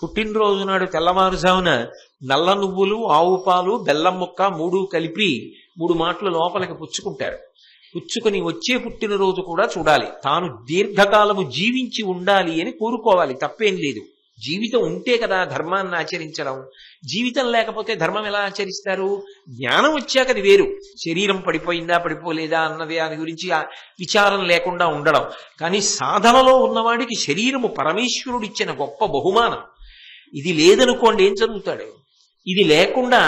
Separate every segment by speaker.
Speaker 1: పుట్టినరోజు నాడు తెల్లవారుజామున నల్ల నువ్వులు, ఆవు పాలు, బెల్లం ముక్క 3 కలిపి 3 మాటలు లోపలికి పుచ్చుకుంటారు. పుచ్చుకుని వచ్చే పుట్టినరోజు కూడా చూడాలి. తాను దీర్ఘకాలము జీవించి ఉండాలి అని కోరుకోవాలి. తప్పేం లేదు. జీవితం ఉంటే కదా ధర్మాన్ని ఆచరించడం. జీవితం లేకపోతే ధర్మం ఎలా ఆచరిస్తారు? జ్ఞానం వచ్చాక అది వేరు. శరీరం పడిపోయిందా పడిపోలేదా అన్నది దాని గురించి విచారం లేకుండా ఉండడం. కానీ సాధనలో ఉన్నవాడికి శరీరము పరమేశ్వరుడిచ్చిన గొప్ప బహుమానం. ఇది లేదనుకోండి ఏం చదువుతాడు? ఇది లేకుండా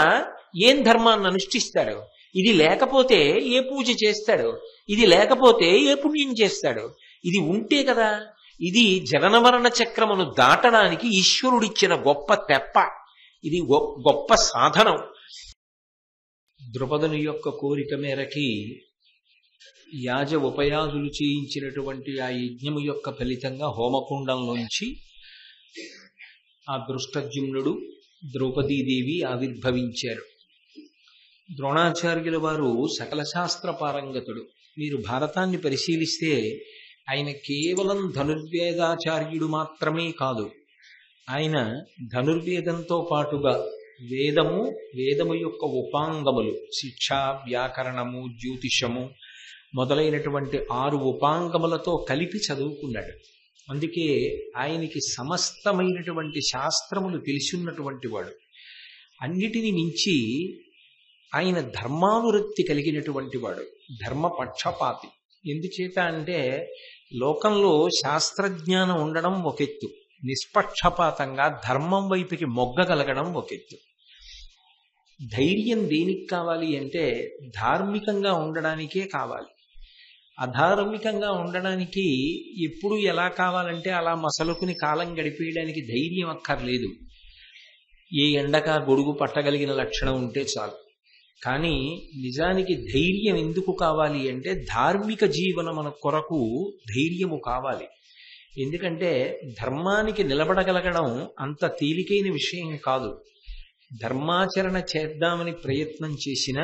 Speaker 1: ఏం ధర్మాన్ని అనుష్ఠిస్తాడు? ఇది లేకపోతే ఏ పూజ చేస్తాడు? ఇది లేకపోతే ఏ పుణ్యం చేస్తాడు? ఇది ఉంటే కదా. ఇది జనన మరణ చక్రమును దాటడానికి ఈశ్వరుడిచ్చిన గొప్ప తెప్ప. ఇది గొప్ప సాధనం. ద్రుపదుని యొక్క కోరిక మేరకి యాజ ఉపయాజులు చేయించినటువంటి ఆ యజ్ఞము యొక్క ఫలితంగా హోమకుండంలోంచి ఆ దృష్టద్యుమ్నుడు, ద్రౌపదీదేవి ఆవిర్భవించారు. ద్రోణాచార్యుల వారు సకల శాస్త్ర పారంగతుడు. మీరు భారతాన్ని పరిశీలిస్తే ఆయన కేవలం ధనుర్వేదాచార్యుడు మాత్రమే కాదు. ఆయన ధనుర్వేదంతో పాటుగా వేదము యొక్క ఉపాంగములు, శిక్ష, వ్యాకరణము, జ్యోతిషము మొదలైనటువంటి 6 ఉపాంగములతో కలిపి చదువుకున్నాడు. అందుకే ఆయనకి సమస్తమైనటువంటి శాస్త్రములు తెలిసిన్నటువంటి వాడు. అన్నిటిని మించి ఆయన ధర్మానురక్తి కలిగినటువంటి వాడు, ధర్మపక్షపాతి. ఎందుచేత అంటే లోకంలో శాస్త్రజ్ఞానం ఉండడం ఒక ఎత్తు, నిష్పక్షపాతంగా ధర్మం వైపుకి మొగ్గగలగడం ఒక ఎత్తు. ధైర్యం దేనికి కావాలి అంటే ధార్మికంగా ఉండడానికే కావాలి. అధార్మికంగా ఉండడానికి ఎప్పుడు ఎలా కావాలంటే అలా మసలుకుని కాలం గడిపేయడానికి ధైర్యం అక్కర్లేదు. ఏ ఎండక గొడుగు పట్టగలిగిన లక్షణం ఉంటే చాలు. కానీ నిజానికి ధైర్యం ఎందుకు కావాలి అంటే ధార్మిక జీవనమున కొరకు ధైర్యము కావాలి. ఎందుకంటే ధర్మానికి నిలబడగలగడం అంత తేలికైన విషయం కాదు. ధర్మాచరణ చేద్దామని ప్రయత్నం చేసిన,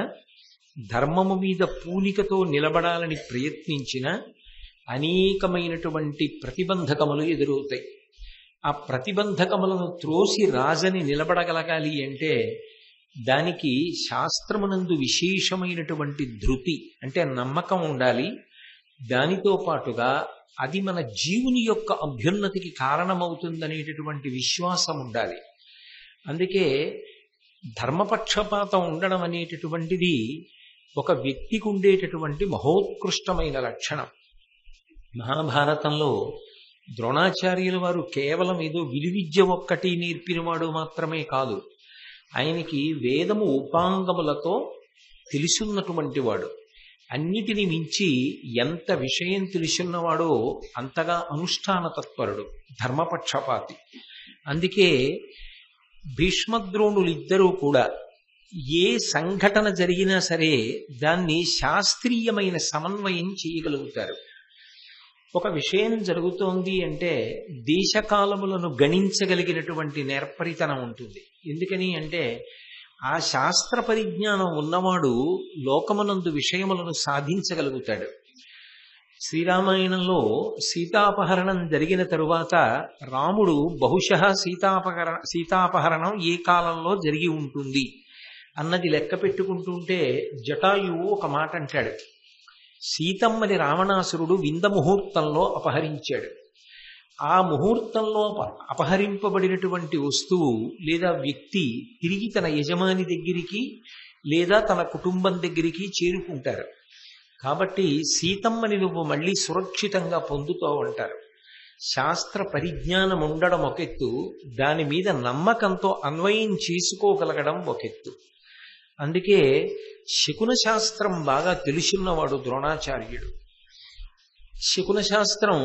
Speaker 1: ధర్మము మీద పూనికతో నిలబడాలని ప్రయత్నించిన అనేకమైనటువంటి ప్రతిబంధకములు ఎదురవుతాయి. ఆ ప్రతిబంధకములను త్రోసి రాజని నిలబడగలగాలి అంటే దానికి శాస్త్రమునందు విశేషమైనటువంటి ధృతి అంటే నమ్మకం ఉండాలి. దానితో పాటుగా అది మన జీవుని యొక్క అభ్యున్నతికి కారణమవుతుందనేటటువంటి విశ్వాసం ఉండాలి. అందుకే ధర్మపక్షపాతం ఉండడం అనేటటువంటిది ఒక వ్యక్తికి ఉండేటటువంటి మహోత్కృష్టమైన లక్షణం. మహాభారతంలో ద్రోణాచార్యుల వారు కేవలం ఏదో విలువిద్య ఒక్కటి నేర్పినవాడు మాత్రమే కాదు, ఆయనకి వేదము ఉపాంగములతో తెలుసున్నటువంటి వాడు. అన్నిటిని మించి ఎంత విషయం తెలుసున్నవాడో అంతగా అనుష్ఠాన తత్పరుడు, ధర్మపక్షపాతి. అందుకే భీష్మద్రోణులిద్దరూ కూడా ఏ సంఘటన జరిగినా సరే దాన్ని శాస్త్రీయమైన సమన్వయం చేయగలుగుతారు. ఒక విషయం జరుగుతోంది అంటే దేశకాలములను గణించగలిగినటువంటి నేర్పరితనం ఉంటుంది. ఎందుకని అంటే ఆ శాస్త్ర పరిజ్ఞానం ఉన్నవాడు లోకమునందు విషయములను సాధించగలుగుతాడు. శ్రీరామాయణంలో సీతాపహరణం జరిగిన తరువాత రాముడు బహుశః సీతాపహరణం ఏ కాలంలో జరిగి ఉంటుంది అన్నది లెక్క పెట్టుకుంటుంటే జటాయువు ఒక మాట అంటాడు. సీతమ్మని రావణాసురుడు వింద ముహూర్తంలో అపహరించాడు. ఆ ముహూర్తంలో అపహరింపబడినటువంటి వస్తువు లేదా వ్యక్తి తిరిగి తన యజమాని దగ్గరికి లేదా తన కుటుంబం దగ్గరికి చేరుకుంటారు. కాబట్టి సీతమ్మని నువ్వు మళ్ళీ సురక్షితంగా పొందుతావు అంటారు. శాస్త్ర పరిజ్ఞానం ఉండడం ఒక ఎత్తు, దాని మీద నమ్మకంతో అన్వయం చేసుకోగలగడం ఒక ఎత్తు. అందుకే శకున శాస్త్రం బాగా తెలుసున్నవాడు ద్రోణాచార్యుడు. శకున శాస్త్రం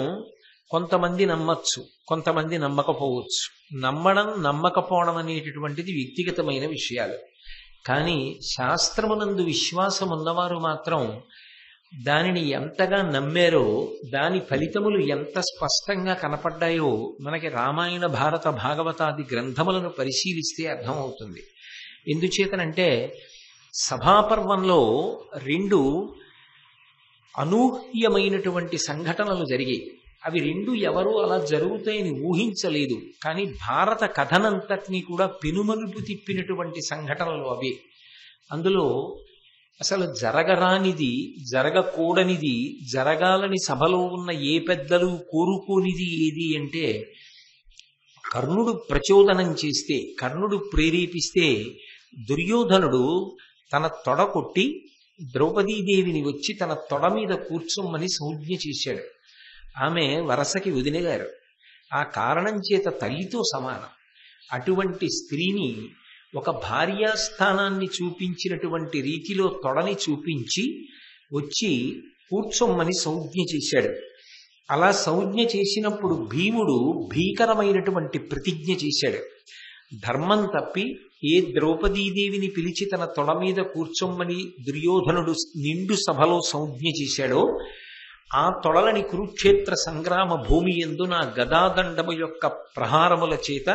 Speaker 1: కొంతమంది నమ్మచ్చు, కొంతమంది నమ్మకపోవచ్చు. నమ్మడం నమ్మకపోవడం అనేటటువంటిది వ్యక్తిగతమైన విషయాలు. కానీ శాస్త్రమునందు విశ్వాసం ఉన్నవారు మాత్రం దానిని ఎంతగా నమ్మారో దాని ఫలితములు ఎంత స్పష్టంగా కనపడ్డాయో మనకి రామాయణ, భారత, భాగవతాది గ్రంథములను పరిశీలిస్తే అర్థమవుతుంది. ఎందుచేతనంటే సభాపర్వంలో 2 అనూహ్యమైనటువంటి సంఘటనలు జరిగాయి. అవి రెండు ఎవరు అలా జరుగుతాయని ఊహించలేదు. కానీ భారత కథనంతటినీ కూడా పెనుమలుపు తిప్పినటువంటి సంఘటనలు అవి. అందులో అసలు జరగరానిది, జరగకూడనిది, జరగాలని సభలో ఉన్న ఏ పెద్దలు కోరుకోనిది ఏది అంటే, కర్ణుడు ప్రచోదనం చేస్తే, కర్ణుడు ప్రేరేపిస్తే దుర్యోధనుడు తన తొడ కొట్టి ద్రౌపదీదేవిని వచ్చి తన తొడ మీద కూర్చోమని సంజ్ఞ చేశాడు. ఆమె వరసకి వదినగారు. ఆ కారణం చేత తల్లితో సమానం. అటువంటి స్త్రీని ఒక భార్యాస్థానాన్ని చూపించినటువంటి రీతిలో తొడని చూపించి వచ్చి కూర్చోమ్మని సంజ్ఞ చేశాడు. అలా సంజ్ఞ చేసినప్పుడు భీముడు భీకరమైనటువంటి ప్రతిజ్ఞ చేశాడు. ధర్మం తప్పి ఏ ద్రౌపదీదేవిని పిలిచి తన తొడ మీద కూర్చోమ్మని దుర్యోధనుడు నిండు సభలో సంజ్ఞ చేశాడో, ఆ తొడలని కురుక్షేత్ర సంగ్రామ భూమి యందు నా గదాదండము యొక్క ప్రహారముల చేత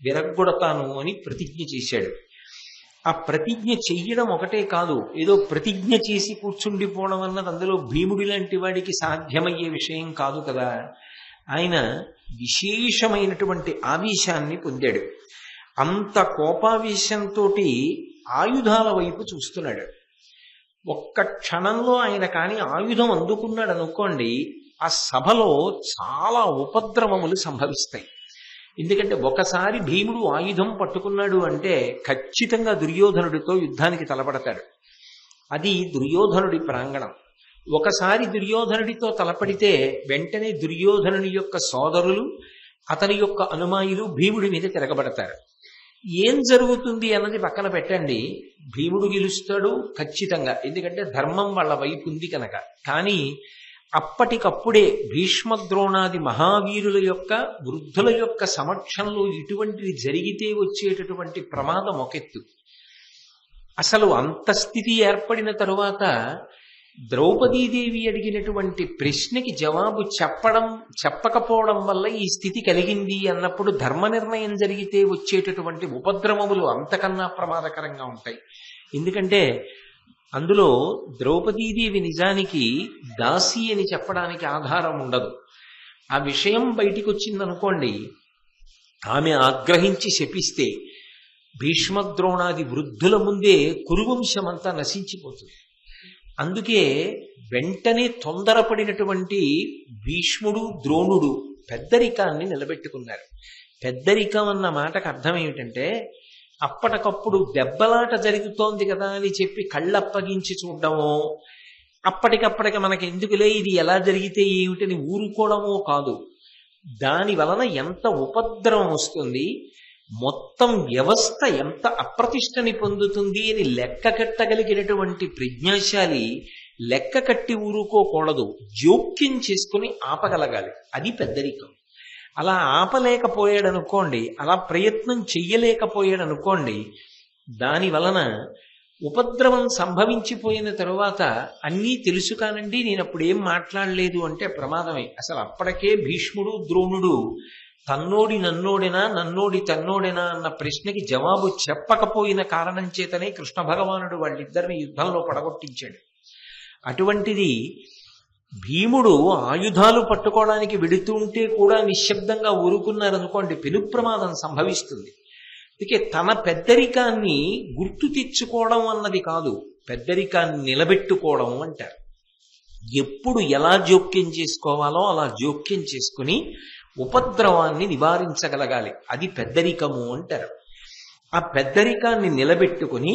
Speaker 1: విరగ్గొడతాను అని ప్రతిజ్ఞ చేశాడు. ఆ ప్రతిజ్ఞ చెయ్యడం ఒకటే కాదు, ఏదో ప్రతిజ్ఞ చేసి కూర్చుండిపోవడం అన్నది అందులో భీముడి లాంటి వాడికి సాధ్యమయ్యే విషయం కాదు కదా. ఆయన విశేషమైనటువంటి ఆవేశాన్ని పొందాడు. అంత కోపావేశంతో ఆయుధాల వైపు చూస్తున్నాడు. ఒక్క క్షణంలో ఆయన కానీ ఆయుధం అందుకున్నాడు అనుకోండి, ఆ సభలో చాలా ఉపద్రవములు సంభవిస్తాయి. ఎందుకంటే ఒకసారి భీముడు ఆయుధం పట్టుకున్నాడు అంటే ఖచ్చితంగా దుర్యోధనుడితో యుద్ధానికి తలపడతాడు. అది దుర్యోధనుడి ప్రాంగణం. ఒకసారి దుర్యోధనుడితో తలపడితే వెంటనే దుర్యోధనుని యొక్క సోదరులు, అతని యొక్క అనుమాయులు భీముడి మీద తిరగబడతారు. ఏం జరుగుతుంది అన్నది పక్కన పెట్టండి, భీముడు గెలుస్తాడు ఖచ్చితంగా, ఎందుకంటే ధర్మం వాళ్ళ వైపు ఉంది కనుక. కానీ అప్పటికప్పుడే భీష్మద్రోణాది మహావీరుల యొక్క, వృద్ధుల యొక్క సమక్షంలో ఇటువంటిది జరిగితే వచ్చేటటువంటి ప్రమాదం ఒకెత్తు. అసలు అంత స్థితి ఏర్పడిన తరువాత ద్రౌపదీదేవి అడిగినటువంటి ప్రశ్నకి జవాబు చెప్పకపోవడం వల్ల ఈ స్థితి కలిగింది అన్నప్పుడు ధర్మ నిర్ణయం జరిగితే వచ్చేటటువంటి ఉపద్రవములు అంతకన్నా ప్రమాదకరంగా ఉంటాయి. ఎందుకంటే అందులో ద్రౌపదీదేవి నిజానికి దాసి అని చెప్పడానికి ఆధారం ఉండదు. ఆ విషయం బయటికి వచ్చిందనుకోండి, ఆమె ఆగ్రహించి శపిస్తే భీష్మద్రోణాది వృద్ధుల ముందే కురువంశమంతా నశించిపోతుంది. అందుకే వెంటనే తొందరపడినటువంటి భీష్ముడు, ద్రోణుడు పెద్దరికాన్ని నిలబెట్టుకున్నారు. పెద్దరికం అన్న మాటకు అర్థం ఏమిటంటే, అప్పటికప్పుడు దెబ్బలాట జరుగుతోంది కదా అని చెప్పి కళ్ళప్పగించి చూడడమో, అప్పటికప్పటికి మనకి ఎందుకులే ఇది ఎలా జరిగితే ఏమిటని ఊరుకోవడమో కాదు. దాని వలన ఎంత ఉపద్రవం వస్తుంది, మొత్తం వ్యవస్థ ఎంత అప్రతిష్టని పొందుతుంది అని లెక్క కట్టగలిగినటువంటి ప్రజ్ఞాశాలి లెక్క కట్టి ఊరుకోకూడదు, జోక్యం చేసుకుని ఆపగలగాలి. అది పెద్దరికం. అలా ఆపలేకపోయాడనుకోండి, అలా ప్రయత్నం చెయ్యలేకపోయాడనుకోండి, దాని వలన ఉపద్రవం సంభవించిపోయిన తరువాత అన్నీ తెలుసు కానండి నేను అప్పుడు ఏం మాట్లాడలేదు అంటే ప్రమాదమే. అసలు అప్పటికే భీష్ముడు, ద్రోణుడు తన్నోడి నన్నోడినా, నన్నోడి తన్నోడినా అన్న ప్రశ్నకి జవాబు చెప్పకపోయిన కారణం చేతనే కృష్ణ భగవానుడు వాళ్ళిద్దరిని యుద్ధంలో పడగొట్టించాడు. అటువంటిది భీముడు ఆయుధాలు పట్టుకోవడానికి వెడుతూ ఉంటే కూడా నిశ్శబ్దంగా ఊరుకున్నారనుకోండి, పెను ప్రమాదం సంభవిస్తుంది. అందుకే తన పెద్దరికాన్ని గుర్తు తెచ్చుకోవడం అన్నది కాదు, పెద్దరికాన్ని నిలబెట్టుకోవడం అంటారు. ఎప్పుడు ఎలా జోక్యం చేసుకోవాలో అలా జోక్యం చేసుకుని ఉపద్రవాన్ని నివారించగలగాలి. అది పెద్దరికము అంటారు. ఆ పెద్దరికాన్ని నిలబెట్టుకుని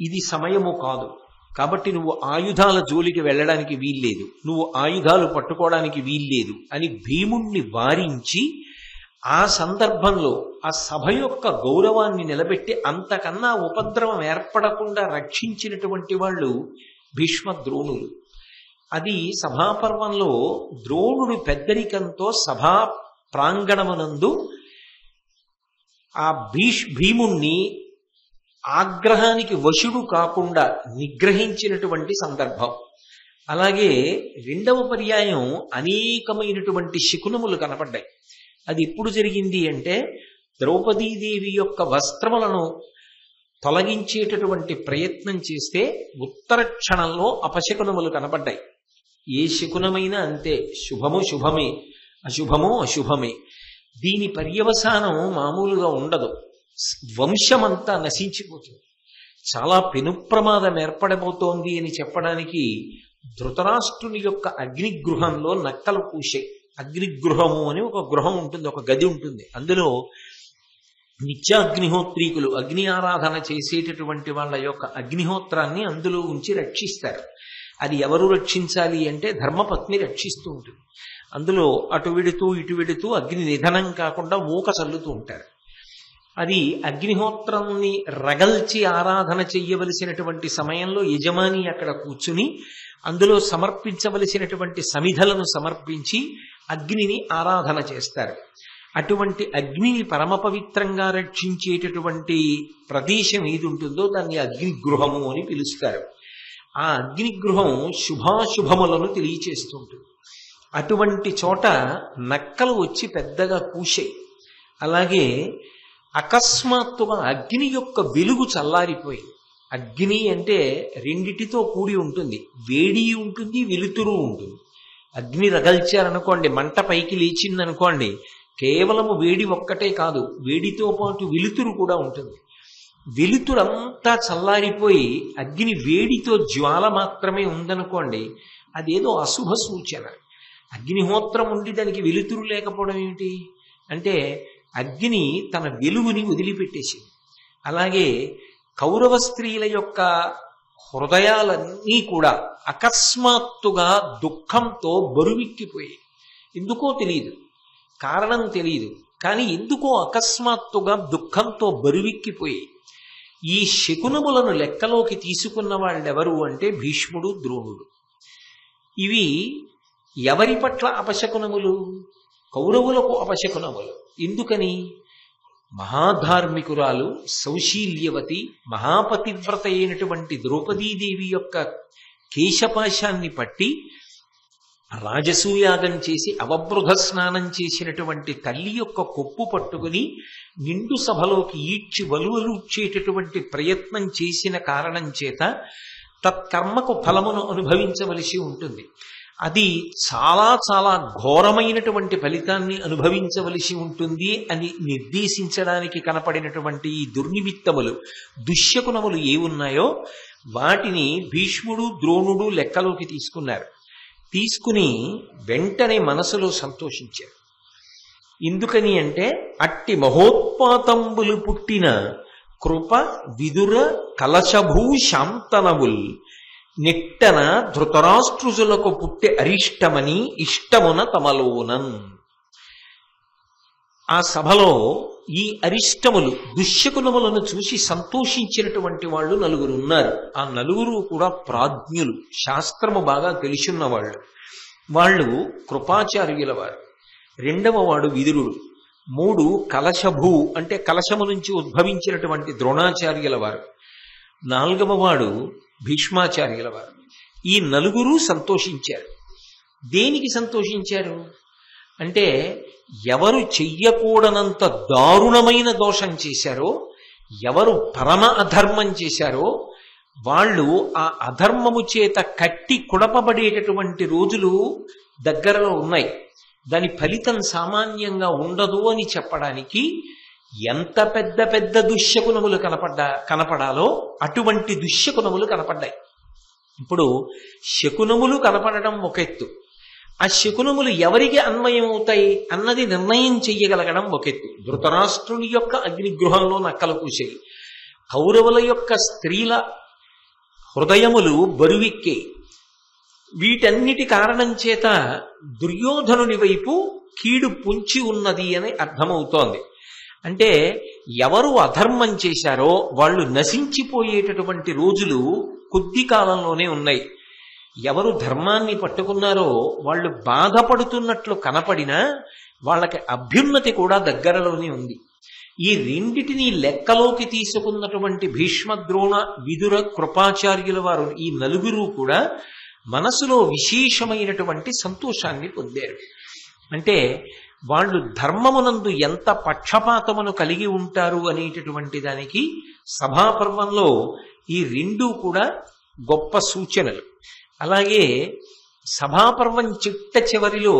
Speaker 1: ఇది సమయము కాదు కాబట్టి నువ్వు ఆయుధాల జోలికి వెళ్ళడానికి వీల్లేదు, నువ్వు ఆయుధాలు పట్టుకోవడానికి వీల్లేదు అని భీముణ్ణి వారించి ఆ సందర్భంలో ఆ సభ యొక్క గౌరవాన్ని నిలబెట్టి అంతకన్నా ఉపద్రవం ఏర్పడకుండా రక్షించినటువంటి వాళ్ళు భీష్మ ద్రోణులు. అది సభాపర్వంలో ద్రోణుడు పెద్దరికంతో సభా ప్రాంగణమునందు ఆ భీముణ్ణి ఆగ్రహానికి వశుడు కాకుండా నిగ్రహించినటువంటి సందర్భం. అలాగే రెండవ పర్యాయం అనేకమైనటువంటి శకునములు కనపడ్డాయి. అది ఎప్పుడు జరిగింది అంటే, ద్రౌపదీదేవి యొక్క వస్త్రములను తొలగించేటటువంటి ప్రయత్నం చేస్తే ఉత్తర క్షణంలో అపశకునములు కనపడ్డాయి. ఏ శకునమైనా అంతే, శుభము శుభమే. అశుభమో అశుభమే. దీని పర్యవసానం మామూలుగా ఉండదు. వంశమంతా నశించిపోతుంది. చాలా పెను ప్రమాదం ఏర్పడబోతోంది అని చెప్పడానికి ధృతరాష్ట్రుని యొక్క అగ్నిగృహంలో నక్కలు పూసే. అగ్నిగృహము అని ఒక గృహం ఉంటుంది, ఒక గది ఉంటుంది. అందులో నిత్యాగ్నిహోత్రీకులు అగ్ని ఆరాధన చేసేటటువంటి వాళ్ళ యొక్క అగ్నిహోత్రాన్ని అందులో ఉంచి రక్షిస్తారు. అది ఎవరు రక్షించాలి అంటే ధర్మపత్ని రక్షిస్తూ ఉంటుంది. అందులో అటు విడుతూ ఇటు విడుతూ అగ్ని నిధనం కాకుండా ఊక చల్లుతూ ఉంటారు. అది అగ్నిహోత్రాన్ని రగల్చి ఆరాధన చెయ్యవలసినటువంటి సమయంలో యజమాని అక్కడ కూర్చుని అందులో సమర్పించవలసినటువంటి సమిధలను సమర్పించి అగ్నిని ఆరాధన చేస్తారు. అటువంటి అగ్నిని పరమ పవిత్రంగా రక్షించేటటువంటి ప్రదేశం ఏది ఉంటుందో దాన్ని అగ్నిగృహము అని పిలుస్తారు. ఆ అగ్నిగృహం శుభాశుభములను తెలియచేస్తుంటుంది. అటువంటి చోట నక్కలు వచ్చి పెద్దగా కూశాయి. అలాగే అకస్మాత్తుగా అగ్ని యొక్క వెలుగు చల్లారిపోయింది. అగ్ని అంటే రెండిటితో కూడి ఉంటుంది, వేడి ఉంటుంది, వెలుతురు ఉంటుంది. అగ్ని రగల్చారనుకోండి, మంట పైకి లేచిందనుకోండి, కేవలము వేడి ఒక్కటే కాదు, వేడితో పాటు వెలుతురు కూడా ఉంటుంది. వెలుతురంతా చల్లారిపోయి అగ్ని వేడితో జ్వాల మాత్రమే ఉందనుకోండి, అదేదో అశుభ సూచన. అగ్నిహోత్రం ఉండి దానికి వెలుతురు లేకపోవడం ఏమిటి అంటే అగ్ని తన వెలుగుని వదిలిపెట్టేసింది. అలాగే కౌరవ స్త్రీల యొక్క హృదయాలన్నీ కూడా అకస్మాత్తుగా దుఃఖంతో బరువెక్కిపోయాయి. ఎందుకో తెలియదు, కారణం తెలియదు, కానీ ఎందుకో అకస్మాత్తుగా దుఃఖంతో బరువెక్కిపోయాయి. ఈ శకునములను లెక్కలోకి తీసుకున్న వాళ్ళెవరు అంటే భీష్ముడు, ద్రోణుడు. ఇవి ఎవరి పట్ల అపశకునములు? కౌరవులకు అపశకునములు. ఎందుకని? మహాధార్మికురాలు సౌశీల్యవతి మహాపతివ్రత అయినటువంటి ద్రౌపదీదేవి యొక్క కేశపాశాన్ని పట్టి రాజసూయాగం చేసి అవబృధ స్నానం చేసినటువంటి తల్లి యొక్క కొప్పు పట్టుకుని నిండు సభలోకి ఈడ్చి వలువలుడ్చేటటువంటి ప్రయత్నం చేసిన కారణం చేత తత్కర్మకు ఫలమును అనుభవించవలసి ఉంటుంది. అది చాలా చాలా ఘోరమైనటువంటి ఫలితాన్ని అనుభవించవలసి ఉంటుంది అని నిర్దేశించడానికి కనపడినటువంటి ఈ దుర్నిమిత్తములు, దుశ్శకునములు ఏ ఉన్నాయో వాటిని భీష్ముడు, ద్రోణుడు లెక్కలోకి తీసుకున్నారు. తీసుకుని వెంటనే మనసులో సంతోషించారు. ఎందుకని అంటే అట్టి మహోత్పాతంబులు పుట్టిన కృప విదుర కలశభూ శాంతనవుల్ నిట్టన ధృతరాష్ట్రుజులకు పుట్టె అరిష్టమని ఇష్టమున తమలోనన్. ఆ సభలో ఈ అరిష్టములు దుశ్శకునములను చూసి సంతోషించినటువంటి వాళ్ళు నలుగురు ఉన్నారు. ఆ నలుగురు కూడా ప్రాజ్ఞులు, శాస్త్రము బాగా తెలిసున్న వాళ్ళు. వాళ్ళు కృపాచార్యుల వారు, రెండవ వాడు విదురుడు, మూడు కలశభూ అంటే కలశము నుంచి ఉద్భవించినటువంటి ద్రోణాచార్యుల వారు, నాలుగవ వాడు భీష్మాచార్యుల వారు. ఈ నలుగురు సంతోషించారు. దేనికి సంతోషించారు అంటే ఎవరు చెయ్యకూడనంత దారుణమైన దోషం చేశారో, ఎవరు పరమ అధర్మం చేశారో వాళ్ళు ఆ అధర్మము చేత కట్టి కుడపబడేటటువంటి రోజులు దగ్గరలో ఉన్నాయి. దాని ఫలితం సామాన్యంగా ఉండదు అని చెప్పడానికి ఎంత పెద్ద పెద్ద దుశ్శకునములు కనపడాలో అటువంటి దుశ్శకునములు కనపడ్డాయి. ఇప్పుడు శకునములు కనపడడం ఒక ఎత్తు, ఆ శకునములు ఎవరికి అన్వయం అవుతాయి అన్నది నిర్ణయం చెయ్యగలగడం ఒక ఎత్తు. ధృతరాష్ట్రుని యొక్క అగ్నిగృహంలో నక్కలు కూసాయి, కౌరవుల యొక్క స్త్రీల హృదయములు బరువెక్కే. వీటన్నిటి కారణం చేత దుర్యోధనుని వైపు కీడు పొంచి ఉన్నది అని అర్థమవుతోంది. అంటే ఎవరు అధర్మం చేశారో వాళ్ళు నశించిపోయేటటువంటి రోజులు కొద్ది కాలంలోనే ఉన్నాయి. ఎవరు ధర్మాన్ని పట్టుకున్నారో వాళ్ళు బాధపడుతున్నట్లు కనపడినా వాళ్ళకి అభ్యున్నతి కూడా దగ్గరలోనే ఉంది. ఈ రెండిటిని లెక్కలోకి తీసుకున్నటువంటి భీష్మ, ద్రోణ, విదుర, కృపాచార్యుల వారు ఈ నలుగురు కూడా మనసులో విశేషమైనటువంటి సంతోషాన్ని పొందారు. అంటే వాళ్ళు ధర్మమునందు ఎంత పక్షపాతమును కలిగి ఉంటారు అనేటటువంటి దానికి సభాపర్వంలో ఈ రెండూ కూడా గొప్ప సూచనలు. అలాగే సభాపర్వం చిట్ట చివరిలో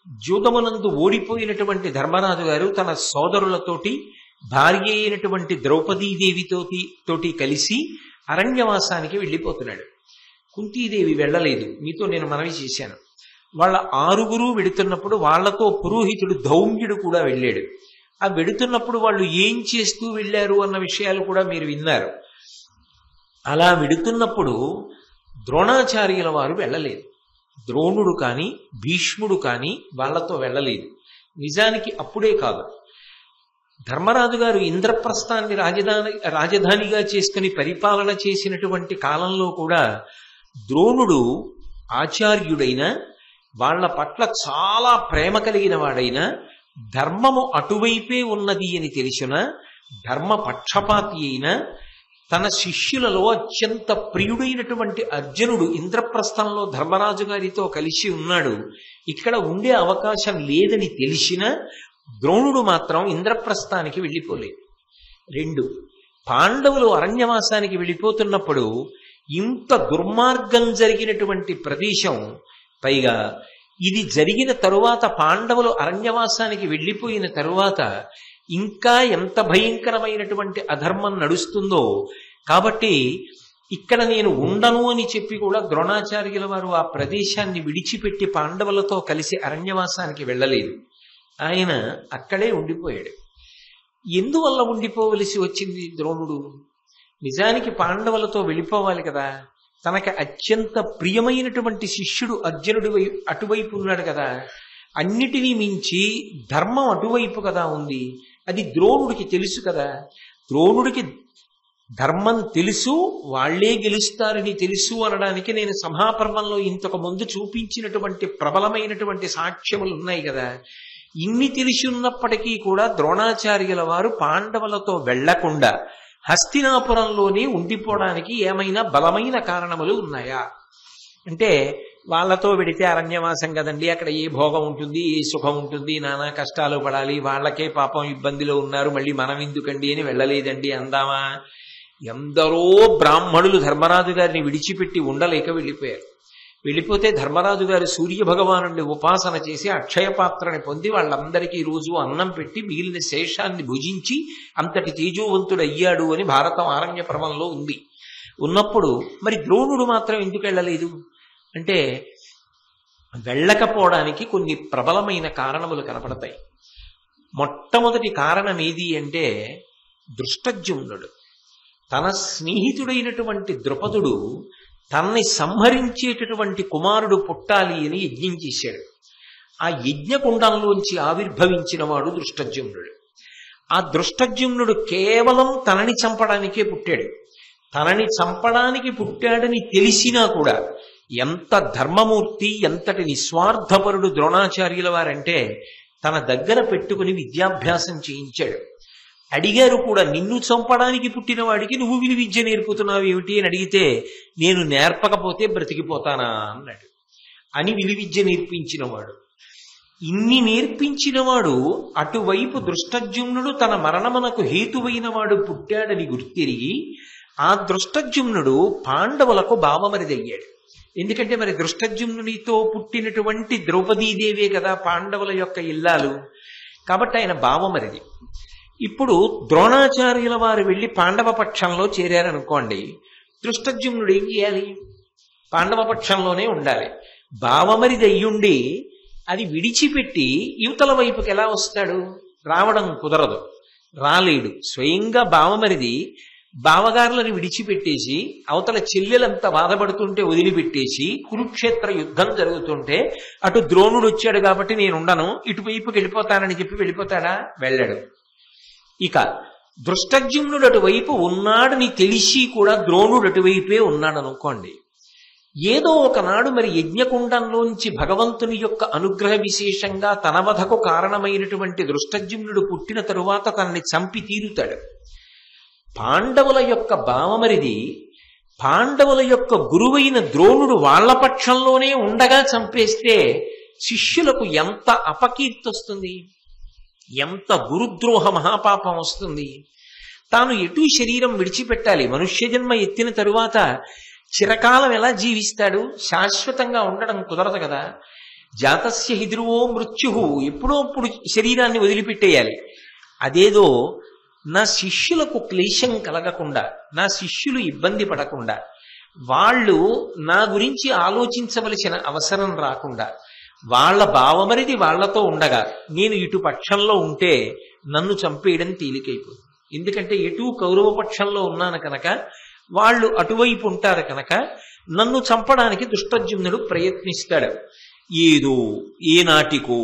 Speaker 1: జూదమునందు ఓడిపోయినటువంటి ధర్మరాజు గారు తన సోదరులతోటి భార్య అయినటువంటి ద్రౌపదీదేవితోటి కలిసి అరణ్యవాసానికి వెళ్ళిపోతున్నాడు. కుంతీదేవి వెళ్ళలేదు. మీతో నేను మనవి చేశాను. వాళ్ళ 6 వెడుతున్నప్పుడు వాళ్లతో పురోహితుడు ధౌమ్యుడు కూడా వెళ్ళాడు. ఆ వెడుతున్నప్పుడు వాళ్ళు ఏం చేస్తూ వెళ్ళారు అన్న విషయాలు కూడా మీరు విన్నారు. అలా వెడుతున్నప్పుడు ద్రోణాచార్యుల వారు వెళ్ళలేదు. ద్రోణుడు కానీ భీష్ముడు కానీ వాళ్లతో వెళ్ళలేదు. నిజానికి అప్పుడే కాదు, ధర్మరాజు గారు ఇంద్రప్రస్థాన్ని రాజధానిగా చేసుకుని పరిపాలన చేసినటువంటి కాలంలో కూడా ద్రోణుడు ఆచార్యుడైన, వాళ్ల పట్ల చాలా ప్రేమ కలిగిన వాడైన, ధర్మము అటువైపే ఉన్నది అని తెలిసిన ధర్మ పక్షపాతి అయిన, తన శిష్యులలో అత్యంత ప్రియుడైనటువంటి అర్జునుడు ఇంద్రప్రస్థంలో ధర్మరాజు గారితో కలిసి ఉన్నాడు. ఇక్కడ ఉండే అవకాశం లేదని తెలిసిన ద్రోణుడు మాత్రం ఇంద్రప్రస్థానికి వెళ్ళిపోలేదు. 2, పాండవులు అరణ్యవాసానికి వెళ్ళిపోతున్నప్పుడు ఇంత దుర్మార్గం జరిగినటువంటి ప్రదేశం, పైగా ఇది జరిగిన తరువాత పాండవులు అరణ్యవాసానికి వెళ్ళిపోయిన తరువాత ఇంకా ఎంత భయంకరమైనటువంటి అధర్మం నడుస్తుందో, కాబట్టి ఇక్కడ నేను ఉండను అని చెప్పి కూడా ద్రోణాచార్యుల వారు ఆ ప్రదేశాన్ని విడిచిపెట్టి పాండవులతో కలిసి అరణ్యవాసానికి వెళ్ళలేదు. ఆయన అక్కడే ఉండిపోయాడు. ఎందువల్ల ఉండిపోవలసి వచ్చింది ద్రోణుడు? నిజానికి పాండవులతో వెళ్ళిపోవాలి కదా. తనకి అత్యంత ప్రియమైనటువంటి శిష్యుడు అర్జునుడి అటువైపు ఉన్నాడు కదా. అన్నిటినీ మించి ధర్మం అటువైపు కదా ఉంది. అది ద్రోణుడికి తెలుసు కదా. ద్రోణుడికి ధర్మం తెలుసు, వాళ్లే గెలుస్తారని తెలుసు అనడానికి నేను సభాపర్వంలో ఇంతకు ముందు చూపించినటువంటి ప్రబలమైనటువంటి సాక్ష్యములు ఉన్నాయి కదా. ఇన్ని తెలిసి ఉన్నప్పటికీ కూడా ద్రోణాచార్యుల వారు పాండవులతో వెళ్లకుండా హస్తినాపురంలోనే ఉండిపోవడానికి ఏమైనా బలమైన కారణములు ఉన్నాయా అంటే, వాళ్లతో వెడితే అరణ్యవాసం కదండి, అక్కడ ఏ భోగం ఉంటుంది, ఏ సుఖం ఉంటుంది, నానా కష్టాలు పడాలి, వాళ్లకే పాపం ఇబ్బందిలో ఉన్నారు, మళ్ళీ మనం ఎందుకండి అని వెళ్ళలేదండి అందామా? ఎందరో బ్రాహ్మణులు ధర్మరాజు గారిని విడిచిపెట్టి ఉండలేక వెళ్ళిపోయారు. వెళ్ళిపోతే ధర్మరాజు గారు సూర్య భగవానుడిని ఉపాసన చేసి అక్షయ పాత్రని పొంది వాళ్ళందరికీ రోజు అన్నం పెట్టి మిగిలిన శేషాన్ని భుజించి అంతటి తేజోవంతుడు అయ్యాడు అని భారతం ఆరణ్య పర్వంలో ఉంది. ఉన్నప్పుడు మరి ద్రోణుడు మాత్రం ఎందుకు వెళ్ళలేదు అంటే, వెళ్ళకపోవడానికి కొన్ని ప్రబలమైన కారణములు కనపడతాయి. మొట్టమొదటి కారణం ఏది అంటే, దృష్టజ్యుమ్నుడు తన స్నేహితుడైనటువంటి ద్రుపదుడు తనని సంహరించేటటువంటి కుమారుడు పుట్టాలి అని యజ్ఞం చేశాడు. ఆ యజ్ఞకుండంలోంచి ఆవిర్భవించిన వాడు దృష్టజ్యుమ్నుడు. ఆ దృష్టజ్యుమ్నుడు కేవలం తనని చంపడానికే పుట్టాడు. తనని చంపడానికి పుట్టాడని తెలిసినా కూడా ఎంత ధర్మమూర్తి, ఎంతటి నిస్వార్థపరుడు ద్రోణాచార్యుల వారంటే తన దగ్గర పెట్టుకుని విద్యాభ్యాసం చేయించాడు. అడిగారు కూడా, నిన్ను చంపడానికి పుట్టిన వాడికి నువ్వు విలువిద్య నేర్పుతున్నావు ఏమిటి అని అడిగితే, నేను నేర్పకపోతే బ్రతికిపోతానా అన్నాడు. అని విలువిద్య నేర్పించినవాడు. ఇన్ని నేర్పించినవాడు అటువైపు దృష్టజ్యుమ్నుడు తన మరణమునకు హేతువైన వాడు పుట్టాడని గుర్తిరిగి ఆ దృష్టజ్యుమ్నుడు పాండవులకు బావమరిదయ్యాడు. ఎందుకంటే మరి దృష్టజ్యుమ్నునితో పుట్టినటువంటి ద్రౌపదీదేవే కదా పాండవుల యొక్క ఇల్లాలు. కాబట్టి ఆయన బావమరిది. ఇప్పుడు ద్రోణాచార్యుల వారు వెళ్ళి పాండవ పక్షంలో చేరారనుకోండి, దృష్టజ్యుమ్నుడు ఏం చేయాలి? పాండవ పక్షంలోనే ఉండాలి. బావమరిది అయ్యుండి అది విడిచిపెట్టి యువతల వైపుకి ఎలా వస్తాడు? రావడం కుదరదు, రాలేడు. స్వయంగా బావమరిది బావగారులను విడిచిపెట్టేసి అవతల చెల్లెలంతా బాధపడుతుంటే వదిలిపెట్టేసి కురుక్షేత్ర యుద్ధం జరుగుతుంటే అటు ద్రోణుడు వచ్చాడు కాబట్టి నేనుండను, ఇటువైపుకి వెళ్ళిపోతానని చెప్పి వెళ్ళిపోతాడా? వెళ్ళడు. ఇక దృష్టజ్యుమ్నుడు అటువైపు ఉన్నాడని తెలిసి కూడా ద్రోణుడు అటువైపే ఉన్నాడు అనుకోండి. ఏదో ఒకనాడు మరి యజ్ఞకుండంలోంచి భగవంతుని యొక్క అనుగ్రహ విశేషంగా తన వధకు కారణమైనటువంటి దృష్టజ్యుమ్నుడు పుట్టిన తరువాత తనని చంపి తీరుతాడు. పాండవుల యొక్క బావమరిది పాండవుల యొక్క గురువైన ద్రోణుడు వాళ్ల పక్షంలోనే ఉండగా చంపేస్తే శిష్యులకు ఎంత అపకీర్తి వస్తుంది, ఎంత గురుద్రోహ మహాపాపం వస్తుంది. తాను ఎటు శరీరం విడిచిపెట్టాలి. మనుష్య జన్మ ఎత్తిన తరువాత చిరకాలం ఎలా జీవిస్తాడు? శాశ్వతంగా ఉండడం కుదరదు కదా. జాతస్య హిద్రువో మృత్యు, ఎప్పుడో అప్పుడు శరీరాన్ని వదిలిపెట్టేయాలి. అదేదో నా శిష్యులకు క్లేశం కలగకుండా, నా శిష్యులు ఇబ్బంది పడకుండా, వాళ్ళు నా గురించి ఆలోచించవలసిన అవసరం రాకుండా, వాళ్ళ భావమరిది వాళ్లతో ఉండగా నేను ఇటు పక్షంలో ఉంటే నన్ను చంపేయడం తేలికైపోతుంది. ఎందుకంటే ఎటు కౌరవ పక్షంలో ఉన్నాను కనుక, వాళ్ళు అటువైపు ఉంటారు కనుక నన్ను చంపడానికి దుష్టజ్యుమ్నుడు ప్రయత్నిస్తాడు. ఏదో ఏనాటికో,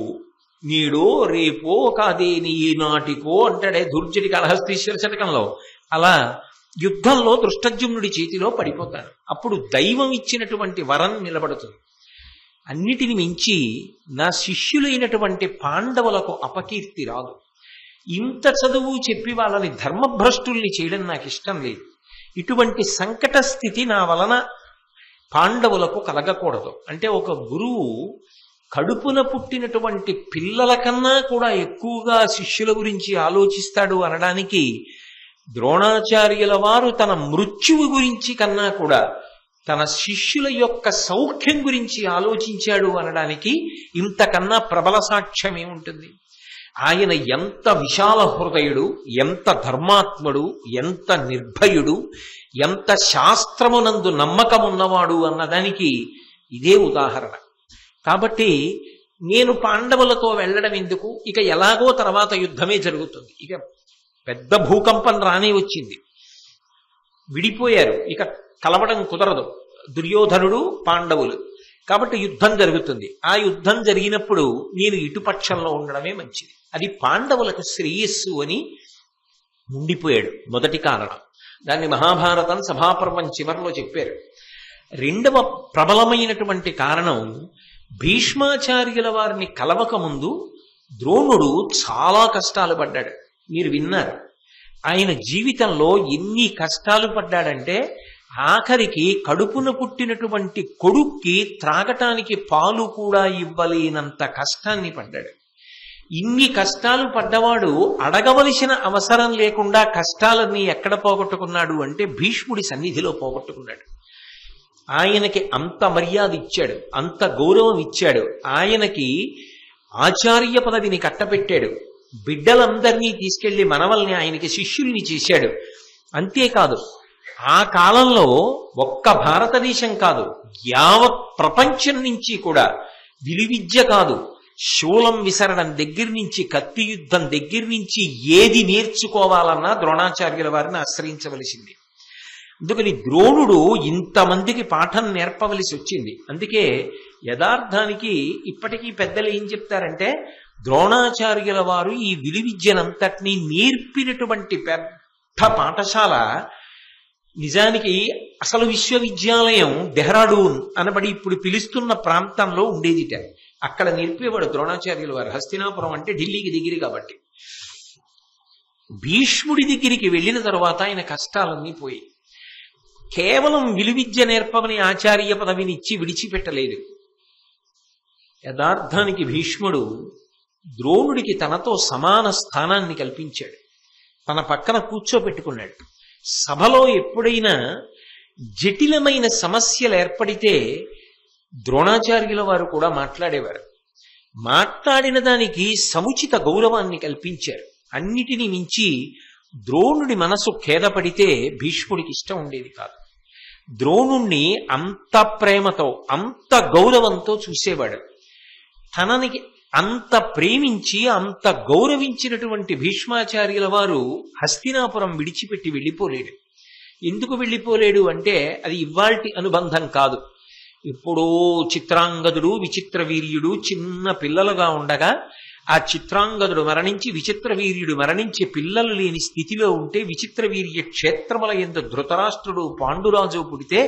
Speaker 1: నేడో రేపో కాదేని ఏనాటికో అంటాడే దుర్జటి కాళహస్తీశ్వర శతకంలో. అలా యుద్ధంలో దుష్టజ్యుమ్నుడి చేతిలో పడిపోతాడు. అప్పుడు దైవం ఇచ్చినటువంటి వరం నిలబడుతుంది. అన్నిటిని మించి నా శిష్యులైనటువంటి పాండవులకు అపకీర్తి రాదు. ఇంత చదువు చెప్పి వాళ్ళని ధర్మభ్రష్టుల్ని చేయడం నాకు ఇష్టం లేదు. ఇటువంటి సంకట స్థితి నా వలన పాండవులకు కలగకూడదు. అంటే ఒక గురువు కడుపున పుట్టినటువంటి పిల్లల కన్నా కూడా ఎక్కువగా శిష్యుల గురించి ఆలోచిస్తాడు అనడానికి, ద్రోణాచార్యుల వారు తన మృత్యువు గురించి కన్నా కూడా తన శిష్యుల యొక్క సౌఖ్యం గురించి ఆలోచించాడు అనడానికి ఇంతకన్నా ప్రబల సాక్ష్యం ఏముంటుంది? ఆయన ఎంత విశాల హృదయుడు, ఎంత ధర్మాత్ముడు, ఎంత నిర్భయుడు, ఎంత శాస్త్రమునందు నమ్మకమున్నవాడు అన్నదానికి ఇదే ఉదాహరణ. కాబట్టి నేను పాండవులతో వెళ్ళడం ఎందుకు? ఇక ఎలాగో తర్వాత యుద్ధమే జరుగుతుంది. ఇక పెద్ద భూకంపం రానే వచ్చింది, విడిపోయారు, ఇక కలవడం కుదరదు దుర్యోధనుడు పాండవులు. కాబట్టి యుద్ధం జరుగుతుంది. ఆ యుద్ధం జరిగినప్పుడు నేను ఇటుపక్షంలో ఉండడమే మంచిది, అది పాండవులకు శ్రేయస్సు అని ఉండిపోయాడు. మొదటి కారణం. దాన్ని మహాభారతం సభాపర్వం చివరిలో చెప్పారు. రెండవ ప్రబలమైనటువంటి కారణం, భీష్మాచార్యుల వారిని కలవక ముందు ద్రోణుడు చాలా కష్టాలు పడ్డాడు. మీరు విన్నారు ఆయన జీవితంలో ఎన్ని కష్టాలు పడ్డాడంటే, ఆఖరికి కడుపున పుట్టినటువంటి కొడుక్కి త్రాగటానికి పాలు కూడా ఇవ్వలేనంత కష్టాన్ని పడ్డాడు. ఇన్ని కష్టాలు పడ్డవాడు అడగవలసిన అవసరం లేకుండా కష్టాలన్నీ ఎక్కడ పోగొట్టుకున్నాడు అంటే భీష్ముడి సన్నిధిలో పోగొట్టుకున్నాడు. ఆయనకి అంత మర్యాద ఇచ్చాడు, అంత గౌరవం ఇచ్చాడు, ఆయనకి ఆచార్య పదవిని కట్టపెట్టాడు, బిడ్డలందరినీ తీసుకెళ్లి మనవల్ని ఆయనకి శిష్యుల్ని చేశాడు. అంతేకాదు, ఆ కాలంలో ఒక్క భారతదేశం కాదు, యావత్ ప్రపంచం నుంచి కూడా విలువిద్య కాదు, శూలం విసరడం దగ్గర నుంచి, కత్తి యుద్ధం దగ్గర నుంచి ఏది నేర్చుకోవాలన్నా ద్రోణాచార్యుల వారిని ఆశ్రయించవలసింది. అందుకని ద్రోణుడు ఇంతమందికి పాఠం నేర్పవలసి వచ్చింది. అందుకే యథార్థానికి ఇప్పటికీ పెద్దలు ఏం చెప్తారంటే, ద్రోణాచార్యుల వారు ఈ విలువిద్యనంతటినీ నేర్పినటువంటి పెద్ద పాఠశాల నిజానికి అసలు విశ్వవిద్యాలయం డెహ్రాడూన్ అనబడి ఇప్పుడు పిలుస్తున్న ప్రాంతంలో ఉండేదిట. అక్కడ నేర్పేవాడు ద్రోణాచార్యుల వారు. హస్తినాపురం అంటే ఢిల్లీకి దగ్గర కాబట్టి. భీష్ముడి దగ్గరికి వెళ్ళిన తర్వాత ఆయన కష్టాలన్నీ పోయి, కేవలం విలువిద్య నేర్పమని ఆచార్య పదవిని ఇచ్చి విడిచిపెట్టలేదు. యథార్థానికి భీష్ముడు ద్రోణుడికి తనతో సమాన స్థానాన్ని కల్పించాడు, తన పక్కన కూర్చోపెట్టుకున్నాడు. సభలో ఎప్పుడైనా జటిలమైన సమస్యలు ఏర్పడితే ద్రోణాచార్యుల వారు కూడా మాట్లాడేవారు. మాట్లాడిన దానికి సముచిత గౌరవాన్ని కల్పించారు. అన్నిటినీ మించి ద్రోణుడి మనసు ఖేదపడితే భీష్ముడికి ఇష్టం ఉండేది కాదు. ద్రోణుణ్ణి అంత ప్రేమతో, అంత గౌరవంతో చూసేవాడు. తననికి అంత ప్రేమించి, అంత గౌరవించినటువంటి భీష్మాచార్యుల వారు హస్తినాపురం విడిచిపెట్టి వెళ్ళిపోలేడు. ఎందుకు వెళ్ళిపోలేడు అంటే, అది ఇవాల్టి అనుబంధం కాదు. ఎప్పుడో చిత్రాంగదుడు, విచిత్ర వీర్యుడు చిన్న పిల్లలుగా ఉండగా ఆ చిత్రాంగదుడు మరణించి, విచిత్ర వీర్యుడు మరణించి పిల్లలు లేని స్థితిలో ఉంటే, విచిత్ర వీర్య క్షేత్రముల యందు ధృతరాష్ట్రుడు పాండురాజు పుడితే,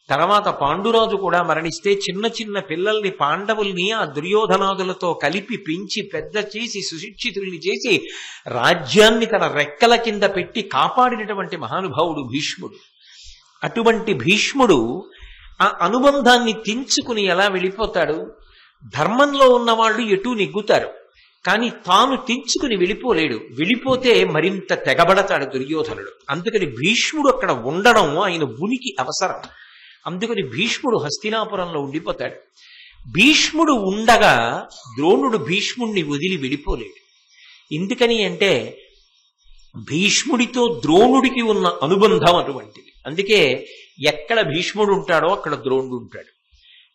Speaker 1: తర్వాత పాండురాజు కూడా మరణిస్తే, చిన్న చిన్న పిల్లల్ని, పాండవుల్ని ఆ దుర్యోధనాదులతో కలిపి పెంచి పెద్ద చేసి సుశిక్షితుల్ని చేసి రాజ్యాన్ని తన రెక్కల కింద పెట్టి కాపాడినటువంటి మహానుభావుడు భీష్ముడు. అటువంటి భీష్ముడు ఆ అనుబంధాన్ని తెంచుకుని ఎలా వెళ్ళిపోతాడు? ధర్మంలో ఉన్నవాళ్ళు ఎటూ నెగ్గుతారు, కానీ తాను తెంచుకుని వెళ్ళిపోలేడు. వెళ్ళిపోతే మరింత తెగబడతాడు దుర్యోధనుడు. అందుకని భీష్ముడు అక్కడ ఉండడం ఆయన ఉనికి అవసరం. అందుకని భీష్ముడు హస్తినాపురంలో ఉండిపోతాడు. భీష్ముడు ఉండగా ద్రోణుడు భీష్ముడిని వదిలి వెళ్ళిపోలేడు. ఎందుకని అంటే భీష్ముడితో ద్రోణుడికి ఉన్న అనుబంధం అటువంటిది. అందుకే ఎక్కడ భీష్ముడు ఉంటాడో అక్కడ ద్రోణుడు ఉంటాడు.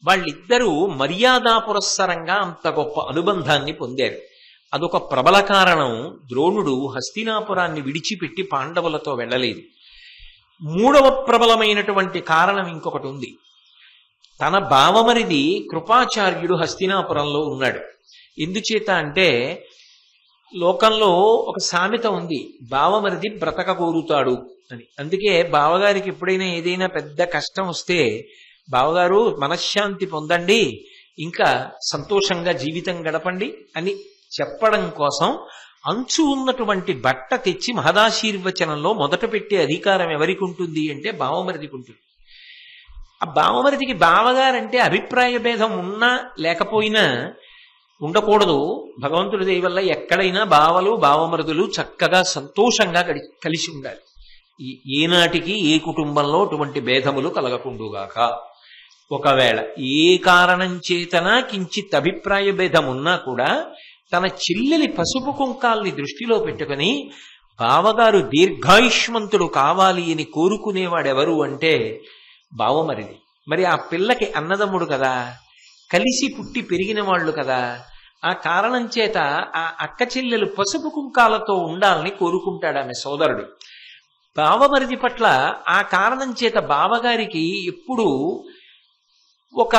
Speaker 1: వాళ్ళిద్దరూ మర్యాదా పురస్సరంగా అంత గొప్ప అనుబంధాన్ని పొందారు. అదొక ప్రబల కారణం. ద్రోణుడు హస్తినాపురాన్ని విడిచిపెట్టి పాండవులతో వెళ్ళలేదు. మూడవ ప్రబలమైనటువంటి కారణం ఇంకొకటి ఉంది. తన బావమరిది కృపాచార్యుడు హస్తినాపురంలో ఉన్నాడు. ఎందుచేత అంటే లోకంలో ఒక సామెత ఉంది, బావమరిది బ్రతక కోరుతాడు అని. అందుకే బావగారికి ఎప్పుడైనా ఏదైనా పెద్ద కష్టం వస్తే, బావగారు మనశ్శాంతి పొందండి, ఇంకా సంతోషంగా జీవితం గడపండి అని చెప్పడం కోసం అంచు ఉన్నటువంటి బట్ట తెచ్చి మహదాశీర్వచనంలో మొదట పెట్టే అధికారం ఎవరికి ఉంటుంది అంటే బావమరిదికి ఉంటుంది. ఆ బావమరిదికి బావగారంటే అభిప్రాయ భేదం ఉన్నా లేకపోయినా ఉండకూడదు. భగవంతుడి దయ వల్ల ఎక్కడైనా బావలు బావమరుదులు చక్కగా సంతోషంగా కలిసి ఉండాలి. ఏనాటికి ఏ కుటుంబంలో అటువంటి భేదములు కలగకుండుగాక. ఒకవేళ ఏ కారణం చేతనా కించిత్ అభిప్రాయ భేదం ఉన్నా కూడా తన చెల్లెలి పసుపు కుంకాల్ని దృష్టిలో పెట్టుకుని బావగారు దీర్ఘాయుష్మంతుడు కావాలి అని కోరుకునేవాడెవరు అంటే బావమరిది. మరి ఆ పిల్లకి అన్నదమ్ముడు కదా, కలిసి పుట్టి పెరిగిన వాళ్ళు కదా, ఆ కారణం చేత ఆ అక్క చెల్లెలు పసుపు కుంకాలతో ఉండాలని కోరుకుంటాడు ఆమె సోదరుడు. బావమరిది పట్ల ఆ కారణం చేత బావగారికి ఎప్పుడూ ఒక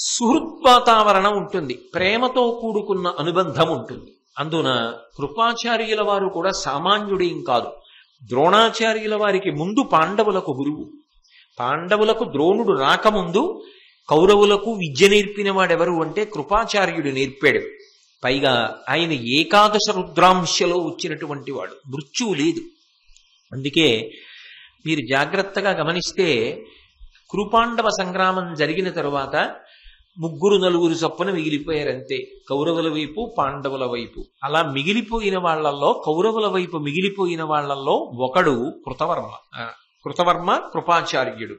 Speaker 1: సుహృద్వాతావరణం ఉంటుంది, ప్రేమతో కూడుకున్న అనుబంధం ఉంటుంది. అందున కృపాచార్యుల వారు కూడా సామాన్యుడేం కాదు. ద్రోణాచార్యుల వారికి ముందు పాండవులకు గురువు. పాండవులకు ద్రోణుడు రాకముందు కౌరవులకు విద్య నేర్పిన వాడెవరు అంటే కృపాచార్యుడు నేర్పాడు. పైగా ఆయన ఏకాదశ రుద్రాంశలో వచ్చినటువంటి వాడు, మృత్యువు లేదు. అందుకే మీరు జాగ్రత్తగా గమనిస్తే కురుపాండవ సంగ్రామం జరిగిన తరువాత 3-4 చొప్పున మిగిలిపోయారంతే, కౌరవుల వైపు పాండవుల వైపు. అలా మిగిలిపోయిన వాళ్లలో, కౌరవుల వైపు మిగిలిపోయిన వాళ్లలో ఒకడు కృతవర్మ, కృపాచార్యుడు,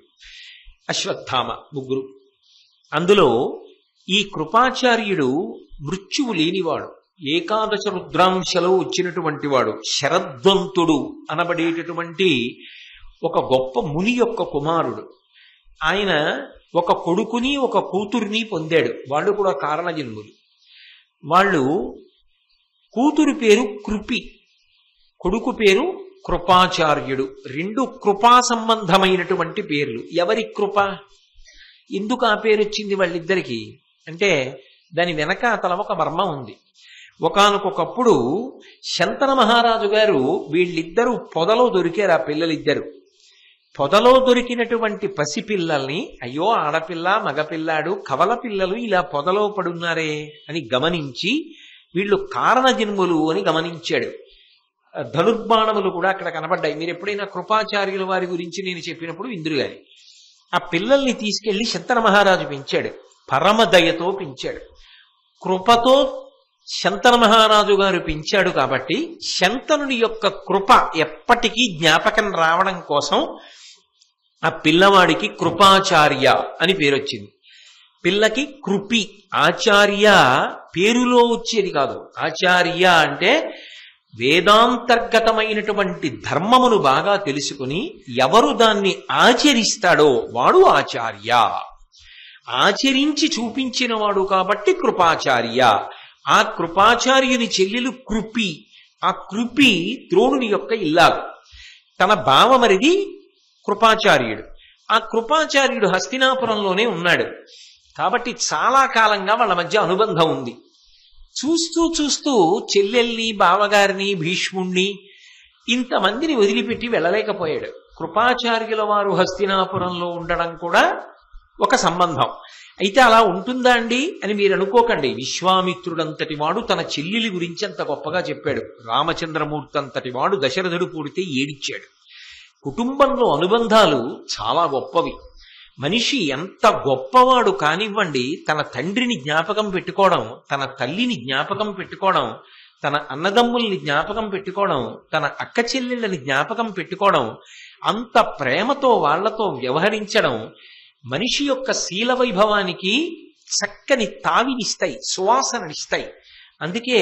Speaker 1: అశ్వత్థామ, 3. అందులో ఈ కృపాచార్యుడు మృత్యువు లేనివాడు, ఏకాదశ రుద్రాంశలో వచ్చినటువంటి వాడు, శరద్వంతుడు అనబడేటటువంటి ఒక గొప్ప ముని యొక్క కుమారుడు. ఆయన ఒక కొడుకుని ఒక కూతుర్ని పొందాడు. వాళ్ళు కూడా కారణజన్ములు. వాళ్ళు కూతురు పేరు కృపి, కొడుకు పేరు కృపాచార్యుడు. 2 కృపా సంబంధమైనటువంటి పేర్లు. ఎవరి కృప, ఎందుకు ఆ పేరు వచ్చింది వాళ్ళిద్దరికీ అంటే దాని వెనకాతల ఒక మర్మం ఉంది. ఒకానొకప్పుడు శంతన మహారాజు గారు వీళ్ళిద్దరూ పొదలో దొరికారు. ఆ పిల్లలిద్దరు పొదలో దొరికినటువంటి పసిపిల్లల్ని, అయ్యో ఆడపిల్ల మగపిల్లాడు కవల పిల్లలు ఇలా పొదలో పడున్నారే అని గమనించి వీళ్ళు కారణజన్ములు అని గమనించాడు. ధనుర్బాణములు కూడా అక్కడ కనబడ్డాయి. మీరు ఎప్పుడైనా కృపాచార్యుల వారి గురించి నేను చెప్పినప్పుడు ఇంద్రు గారి ఆ పిల్లల్ని తీసుకెళ్లి శంతన మహారాజు పెంచాడు. పరమదయతో పెంచాడు. కృపతో శంతన మహారాజు గారు పెంచాడు. కాబట్టి శంతనుని యొక్క కృప ఎప్పటికీ జ్ఞాపకం రావడం కోసం ఆ పిల్లవాడికి కృపాచార్య అని పేరు వచ్చింది. పిల్లకి కృపి, ఆచార్య పేరులో వచ్చేది కాదు. ఆచార్య అంటే వేదాంతర్గతమైనటువంటి ధర్మమును బాగా తెలుసుకుని ఎవరు దాన్ని ఆచరిస్తాడో వాడు ఆచార్య. ఆచరించి చూపించిన వాడు కాబట్టి కృపాచార్య. ఆ కృపాచార్యుని చెల్లెలు కృపి. ఆ కృపి ద్రోణుని యొక్క ఇల్లాలు. తన బావమరిది కృపాచార్యుడు. ఆ కృపాచార్యుడు హస్తినాపురంలోనే ఉన్నాడు. కాబట్టి చాలా కాలంగా వాళ్ళ మధ్య అనుబంధం ఉంది. చూస్తూ చూస్తూ చెల్లెల్ని, బావగారిని, భీష్ముణ్ణి ఇంతమందిని వదిలిపెట్టి వెళ్ళలేకపోయాడు. కృపాచార్యుల వారు హస్తినాపురంలో ఉండడం కూడా ఒక సంబంధం. అయితే అలా ఉంటుందా అండి అని మీరు అనుకోకండి. విశ్వామిత్రుడంతటి వాడు తన చెల్లెలి గురించి అంత గొప్పగా చెప్పాడు. రామచంద్రమూర్తి అంతటి వాడు దశరథుడు పుడితే ఏడిచ్చాడు. కుటుంబంలో అనుబంధాలు చాలా గొప్పవి. మనిషి ఎంత గొప్పవాడు కానివ్వండి, తన తండ్రిని జ్ఞాపకం పెట్టుకోవడం, తన తల్లిని జ్ఞాపకం పెట్టుకోవడం, తన అన్నదమ్ముల్ని జ్ఞాపకం పెట్టుకోవడం, తన అక్క చెల్లెళ్ళని జ్ఞాపకం పెట్టుకోవడం, అంత ప్రేమతో వాళ్లతో వ్యవహరించడం, మనిషి యొక్క శీల వైభవానికి చక్కని తావినిస్తాయి, సువాసననిస్తాయి. అందుకే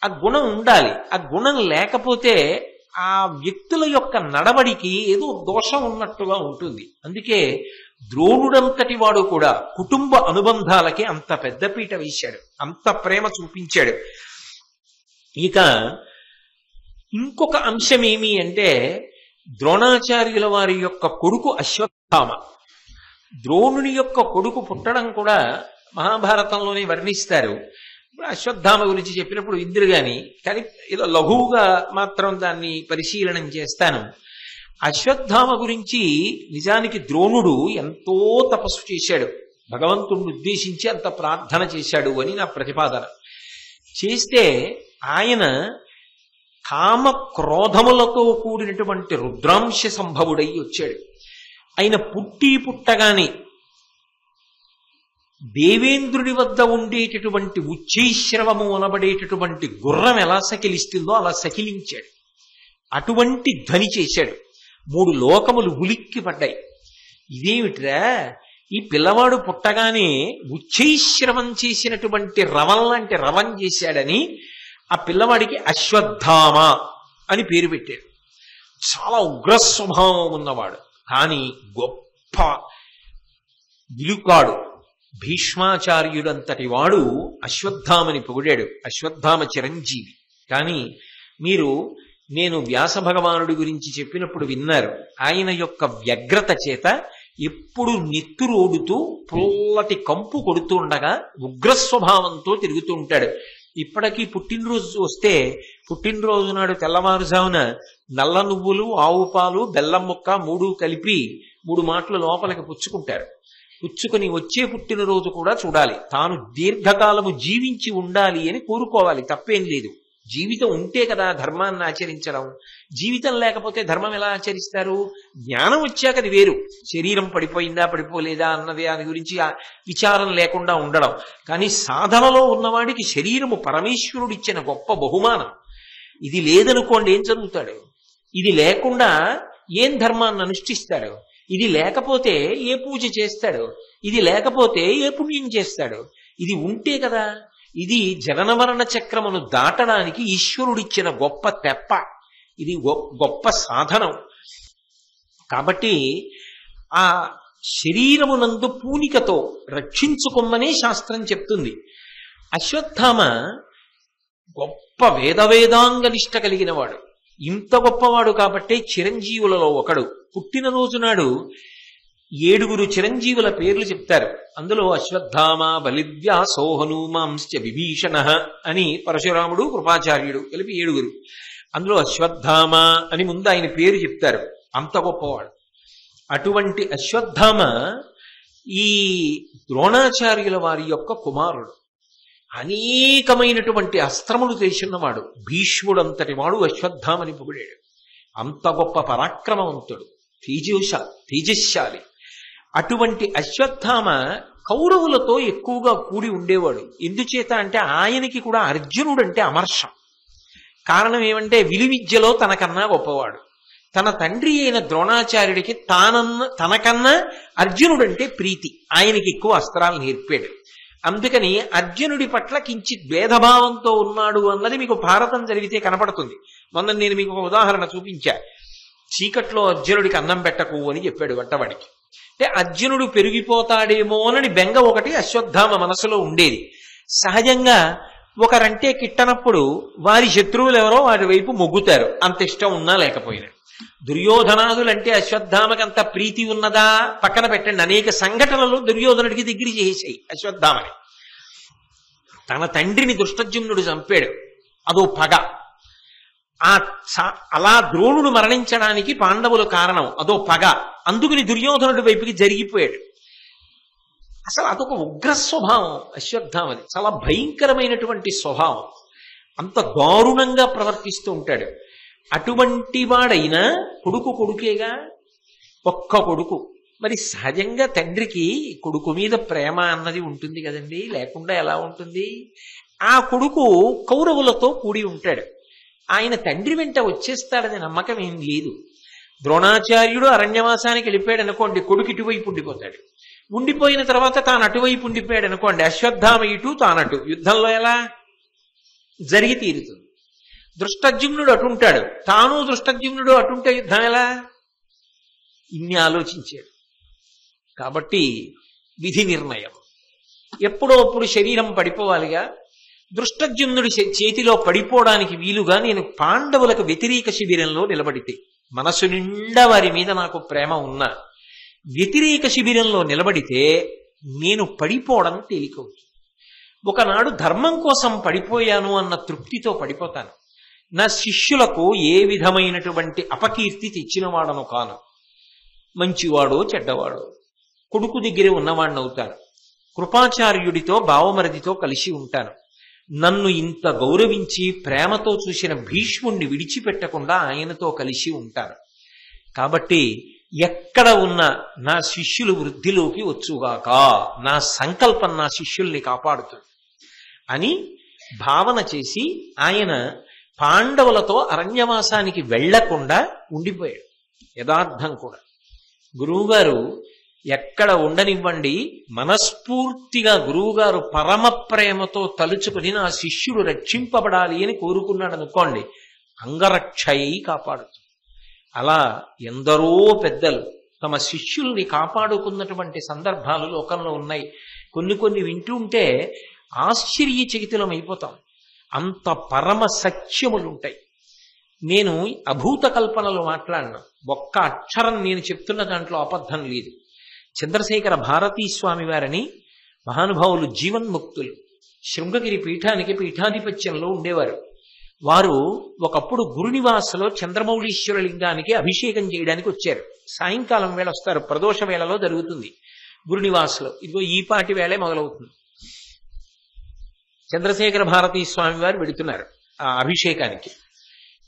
Speaker 1: ఆ గుణం ఉండాలి. ఆ గుణం లేకపోతే ఆ వ్యక్తుల యొక్క నడవడికి ఏదో దోషం ఉన్నట్టుగా ఉంటుంది. అందుకే ద్రోణుడంతటి వాడు కూడా కుటుంబ అనుబంధాలకి అంత పెద్దపీట వేశాడు, అంత ప్రేమ చూపించాడు. ఇక ఇంకొక అంశం ఏమి అంటే, ద్రోణాచార్యుల వారి యొక్క కొడుకు అశ్వత్థామ. ద్రోణుని యొక్క కొడుకు పుట్టడం కూడా మహాభారతంలోనే వర్ణిస్తారు. అశ్వత్థామ గురించి చెప్పినప్పుడు ఇంద్రు కానీ ఇలా లఘువుగా మాత్రం దాన్ని పరిశీలనం చేస్తాను. అశ్వత్థామ గురించి నిజానికి ద్రోణుడు ఎంతో తపస్సు చేశాడు, భగవంతుడిని ఉద్దేశించి అంత ప్రార్థన చేశాడు అని నా ప్రతిపాదన. చేస్తే ఆయన కామ క్రోధములతో కూడినటువంటి రుద్రాంశ సంభవుడై వచ్చాడు. ఆయన పుట్టగానే దేవేంద్రుడి వద్ద ఉండేటటువంటి ఉచ్చైశ్రవము అనబడేటటువంటి గుర్రం ఎలా సకిలిస్తుందో అలా సకిలించాడు. అటువంటి ధ్వని చేశాడు. 3 లోకములు ఉలిక్కి పడ్డాయి. ఇదేమిట్రా, ఈ పిల్లవాడు పుట్టగానే ఉచ్చైశ్రవం చేసినటువంటి రవం లాంటి రవం చేశాడని ఆ పిల్లవాడికి అశ్వత్థామ అని పేరు పెట్టాడు. చాలా ఉగ్ర స్వభావం ఉన్నవాడు, కానీ గొప్ప విలుకాడు. భీష్మాచార్యుడంతటి వాడు అశ్వత్థామని పొగిడాడు. అశ్వత్థామ చిరంజీవి. కానీ నేను వ్యాస భగవానుడి గురించి చెప్పినప్పుడు విన్నారు. ఆయన యొక్క వ్యగ్రత చేత ఎప్పుడు నెత్తురోడుతూ పుల్లటి కంపు కొడుతూ ఉండగా ఉగ్రస్వభావంతో తిరుగుతూ ఉంటాడు. ఇప్పటికీ పుట్టినరోజు వస్తే పుట్టినరోజు నాడు తెల్లవారుజామున నల్ల నువ్వులు, ఆవు పాలు, బెల్లం ముక్క 3 కలిపి 3 మాటలు లోపలికి పుచ్చుకుంటారు. పుచ్చుకొని వచ్చే పుట్టినరోజు కూడా చూడాలి. తాను దీర్ఘకాలము జీవించి ఉండాలి అని కోరుకోవాలి, తప్పేం లేదు. జీవితం ఉంటే కదా ధర్మాన్ని ఆచరించడం. జీవితం లేకపోతే ధర్మం ఎలా ఆచరిస్తారు? జ్ఞానం వచ్చాక అది వేరు. శరీరం పడిపోయిందా పడిపోలేదా అన్నది దాని గురించి విచారం లేకుండా ఉండడం. కానీ సాధనలో ఉన్నవాడికి శరీరము పరమేశ్వరుడిచ్చిన గొప్ప బహుమానం. ఇది లేదనుకోండి, ఏం చదువుతాడు? ఇది లేకుండా ఏం ధర్మాన్ని అనుష్ఠిస్తాడు? ఇది లేకపోతే ఏ పూజ చేస్తాడు? ఇది లేకపోతే ఏ పుణ్యం చేస్తాడు? ఇది ఉంటే కదా. ఇది జననమరణ చక్రమును దాటడానికి ఈశ్వరుడిచ్చిన గొప్ప తెప్ప. ఇది గొప్ప సాధనం. కాబట్టి ఆ శరీరమునందు పూనికతో రక్షించుకోమనే శాస్త్రం చెప్తుంది. అశ్వత్థామ గొప్ప వేదాంగ నిష్ట కలిగిన వాడు. ఇంత గొప్పవాడు కాబట్టే చిరంజీవులలో ఒకడు. పుట్టినరోజు నాడు 7 చిరంజీవుల పేర్లు చెప్తారు. అందులో అశ్వత్థామ, బలివ్యాసో, హనుమాంశ్చ విభీషణ అని పరశురాముడు, కృపాచార్యుడు కలిపి 7. అందులో అశ్వత్థామ అని ముందు ఆయన పేరు చెప్తారు. అంత గొప్పవాడు. అటువంటి అశ్వత్థామ ఈ ద్రోణాచార్యుల వారి యొక్క కుమారుడు. అనేకమైనటువంటి అస్త్రములు తెలిసినవాడు. భీష్ముడంతటి వాడు అశ్వత్థామని పొగిడాడు. అంత గొప్ప పరాక్రమవంతుడు, తేజశాలి. అటువంటి అశ్వత్థామ కౌరవులతో ఎక్కువగా కూడి ఉండేవాడు. ఎందుచేత అంటే ఆయనకి కూడా అర్జునుడంటే అమర్షం. కారణం ఏమంటే విలువిద్యలో తనకన్నా గొప్పవాడు. తన తండ్రి అయిన ద్రోణాచార్యుడికి తనకన్నా అర్జునుడంటే ప్రీతి. ఆయనకి ఎక్కువ అస్త్రాలు నేర్పాడు. అందుకని అర్జునుడి పట్ల కించిత్ భేదభావంతో ఉన్నాడు అన్నది మీకు భారతం జరిగితే కనపడుతుంది. మొన్న నేను మీకు ఒక ఉదాహరణ చూపించా. చీకట్లో అర్జునుడికి అన్నం పెట్టకు అని చెప్పాడు వంటవాడికి. అంటే అర్జునుడు పెరిగిపోతాడేమో అని బెంగ ఒకటి అశ్వత్థామ మనసులో ఉండేది. సహజంగా ఒకరంటే కిట్టనప్పుడు వారి శత్రువులు ఎవరో వారి వైపు మొగ్గుతారు, అంత ఇష్టం ఉన్నా లేకపోయినా. దుర్యోధనాదులంటే అశ్వత్థామకంత ప్రీతి ఉన్నదా పక్కన పెట్టండి. అనేక సంఘటనలు దుర్యోధనుడికి దగ్గర చేసేసాయి అశ్వత్థామని. తన తండ్రిని దుష్టజుమ్నుడు చంపాడు, అదో పగ. అలా ద్రోణుడు మరణించడానికి పాండవులు కారణం, అదో పగ. అందుకుని దుర్యోధనుడి వైపుకి జరిగిపోయాడు. అసలు అదొక ఉగ్ర స్వభావం అశ్వత్థామది. చాలా భయంకరమైనటువంటి స్వభావం. అంత దారుణంగా ప్రవర్తిస్తూ ఉంటాడు. అటువంటి వాడైనా కొడుకేగా, ఒక్క కొడుకు. మరి సహజంగా తండ్రికి కొడుకు మీద ప్రేమ అన్నది ఉంటుంది కదండి, లేకుండా ఎలా ఉంటుంది? ఆ కొడుకు కౌరవులతో కూడి ఉంటాడు. ఆయన తండ్రి వెంట వచ్చేస్తాడని నమ్మకం ఏం లేదు. ద్రోణాచార్యుడు అరణ్యవాసానికి వెళ్ళిపోయాడు అనుకోండి, కొడుకు ఇటువైపు ఉండిపోతాడు. ఉండిపోయిన తర్వాత తాను అటువైపు ఉండిపోయాడు అనుకోండి, అశ్వత్థామ ఇటు తానటు, యుద్ధంలో ఎలా జరిగి తీరుతుంది. దృష్టజ్యుమ్నుడు అటుంటాడు, తాను దృష్టజ్యుమ్నుడు అటుంటే యుద్ధం ఎలా? ఇన్ని ఆలోచించాడు. కాబట్టి విధి నిర్ణయం ఎప్పుడో అప్పుడు శరీరం పడిపోవాలిగా. దృష్టజ్యుమ్నుడి చేతిలో పడిపోవడానికి వీలుగా నేను పాండవులకు వ్యతిరేక శిబిరంలో నిలబడితే, మనసు నిండా వారి మీద నాకు ప్రేమ ఉన్నా వ్యతిరేక శిబిరంలో నిలబడితే నేను పడిపోవడం తేలికవుతుంది. ఒకనాడు ధర్మం కోసం పడిపోయాను అన్న తృప్తితో పడిపోతాను. నా శిష్యులకు ఏ విధమైనటువంటి అపకీర్తి తెచ్చినవాడను కాను. మంచివాడో చెడ్డవాడో కొడుకు దగ్గరే ఉన్నవాడిని అవుతాను. కృపాచార్యుడితో బావమరదితో కలిసి ఉంటాను. నన్ను ఇంత గౌరవించి ప్రేమతో చూసిన భీష్ముణ్ణి విడిచిపెట్టకుండా ఆయనతో కలిసి ఉంటాను. కాబట్టి ఎక్కడ ఉన్న నా శిష్యులు వృద్ధిలోకి వచ్చుగాక, నా సంకల్పం నా శిష్యుల్ని కాపాడుతుంది అని భావన చేసి ఆయన పాండవులతో అరణ్యవాసానికి వెళ్లకుండా ఉండిపోయాడు. యథార్థం కూడా గురువుగారు ఎక్కడ ఉండనివ్వండి, మనస్ఫూర్తిగా గురువుగారు పరమ ప్రేమతో తలుచుకుని నా శిష్యుడు రక్షింపబడాలి అని కోరుకున్నాడు అనుకోండి, అంగరక్షయి కాపాడుతుంది. అలా ఎందరో పెద్దలు తమ శిష్యుల్ని కాపాడుకున్నటువంటి సందర్భాలు లోకంలో ఉన్నాయి. కొన్ని వింటుంటే ఆశ్చర్యచకితులం అయిపోతాం. అంత పరమ సత్యములుంటాయి. నేను అభూత కల్పనలు మాట్లాడినా, ఒక్క అక్షరం నేను చెప్తున్న దాంట్లో అబద్ధం లేదు. చంద్రశేఖర భారతీ స్వామి వారిని మహానుభావులు జీవన్ముక్తులు శృంగగిరి పీఠానికి పీఠాధిపత్యంలో ఉండేవారు. వారు ఒకప్పుడు గురునివాసలో చంద్రమౌళీశ్వర లింగానికి అభిషేకం చేయడానికి వచ్చారు. సాయంకాలం వేళ వస్తారు, ప్రదోష వేళలో జరుగుతుంది గురునివాసలో. ఇదిగో ఈపాటి వేళే మొదలవుతుంది. చంద్రశేఖర భారతీ స్వామి వారు వెడుతున్నారు ఆ అభిషేకానికి.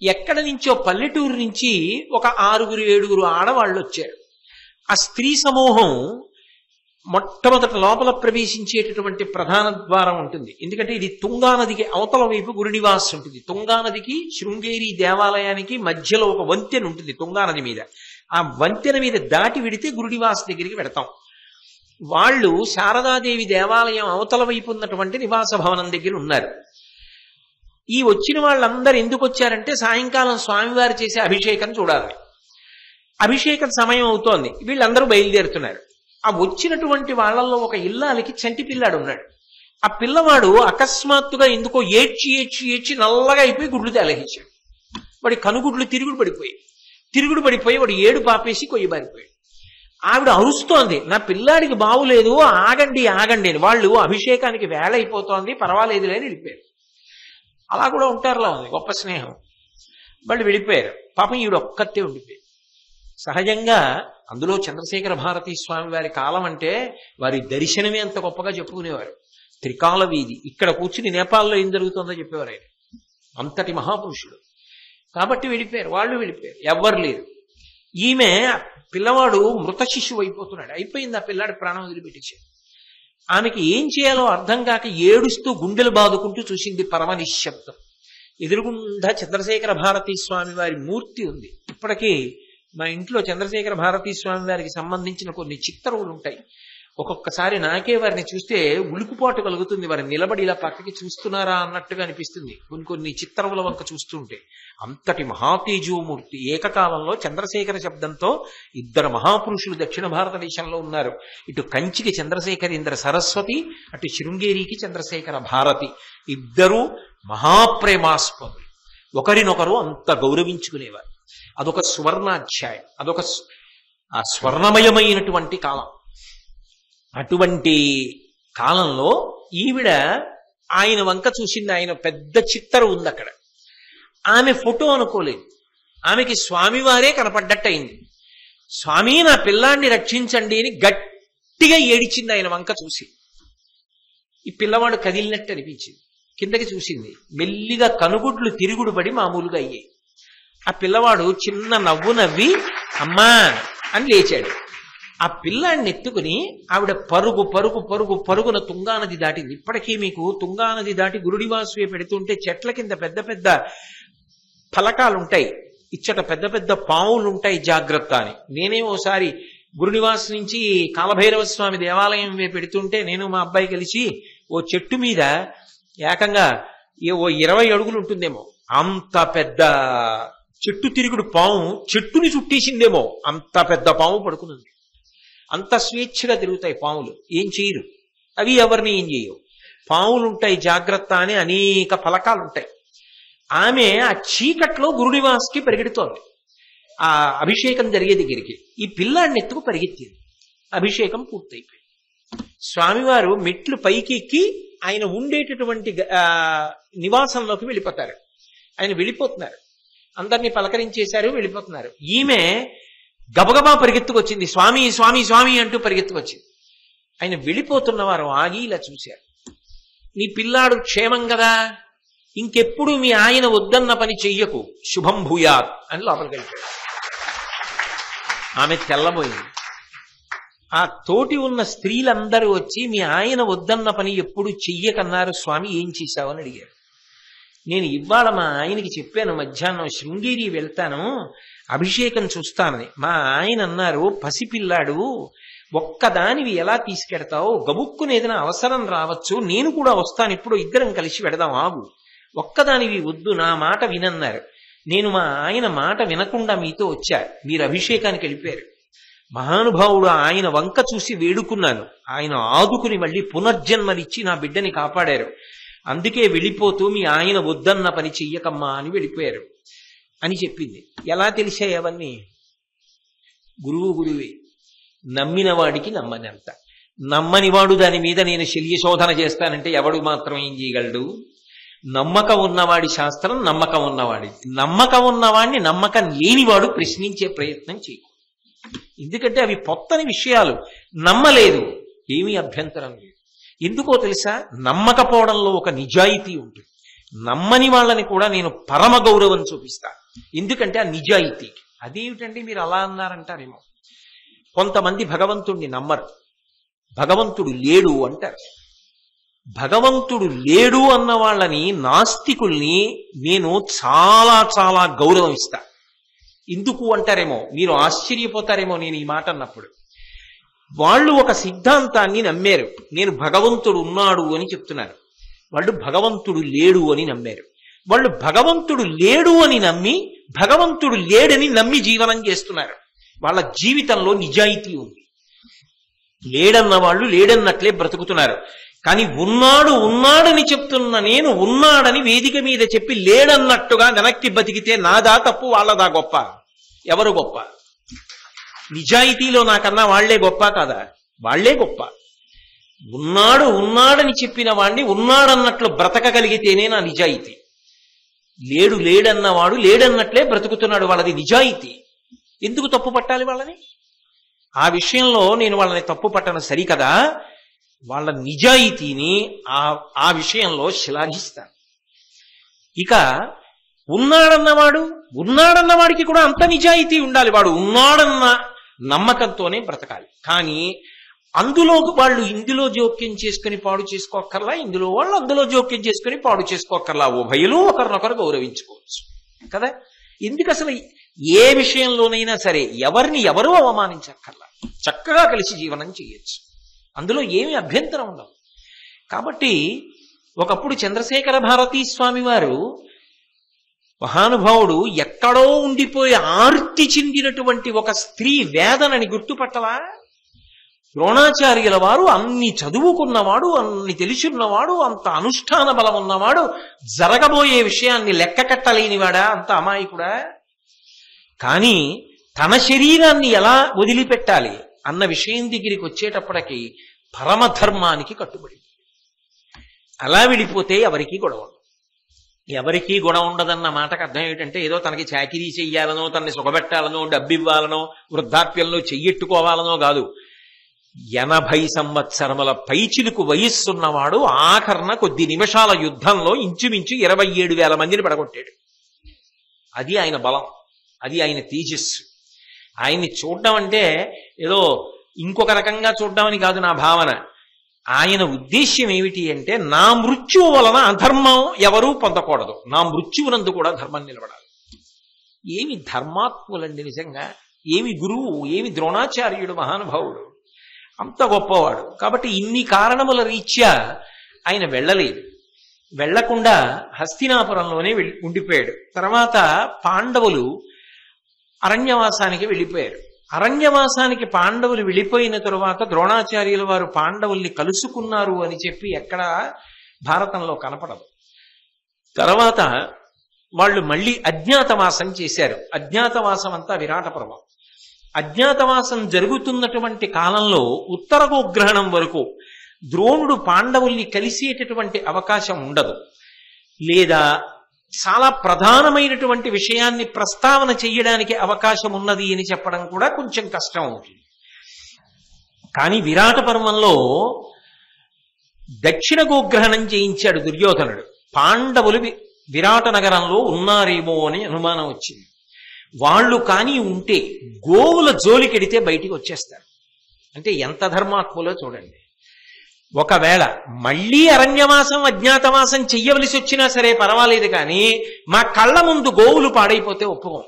Speaker 1: ఎక్కడి నుంచో పల్లెటూరు నుంచి ఒక 6-7 ఆడవాళ్ళు వచ్చారు. ఆ స్త్రీ సమూహం మొట్టమొదట లోపల ప్రవేశించేటటువంటి ప్రధాన ద్వారం ఉంటుంది. ఎందుకంటే ఇది తుంగానదికి అవతల వైపు గురునివాస్ ఉంటుంది. తుంగానదికి శృంగేరి దేవాలయానికి మధ్యలో ఒక వంతెన ఉంటుంది తుంగానది మీద. ఆ వంతెన మీద దాటి వెడితే గురునివాస్ దగ్గరికి వెడతాం. వాళ్ళు శారదాదేవి దేవాలయం అవతల వైపు ఉన్నటువంటి నివాస భవనం దగ్గర ఉన్నారు. ఈ వచ్చిన వాళ్ళందరూ ఎందుకు వచ్చారంటే సాయంకాలం స్వామివారు చేసే అభిషేకం చూడాలని. అభిషేకం సమయం అవుతోంది, వీళ్ళందరూ బయలుదేరుతున్నారు. ఆ వచ్చినటువంటి వాళ్ళల్లో ఒక ఇల్లాలికి చంటి పిల్లాడు ఉన్నాడు. ఆ పిల్లవాడు అకస్మాత్తుగా ఎందుకో ఏడ్చి నల్లగా అయిపోయి గుడ్లు తేలహించాడు. వాడి కనుగుడ్లు తిరుగుడు పడిపోయి వాడు ఏడు పాపేసి కొయ్యబారిపోయాడు. ఆవిడ అరుస్తోంది, నా పిల్లాడికి బాగులేదు, ఆగండి అని. వాళ్ళు అభిషేకానికి వేళ అయిపోతోంది, పర్వాలేదులే అని వెళ్ళిపోయారు. అలా కూడా ఉంటారులా ఉంది గొప్ప స్నేహం. వాళ్ళు వెళ్ళిపోయారు. పాపం ఈవిడ ఒక్కతే ఉండిపోయారు. సహజంగా అందులో చంద్రశేఖర భారతీ స్వామి వారి కాలం అంటే వారి దర్శనమే అంత గొప్పగా చెప్పుకునేవారు. త్రికాల వీధి, ఇక్కడ కూర్చుని నేపాల్లో ఏం జరుగుతుందో చెప్పేవారు ఆయన. అంతటి మహాపురుషుడు. కాబట్టి వెళ్ళిపోయారు, వాళ్ళు వెళ్ళిపోయారు, ఎవ్వరు లేరు. ఈమె పిల్లవాడు మృత శిశువు అయిపోతున్నాడు. అయిపోయింది, ఆ పిల్లాడి ప్రాణం వదిలిపెట్టేశాడు. ఆమెకి ఏం చేయాలో అర్థం కాక ఏడుస్తూ గుండెలు బాదుకుంటూ చూసింది పరమ నిశ్శబ్దం. ఎదురుగుండా చంద్రశేఖర భారతీ స్వామి వారి మూర్తి ఉంది. ఇప్పటికీ మా ఇంట్లో చంద్రశేఖర భారతీ స్వామి వారికి సంబంధించిన కొన్ని చిత్రములు ఉంటాయి. ఒక్కొక్కసారి నాకే వారిని చూస్తే ఉలుకుపాటు కలుగుతుంది. వారిని నిలబడి ఇలా పక్కకి చూస్తున్నారా అన్నట్టుగా అనిపిస్తుంది కొన్ని చిత్రముల వంక చూస్తుంటే. అంతటి మహాతేజోమూర్తి. ఏకకాలంలో చంద్రశేఖర శబ్దంతో 2 మహాపురుషులు దక్షిణ భారతదేశంలో ఉన్నారు. ఇటు కంచికి చంద్రశేఖరేంద్ర సరస్వతి, అటు శృంగేరికి చంద్రశేఖర భారతి. 2 మహాప్రేమాస్పదులు. ఒకరినొకరు అంత గౌరవించుకునేవారు. అదొక సువర్ణాధ్యాయం, అదొక స్వర్ణమయమైనటువంటి కాలం. అటువంటి కాలంలో ఈవిడ ఆయన వంక చూసింది. ఆయన పెద్ద చిత్తరు ఉంది అక్కడ. ఆమె ఫోటో అనుకోలేదు, ఆమెకి స్వామివారే కనపడ్డట్టు అయింది. స్వామి, నా పిల్లాన్ని రక్షించండి అని గట్టిగా ఏడిచింది ఆయన వంక చూసి. ఈ పిల్లవాడు కదిలినట్టు అనిపించింది. కిందకి చూసింది, మెల్లిగా కనుగుడ్లు తిరుగుడు పడి మామూలుగా అయ్యాయి. ఆ పిల్లవాడు చిన్న నవ్వు నవ్వి అమ్మా అని లేచాడు. ఆ పిల్లాన్ని ఎత్తుకుని ఆవిడ పరుగున తుంగానది దాటింది. ఇప్పటికీ మీకు తుంగానది దాటి గురునివాసు పెడుతుంటే చెట్ల కింద పెద్ద పెద్ద ఫలకాలుంటాయి, ఇచ్చట పెద్ద పెద్ద పావులుంటాయి, జాగ్రత్త అని. నేనే ఓసారి గురునివాస్ నుంచి కాలభైరవ స్వామి దేవాలయం పెడుతుంటే నేను మా అబ్బాయి కలిసి ఓ చెట్టు మీద ఏకంగా ఓ 20 అడుగులు ఉంటుందేమో అంత పెద్ద చెట్టు తిరుగుడు పాము చెట్టుని చుట్టేసిందేమో అంత పెద్ద పాము పడుకునుంది. అంత స్వేచ్ఛగా తిరుగుతాయి పాములు, ఏం చేయరు, అవి ఎవరిని ఏం చేయవు. పాములుంటాయి జాగ్రత్త అని అనేక ఫలకాలుంటాయి. ఆమె ఆ చీకట్లో గురునివాస్కి పరిగెడుతోంది ఆ అభిషేకం జరిగే దగ్గరికి. ఈ పిల్లాడిని ఎత్తుకు పరిగెత్తింది. అభిషేకం పూర్తయిపోయింది. స్వామివారు మెట్లు పైకి ఎక్కి ఆయన ఉండేటటువంటి నివాసంలోకి వెళ్ళిపోతారు. ఆయన వెళ్ళిపోతున్నారు, అందరినీ పలకరించేశారు, వెళ్ళిపోతున్నారు. ఈమె గబగబా పరిగెత్తుకొచ్చింది, స్వామి స్వామి స్వామి అంటూ పరిగెత్తుకొచ్చింది. ఆయన వెళ్ళిపోతున్నవారు ఆగి ఇలా చూశారు. నీ పిల్లాడు క్షేమం కదా, ఇంకెప్పుడు మీ ఆయన వద్దన్న పని చెయ్యకు, శుభం భూయాత్ అని లోపలికి వెళ్ళిపోయాడు. ఆమె తెల్లబోయింది. ఆ తోటి ఉన్న స్త్రీలందరూ వచ్చి మీ ఆయన వద్దన్న పని ఎప్పుడు చెయ్యకన్నారు స్వామి, ఏం చేశావని అడిగారు. నేను ఇవాళ మా ఆయనకి చెప్పాను, మధ్యాహ్నం శృంగేరి వెళ్తాను అభిషేకం చూస్తానని. మా ఆయన అన్నారు, పసిపిల్లాడు ఒక్కదానివి ఎలా తీసుకెడతావు, గబుక్కుని ఏదైనా అవసరం రావచ్చు, నేను కూడా వస్తాను, ఇప్పుడు ఇద్దరం కలిసి వెడదాం, ఆగు, ఒక్కదానివి వద్దు, నా మాట వినన్నారు. నేను మా ఆయన మాట వినకుండా మీతో వచ్చా, మీరు అభిషేకానికి వెళ్ళిపోయారు. మహానుభావుడు ఆయన వంక చూసి వేడుకున్నాను, ఆయన ఆదుకుని మళ్ళీ పునర్జన్మనిచ్చి నా బిడ్డని కాపాడారు. అందుకే వెళ్ళిపోతూ మీ ఆయన వద్దన్న పని చెయ్యకమ్మా అని వెళ్ళిపోయారు అని చెప్పింది. ఎలా తెలిసాయి అవన్నీ? గురువే, నమ్మిన వాడికి నమ్మనంత. నమ్మనివాడు దాని మీద నేను శల్యశోధన చేస్తానంటే ఎవడు మాత్రం ఏం చేయగలడు? నమ్మకం ఉన్నవాడి శాస్త్రం నమ్మకం ఉన్నవాడి. నమ్మకం ఉన్నవాడిని నమ్మకం లేనివాడు ప్రశ్నించే ప్రయత్నం చేయకు. ఎందుకంటే అవి పొత్తని విషయాలు. నమ్మలేదు, ఏమీ అభ్యంతరం లేదు. ఎందుకో తెలుసా? నమ్మకపోవడంలో ఒక నిజాయితీ ఉంటుంది. నమ్మని వాళ్ళని కూడా నేను పరమ గౌరవం చూపిస్తా, ఎందుకంటే ఆ నిజాయితీ. అదేమిటండి మీరు అలా అన్నారంటారేమో. కొంతమంది భగవంతుణ్ణి నమ్మరు, భగవంతుడు లేడు అంటారు. భగవంతుడు లేడు అన్న వాళ్ళని, నాస్తికుల్ని నేను చాలా చాలా గౌరవం ఇస్తా. ఎందుకు అంటారేమో, మీరు ఆశ్చర్యపోతారేమో నేను ఈ మాట అన్నప్పుడు. వాళ్ళు ఒక సిద్ధాంతాన్ని నమ్మారు, నేను భగవంతుడు ఉన్నాడు అని చెప్తున్నారు. వాళ్ళు భగవంతుడు లేడు అని నమ్మారు. వాళ్ళు భగవంతుడు లేడు అని నమ్మి భగవంతుడు లేడని నమ్మి జీవనం చేస్తున్నారు. వాళ్ళ జీవితంలో నిజాయితీ ఉంది. లేడన్న వాళ్ళు లేడన్నట్లే బ్రతుకుతున్నారు. కానీ ఉన్నాడని చెప్తున్న నేను ఉన్నాడని వేదిక మీద చెప్పి లేడన్నట్టుగా వెనక్కి బతికితే నాదా తప్పు, వాళ్ళదా గొప్ప? ఎవరు గొప్ప? నిజాయితీలో నాకన్నా వాళ్లే గొప్ప కాదా? వాళ్లే గొప్ప. ఉన్నాడని చెప్పిన వాణ్ణి ఉన్నాడన్నట్లు బ్రతకగలిగితేనే నా నిజాయితీ. లేడన్నవాడు లేడన్నట్లే బ్రతుకుతున్నాడు, వాళ్ళది నిజాయితీ. ఎందుకు తప్పు పట్టాలి వాళ్ళని? ఆ విషయంలో నేను వాళ్ళని తప్పు పట్టను సరికదా. వాళ్ళ నిజాయితీని ఆ విషయంలో శ్లాఘిస్తాను. ఇక ఉన్నాడన్నవాడికి కూడా అంత నిజాయితీ ఉండాలి. వాడు ఉన్నాడన్న నమ్మకంతోనే బ్రతకాలి. కానీ అందులో వాళ్ళు ఇందులో జోక్యం చేసుకుని పాడు చేసుకోక్కర్లా, ఇందులో వాళ్ళు అందులో జోక్యం చేసుకుని పాడు చేసుకోక్కర్లా. ఉభయలు ఒకరినొకరు గౌరవించుకోవచ్చు కదా. ఎందుకు అసలు ఏ విషయంలోనైనా సరే ఎవరిని ఎవరూ అవమానించక్కర్లా, చక్కగా కలిసి జీవనం చేయొచ్చు. అందులో ఏమి అభ్యంతరం ఉండదు. కాబట్టి ఒకప్పుడు చంద్రశేఖర భారతీ స్వామి వారు మహానుభావుడు ఎక్కడో ఉండిపోయి ఆర్తి చెందినటువంటి ఒక స్త్రీ వేదనని గుర్తుపట్టలా? ద్రోణాచార్యుల వారు అన్ని చదువుకున్నవాడు, అన్ని తెలుసున్నవాడు, అంత అనుష్ఠాన బలం ఉన్నవాడు, జరగబోయే విషయాన్ని లెక్క కట్టలేనివాడా? అంత అమాయకుడా? కానీ తన శరీరాన్ని ఎలా వదిలిపెట్టాలి అన్న విషయం దగ్గరికి వచ్చేటప్పటికి పరమధర్మానికి కట్టుబడి అలా విడిపోతే ఎవరికీ గొడవ ఉండదు. ఎవరికీ గొడవ ఉండదన్న మాటకు అర్థం ఏమిటంటే ఏదో తనకి చాకిరీ చెయ్యాలనో, తనని సుఖపెట్టాలనో, డబ్బివ్వాలనో, వృద్ధాప్యంలో చెయ్యెట్టుకోవాలనో కాదు. 80 సంవత్సరముల పైచిలుకు వయస్సున్నవాడు ఆఖరణ కొద్ది నిమిషాల యుద్ధంలో ఇంచుమించు 27,000 మందిని పడగొట్టాడు. అది ఆయన బలం, అది ఆయన తేజస్సు. ఆయన్ని చూడడం అంటే ఏదో ఇంకొక రకంగా చూడడామని కాదు నా భావన. ఆయన ఉద్దేశ్యం ఏమిటి అంటే, నా మృత్యువు వలన అధర్మం ఎవరూ పొందకూడదు, నా మృత్యువునందు కూడా ధర్మం నిలబడాలి. ఏమి ధర్మాత్ములండి నిజంగా. ఏమి గురువు, ఏమి ద్రోణాచార్యుడు, మహానుభావుడు, అంత గొప్పవాడు. కాబట్టి ఇన్ని కారణముల రీత్యా ఆయన వెళ్ళలేదు. వెళ్లకుండా హస్తినాపురంలోనే ఉండిపోయాడు. తర్వాత పాండవులు అరణ్యవాసానికి వెళ్ళిపోయారు. అరణ్యవాసానికి పాండవులు వెళ్ళిపోయిన తరువాత ద్రోణాచార్యుల వారు పాండవుల్ని కలుసుకున్నారు అని చెప్పి ఎక్కడ భారతంలో కనపడదు. తర్వాత వాళ్ళు మళ్ళీ అజ్ఞాతవాసం చేశారు. అజ్ఞాతవాసం అంతా విరాట పర్వం. అజ్ఞాతవాసం జరుగుతున్నటువంటి కాలంలో ఉత్తర గోగ్రహణం వరకు ద్రోణుడు పాండవుల్ని కలిసేటటువంటి అవకాశం ఉండదు. లేదా చాలా ప్రధానమైనటువంటి విషయాన్ని ప్రస్తావన చెయ్యడానికి అవకాశం ఉన్నది అని చెప్పడం కూడా కొంచెం కష్టం అవుతుంది. కానీ విరాట పర్వంలో దక్షిణ గోగ్రహణం చేయించాడు దుర్యోధనుడు. పాండవులు విరాట నగరంలో ఉన్నారేమో అని అనుమానం వచ్చింది. వాళ్ళు కానీ ఉంటే గోవుల జోలికెడితే బయటికి వచ్చేస్తారు. అంటే ఎంత ధర్మాత్ములో చూడండి. ఒకవేళ మళ్లీ అరణ్యవాసం అజ్ఞాతవాసం చెయ్యవలసి వచ్చినా సరే పర్వాలేదు, కానీ మా కళ్ళ ముందు గోవులు పాడైపోతే ఒప్పుకోం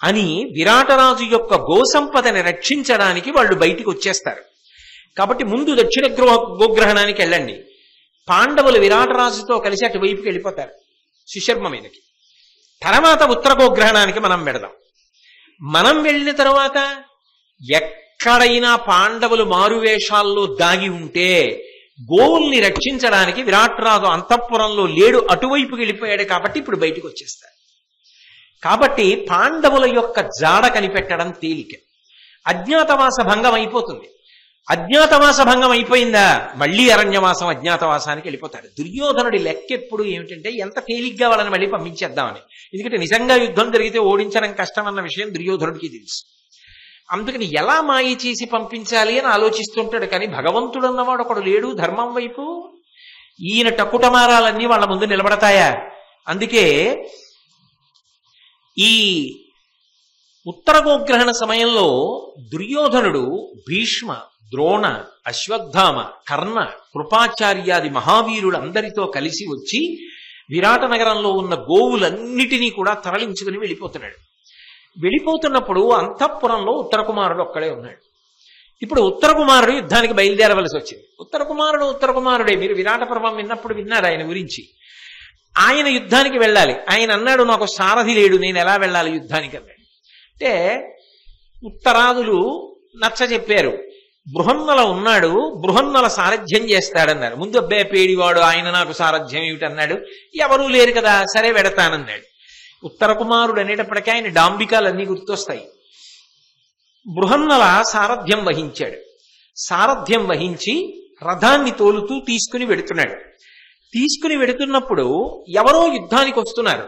Speaker 1: అని విరాటరాజు యొక్క గోసంపదని రక్షించడానికి వాళ్ళు బయటికి వచ్చేస్తారు. కాబట్టి ముందు దక్షిణ గోగ్రహణానికి వెళ్ళండి. పాండవులు విరాటరాజుతో కలిసి అటువైపుకి వెళ్ళిపోతారు సుశర్మ మీదకి. తర్వాత ఉత్తర గోగ్రహణానికి మనం వెడదాం. మనం వెళ్ళిన తర్వాత ఎక్కడైనా పాండవులు మారువేషాల్లో దాగి ఉంటే గోవుల్ని రక్షించడానికి విరాట్రాజు అంతఃపురంలో లేడు, అటువైపుకి వెళ్ళిపోయాడు. కాబట్టి ఇప్పుడు బయటికి వచ్చేస్తారు. కాబట్టి పాండవుల యొక్క జాడ కనిపెట్టడం తేలిక. అజ్ఞాతవాస భంగం అయిపోతుంది. అజ్ఞాతవాస భంగం అయిపోయిందా మళ్లీ అరణ్యవాసం అజ్ఞాతవాసానికి వెళ్ళిపోతాడు. దుర్యోధనుడి లెక్క ఎప్పుడు ఏమిటంటే ఎంత తేలిగ్గా వాళ్ళని మళ్ళీ పంపించేద్దామని. ఎందుకంటే నిజంగా యుద్ధం జరిగితే ఓడించడం కష్టం అన్న విషయం దుర్యోధనుడికి తెలుసు. అందుకని ఎలా మాయ చేసి పంపించాలి అని ఆలోచిస్తుంటాడు. కానీ భగవంతుడు అన్నవాడు ఒకడు లేడు ధర్మం వైపు. ఈయన టక్కుటమారాలన్నీ వాళ్ళ ముందు నిలబడతాయా? అందుకే ఈ ఉత్తర గోగ్రహణ సమయంలో దుర్యోధనుడు భీష్మ, ద్రోణ, అశ్వత్థామ, కర్ణ, కృపాచార్యాది మహావీరులందరితో కలిసి వచ్చి విరాట నగరంలో ఉన్న గోవులన్నిటినీ కూడా తరలించుకుని వెళ్ళిపోతున్నాడు. వెళ్ళిపోతున్నప్పుడు అంతఃపురంలో ఉత్తర కుమారుడు ఒక్కడే ఉన్నాడు. ఇప్పుడు ఉత్తర కుమారుడు యుద్ధానికి బయలుదేరవలసి వచ్చింది. ఉత్తర కుమారుడే. మీరు విరాట పర్వం విన్నప్పుడు విన్నారు ఆయన గురించి. ఆయన యుద్ధానికి వెళ్ళాలి. ఆయన అన్నాడు, నాకు సారథి లేడు, నేను ఎలా వెళ్ళాలి యుద్ధానికి అన్నాడు. అంటే ఉత్తరాదులు నచ్చ చెప్పారు. బృహన్నల ఉన్నాడు, బృహన్నల సారథ్యం చేస్తాడన్నారు. ముందు అబ్బాయి పేడివాడు, ఆయన నాకు సారథ్యం ఏమిటన్నాడు. ఎవరూ లేరు కదా, సరే వెడతానన్నాడు. ఉత్తర కుమారుడు అనేటప్పటికీ ఆయన డాంబికాలన్నీ గుర్తొస్తాయి. బృహన్నల సారథ్యం వహించాడు. సారథ్యం వహించి రథాన్ని తోలుతూ తీసుకుని వెడుతున్నాడు. తీసుకుని వెడుతున్నప్పుడు ఎవరో యుద్ధానికి వస్తున్నారు.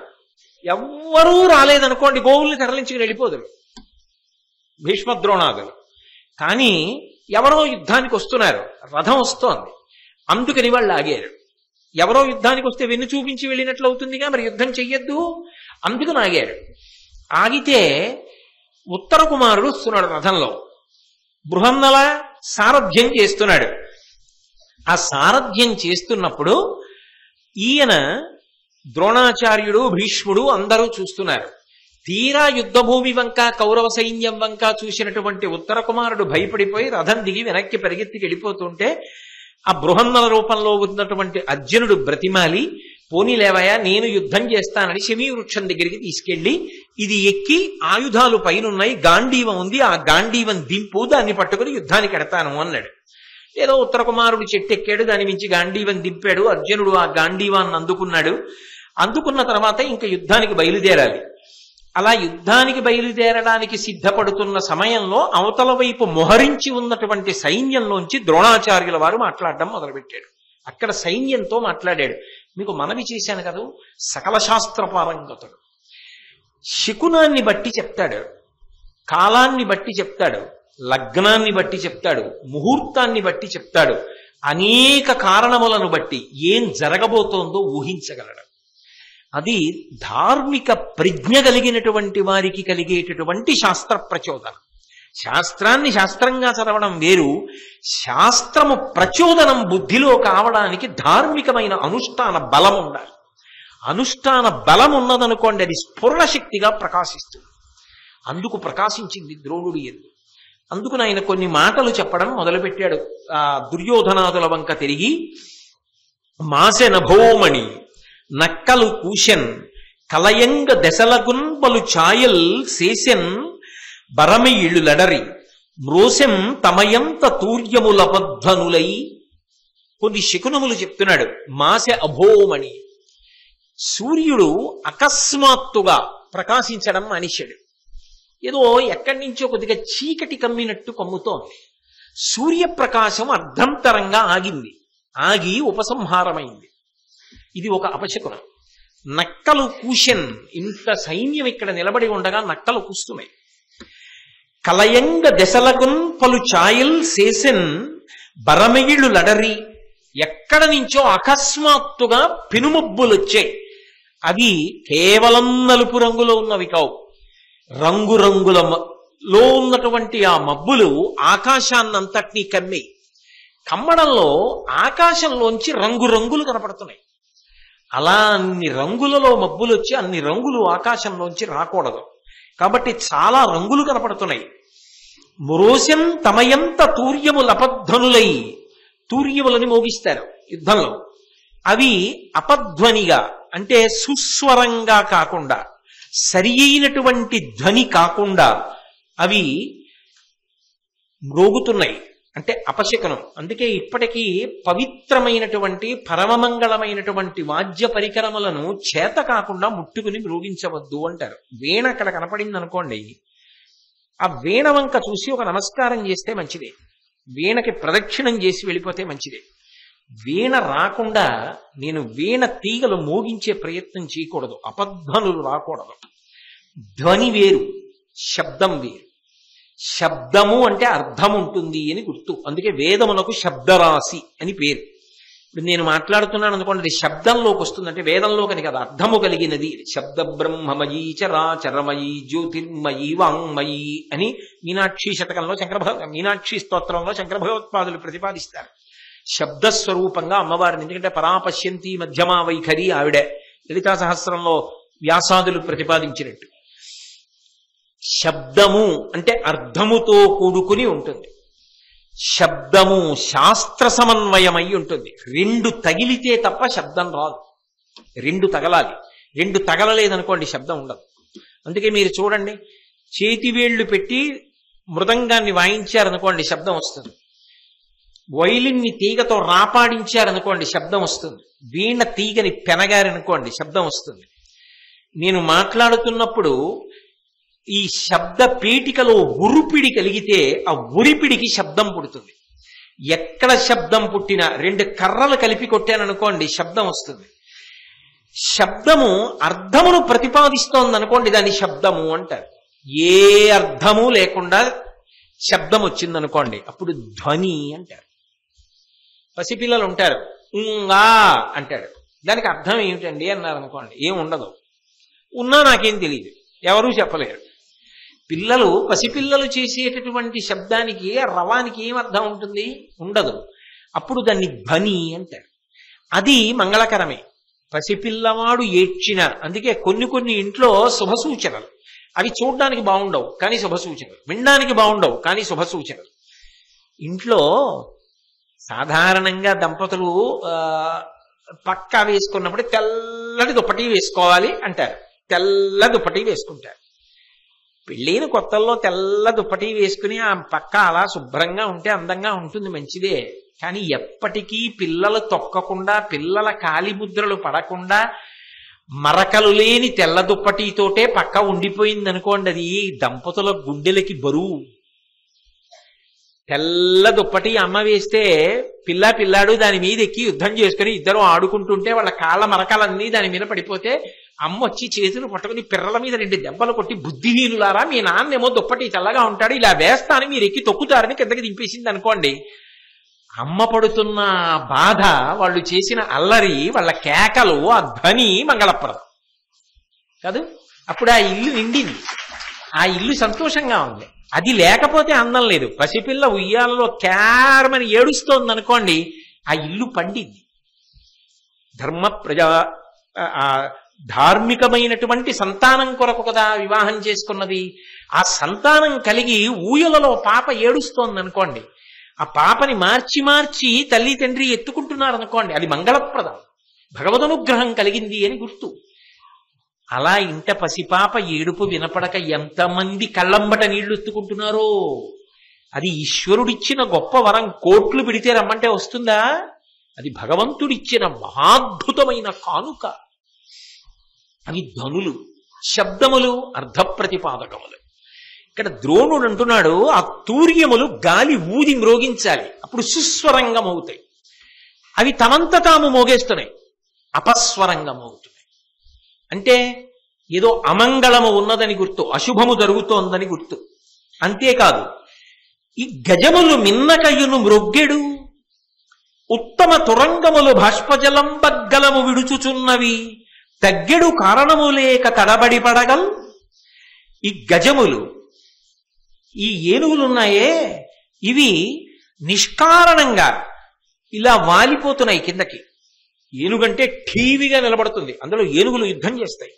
Speaker 1: ఎవ్వరూ రాలేదనుకోండి, గోవుల్ని తరలించుకుని వెళ్ళిపోదురు భీష్మద్రోణాదులు. కానీ ఎవరో యుద్ధానికి వస్తున్నారు, రథం వస్తోంది, అందుకని వాళ్ళు ఆగారు. ఎవరో యుద్ధానికి వస్తే వెన్ను చూపించి వెళ్ళినట్లు అవుతుందిగా, మరి యుద్ధం చెయ్యొద్దు, అందుకని ఆగారు. ఆగితే ఉత్తర కుమారుడు వస్తున్నాడు రథంలో. బృహన్నల సారథ్యం చేస్తున్నాడు. ఆ సారథ్యం చేస్తున్నప్పుడు ఈయన ద్రోణాచార్యుడు, భీష్ముడు అందరూ చూస్తున్నారు. తీరా యుద్ధభూమి వంక, కౌరవ సైన్యం వంక చూసినటువంటి ఉత్తర కుమారుడు భయపడిపోయి రథం దిగి వెనక్కి పరిగెత్తికి వెళ్ళిపోతుంటే ఆ బృహన్నల రూపంలో ఉన్నటువంటి అర్జునుడు బ్రతిమాలి, పోనీ లేవయా నేను యుద్ధం చేస్తానని శమీ వృక్షం దగ్గరికి తీసుకెళ్లి, ఇది ఎక్కి ఆయుధాలు పైనున్నాయి, గాంధీవం ఉంది, ఆ గాంధీవం దింపు, దాన్ని పట్టుకుని యుద్ధానికి ఎడతాను అన్నాడు. ఏదో ఉత్తర కుమారుడు చెట్టెక్కాడు, దాని మించి గాంధీవం దింపాడు. అర్జునుడు ఆ గాంధీవాన్ని అందుకున్నాడు. అందుకున్న తర్వాత ఇంకా యుద్ధానికి బయలుదేరాలి. అలా యుద్ధానికి బయలుదేరడానికి సిద్ధపడుతున్న సమయంలో అవతల వైపు మొహరించి ఉన్నటువంటి సైన్యంలోంచి ద్రోణాచార్యుల వారు మాట్లాడడం మొదలుపెట్టాడు. అక్కడ సైన్యంతో మాట్లాడాడు. మీకు మనవి చేశాను కదా, సకల శాస్త్ర పారంగతుడు. శకునాన్ని బట్టి చెప్తాడు, కాలాన్ని బట్టి చెప్తాడు, లగ్నాన్ని బట్టి చెప్తాడు, ముహూర్తాన్ని బట్టి చెప్తాడు. అనేక కారణములను బట్టి ఏం జరగబోతోందో ఊహించగలడు. అది ధార్మిక ప్రజ్ఞ కలిగినటువంటి వారికి కలిగేటటువంటి శాస్త్ర ప్రచోదనం. శాస్త్రాన్ని శాస్త్రంగా చదవడం వేరు, శాస్త్రము ప్రచోదనం బుద్ధిలో కావడానికి ధార్మికమైన అనుష్ఠాన బలం ఉండాలి. అనుష్ఠాన బలం ఉన్నదనుకోండి, అది స్ఫురణ శక్తిగా ప్రకాశిస్తుంది. అందుకు ప్రకాశించింది ద్రోణుడి యందు. అందుకు ఆయన కొన్ని మాటలు చెప్పడం మొదలుపెట్టాడు. ఆ దుర్యోధనాదుల వంక తిరిగి, మాసె నభోమణి నక్కలు కూశన్ కలయంగ దశలగున్ పలు ఛాయల్ శేషన్ బరమియిళ్ళు లడరి మ్రోసెం తమయంత తూర్యములపధ్వనులై. కొన్ని శకునములు చెప్తున్నాడు. మాసె అభోమణి, సూర్యుడు అకస్మాత్తుగా ప్రకాశించడం మానేశాడు. ఏదో ఎక్కడి నుంచో కొద్దిగా చీకటి కమ్మినట్టు కమ్ముతోంది. సూర్యప్రకాశం అర్ధంతరంగా ఆగింది, ఆగి ఉపసంహారమైంది. ఇది ఒక అపశకునం. నక్కలు కూశన్, ఇంత సైన్యం ఇక్కడ నిలబడి ఉండగా నక్కలు కూస్తున్నాయి. కలయంగ దశలగున్ పలు ఛాయల్ శేషన్ బరమియిళ్ళు లడరి, ఎక్కడ నుంచో అకస్మాత్తుగా పెనుమబ్బులు వచ్చాయి. అవి కేవలం నలుపు రంగులో ఉన్నవి కావు, రంగురంగులలో ఉన్నటువంటి ఆ మబ్బులు ఆకాశాన్నంతటినీ కమ్మి, కమ్మడంలో ఆకాశంలోంచి రంగురంగులు కనపడుతున్నాయి. అలా అన్ని రంగులలో మబ్బులు వచ్చి అన్ని రంగులు ఆకాశంలోంచి రాకూడదు కాబట్టి చాలా రంగులు కనపడుతున్నాయి. మురోశం తమయంత తూర్యములపధ్వనులై, తూర్యములని మోగిస్తారు యుద్ధంలో. అవి అపధ్వనిగా అంటే సుస్వరంగా కాకుండా, సరి అయినటువంటి ధ్వని కాకుండా అవి మ్రోగుతున్నాయి. అంటే అపశకనం. అందుకే ఇప్పటికీ పవిత్రమైనటువంటి పరమమంగళమైనటువంటి వాద్య పరికరములను చేత కాకుండా ముట్టుకుని మ్రోగించవద్దు అంటారు. వీణ అక్కడ కనపడింది అనుకోండి, ఆ వీణ వంక చూసి ఒక నమస్కారం చేస్తే మంచిదే, వీణకి ప్రదక్షిణం చేసి వెళ్ళిపోతే మంచిదే. వీణ రాకుండా నేను వీణ తీగలు మోగించే ప్రయత్నం చేయకూడదు, అపధ్వనులు రాకూడదు. ధ్వని వేరు, శబ్దం వేరు. శబ్దము అంటే అర్థం ఉంటుంది అని గుర్తు. అందుకే వేదములకు శబ్దరాశి అని పేరు. ఇప్పుడు నేను మాట్లాడుతున్నాను అనుకోండి, అది శబ్దంలోకి వస్తుంది, అంటే వేదంలోకని కదా, అర్థము కలిగినది. శబ్ద బ్రహ్మమయీ చరాచరమయీ జ్యోతిర్మయీ వాంగ్మయీ అని మీనాక్షి శతకంలో మీనాక్షి స్తోత్రంలో శంకర భగవత్పాదులు ప్రతిపాదిస్తారు. శబ్దస్వరూపంగా అమ్మవారిని, ఎందుకంటే పరాపశ్యంతి మధ్యమా వైఖరి ఆవిడే, లలితా సహస్రంలో వ్యాసాదులు ప్రతిపాదించినట్టు. శబ్దము అంటే అర్థముతో కూడుకుని ఉంటుంది. శబ్దము శాస్త్ర సమన్వయమై ఉంటుంది. రెండు తగిలితే తప్ప శబ్దం రాదు, రెండు తగలాలి. రెండు తగలలేదనుకోండి శబ్దం ఉండదు. అందుకే మీరు చూడండి, చేతివేళ్లు పెట్టి మృదంగాన్ని వాయించారనుకోండి శబ్దం వస్తుంది, వైలిన్ని తీగతో రాపాడించారనుకోండి శబ్దం వస్తుంది, వీణ తీగని పెనగారనుకోండి శబ్దం వస్తుంది. నేను మాట్లాడుతున్నప్పుడు ఈ శబ్ద పీఠికలో ఉరిపిడి కలిగితే ఆ ఉరిపిడికి శబ్దం పుడుతుంది. ఎక్కడ శబ్దం పుట్టినా రెండు కర్రలు కలిపి కొట్టాననుకోండి శబ్దం వస్తుంది. శబ్దము అర్థమును ప్రతిపాదిస్తోంది అనుకోండి, దాన్ని శబ్దము అంటారు. ఏ అర్థము లేకుండా శబ్దం వచ్చిందనుకోండి అప్పుడు ధ్వని అంటారు. పసిపిల్లలు ఉంటారు, ఉంగా అంటాడు, దానికి అర్థం ఏమిటండి అన్నారు అనుకోండి, ఏం ఉండదు, ఉన్నా నాకేం తెలియదు, ఎవరూ చెప్పలేరు. పిల్లలు, పసిపిల్లలు చేసేటటువంటి శబ్దానికి రవానికి ఏం అర్థం ఉంటుంది, ఉండదు. అప్పుడు దాన్ని ధ్వని అంటారు. అది మంగళకరమే. పసిపిల్లవాడు ఏడ్చిన, అందుకే కొన్ని కొన్ని ఇంట్లో శుభ సూచనలు, అవి చూడడానికి బాగుండవు కానీ శుభ సూచనలు, వినడానికి బాగుండవు కానీ శుభ సూచనలు. ఇంట్లో సాధారణంగా దంపతులు పక్కా వేసుకున్నప్పుడు తెల్లటి దుప్పటి వేసుకోవాలి అంటారు, తెల్ల దుప్పటి వేసుకుంటారు. పెళ్ళైన కొత్తల్లో తెల్ల దుప్పటి వేసుకుని ఆ పక్క అలా శుభ్రంగా ఉంటే అందంగా ఉంటుంది, మంచిదే. కానీ ఎప్పటికీ పిల్లలు తొక్కకుండా, పిల్లల కాలిముద్రలు పడకుండా మరకలు లేని తెల్ల దుప్పటితోటే పక్క ఉండిపోయింది అనుకోండి, అది దంపతుల గుండెలకి బరువు. తెల్ల దుప్పటి అమ్మ వేస్తే పిల్లాడు దాని మీద ఎక్కి యుద్ధం చేసుకుని ఇద్దరు ఆడుకుంటుంటే వాళ్ళ కాళ్ళ మరకలన్నీ దాని మీద పడిపోతే అమ్మ వచ్చి చేతులు పట్టుకుని పిర్రల మీద 2 దెబ్బలు కొట్టి, బుద్ధిహీనులారా మీ నాన్నేమో దుప్పటి తెల్లగా ఉంటాడు, ఇలా వేస్తాను మీరు ఎక్కి తొక్కుతారని కిందకి దింపేసింది అనుకోండి. అమ్మ పడుతున్న బాధ, వాళ్ళు చేసిన అల్లరి, వాళ్ళ కేకలు, ఆ ధ్వని మంగళప్రదం కాదు. అప్పుడు ఆ ఇల్లు నిండింది, ఆ ఇల్లు సంతోషంగా ఉంది. అది లేకపోతే అందం లేదు. పసిపిల్ల ఉయ్యాలలో క్యారమని ఏడుస్తోంది అనుకోండి, ఆ ఇల్లు పండింది. ధార్మికమైనటువంటి సంతానం కొరకు కదా వివాహం చేసుకున్నది. ఆ సంతానం కలిగి ఊయలలో పాప ఏడుస్తోంది అనుకోండి, ఆ పాపని మార్చి మార్చి తల్లి తండ్రి ఎత్తుకుంటున్నారు అనుకోండి, అది మంగళప్రదం, భగవదనుగ్రహం కలిగింది అని గుర్తు. అలా ఇంట పసిపాప ఏడుపు వినపడక ఎంతమంది కళ్ళంబట నీళ్లు ఎత్తుకుంటున్నారో. అది ఈశ్వరుడిచ్చిన గొప్ప వరం. కోట్లు పెడితే రమ్మంటే వస్తుందా? అది భగవంతుడిచ్చిన మహాద్భుతమైన కానుక. అవి ధ్వనులు, శబ్దములు, అర్ధప్రతిపాదకములు. ఇక్కడ ద్రోణుడు అంటున్నాడు, ఆ తూర్యములు గాలి ఊది మ్రోగించాలి, అప్పుడు సుస్వరంగం అవుతాయి. అవి తమంత తాము మోగేస్తున్నాయి, అపస్వరంగం అవుతున్నాయి. అంటే ఏదో అమంగళము ఉన్నదని గుర్తు, అశుభము జరుగుతోందని గుర్తు. అంతేకాదు, ఈ గజములు మిన్నకయును మ్రొగ్గెడు, ఉత్తమ తురంగములు బాష్పజలం బగ్గలము విడుచుచున్నవి, తగ్గెడు కారణము లేక తడబడి పడగల్. ఈ గజములు, ఈ ఏనుగులున్నాయే, ఇవి నిష్కారణంగా ఇలా వాలిపోతున్నాయి కిందకి. ఏనుగంటే ఠీవిగా నిలబడుతుంది, అందులో ఏనుగులు యుద్ధం చేస్తాయి.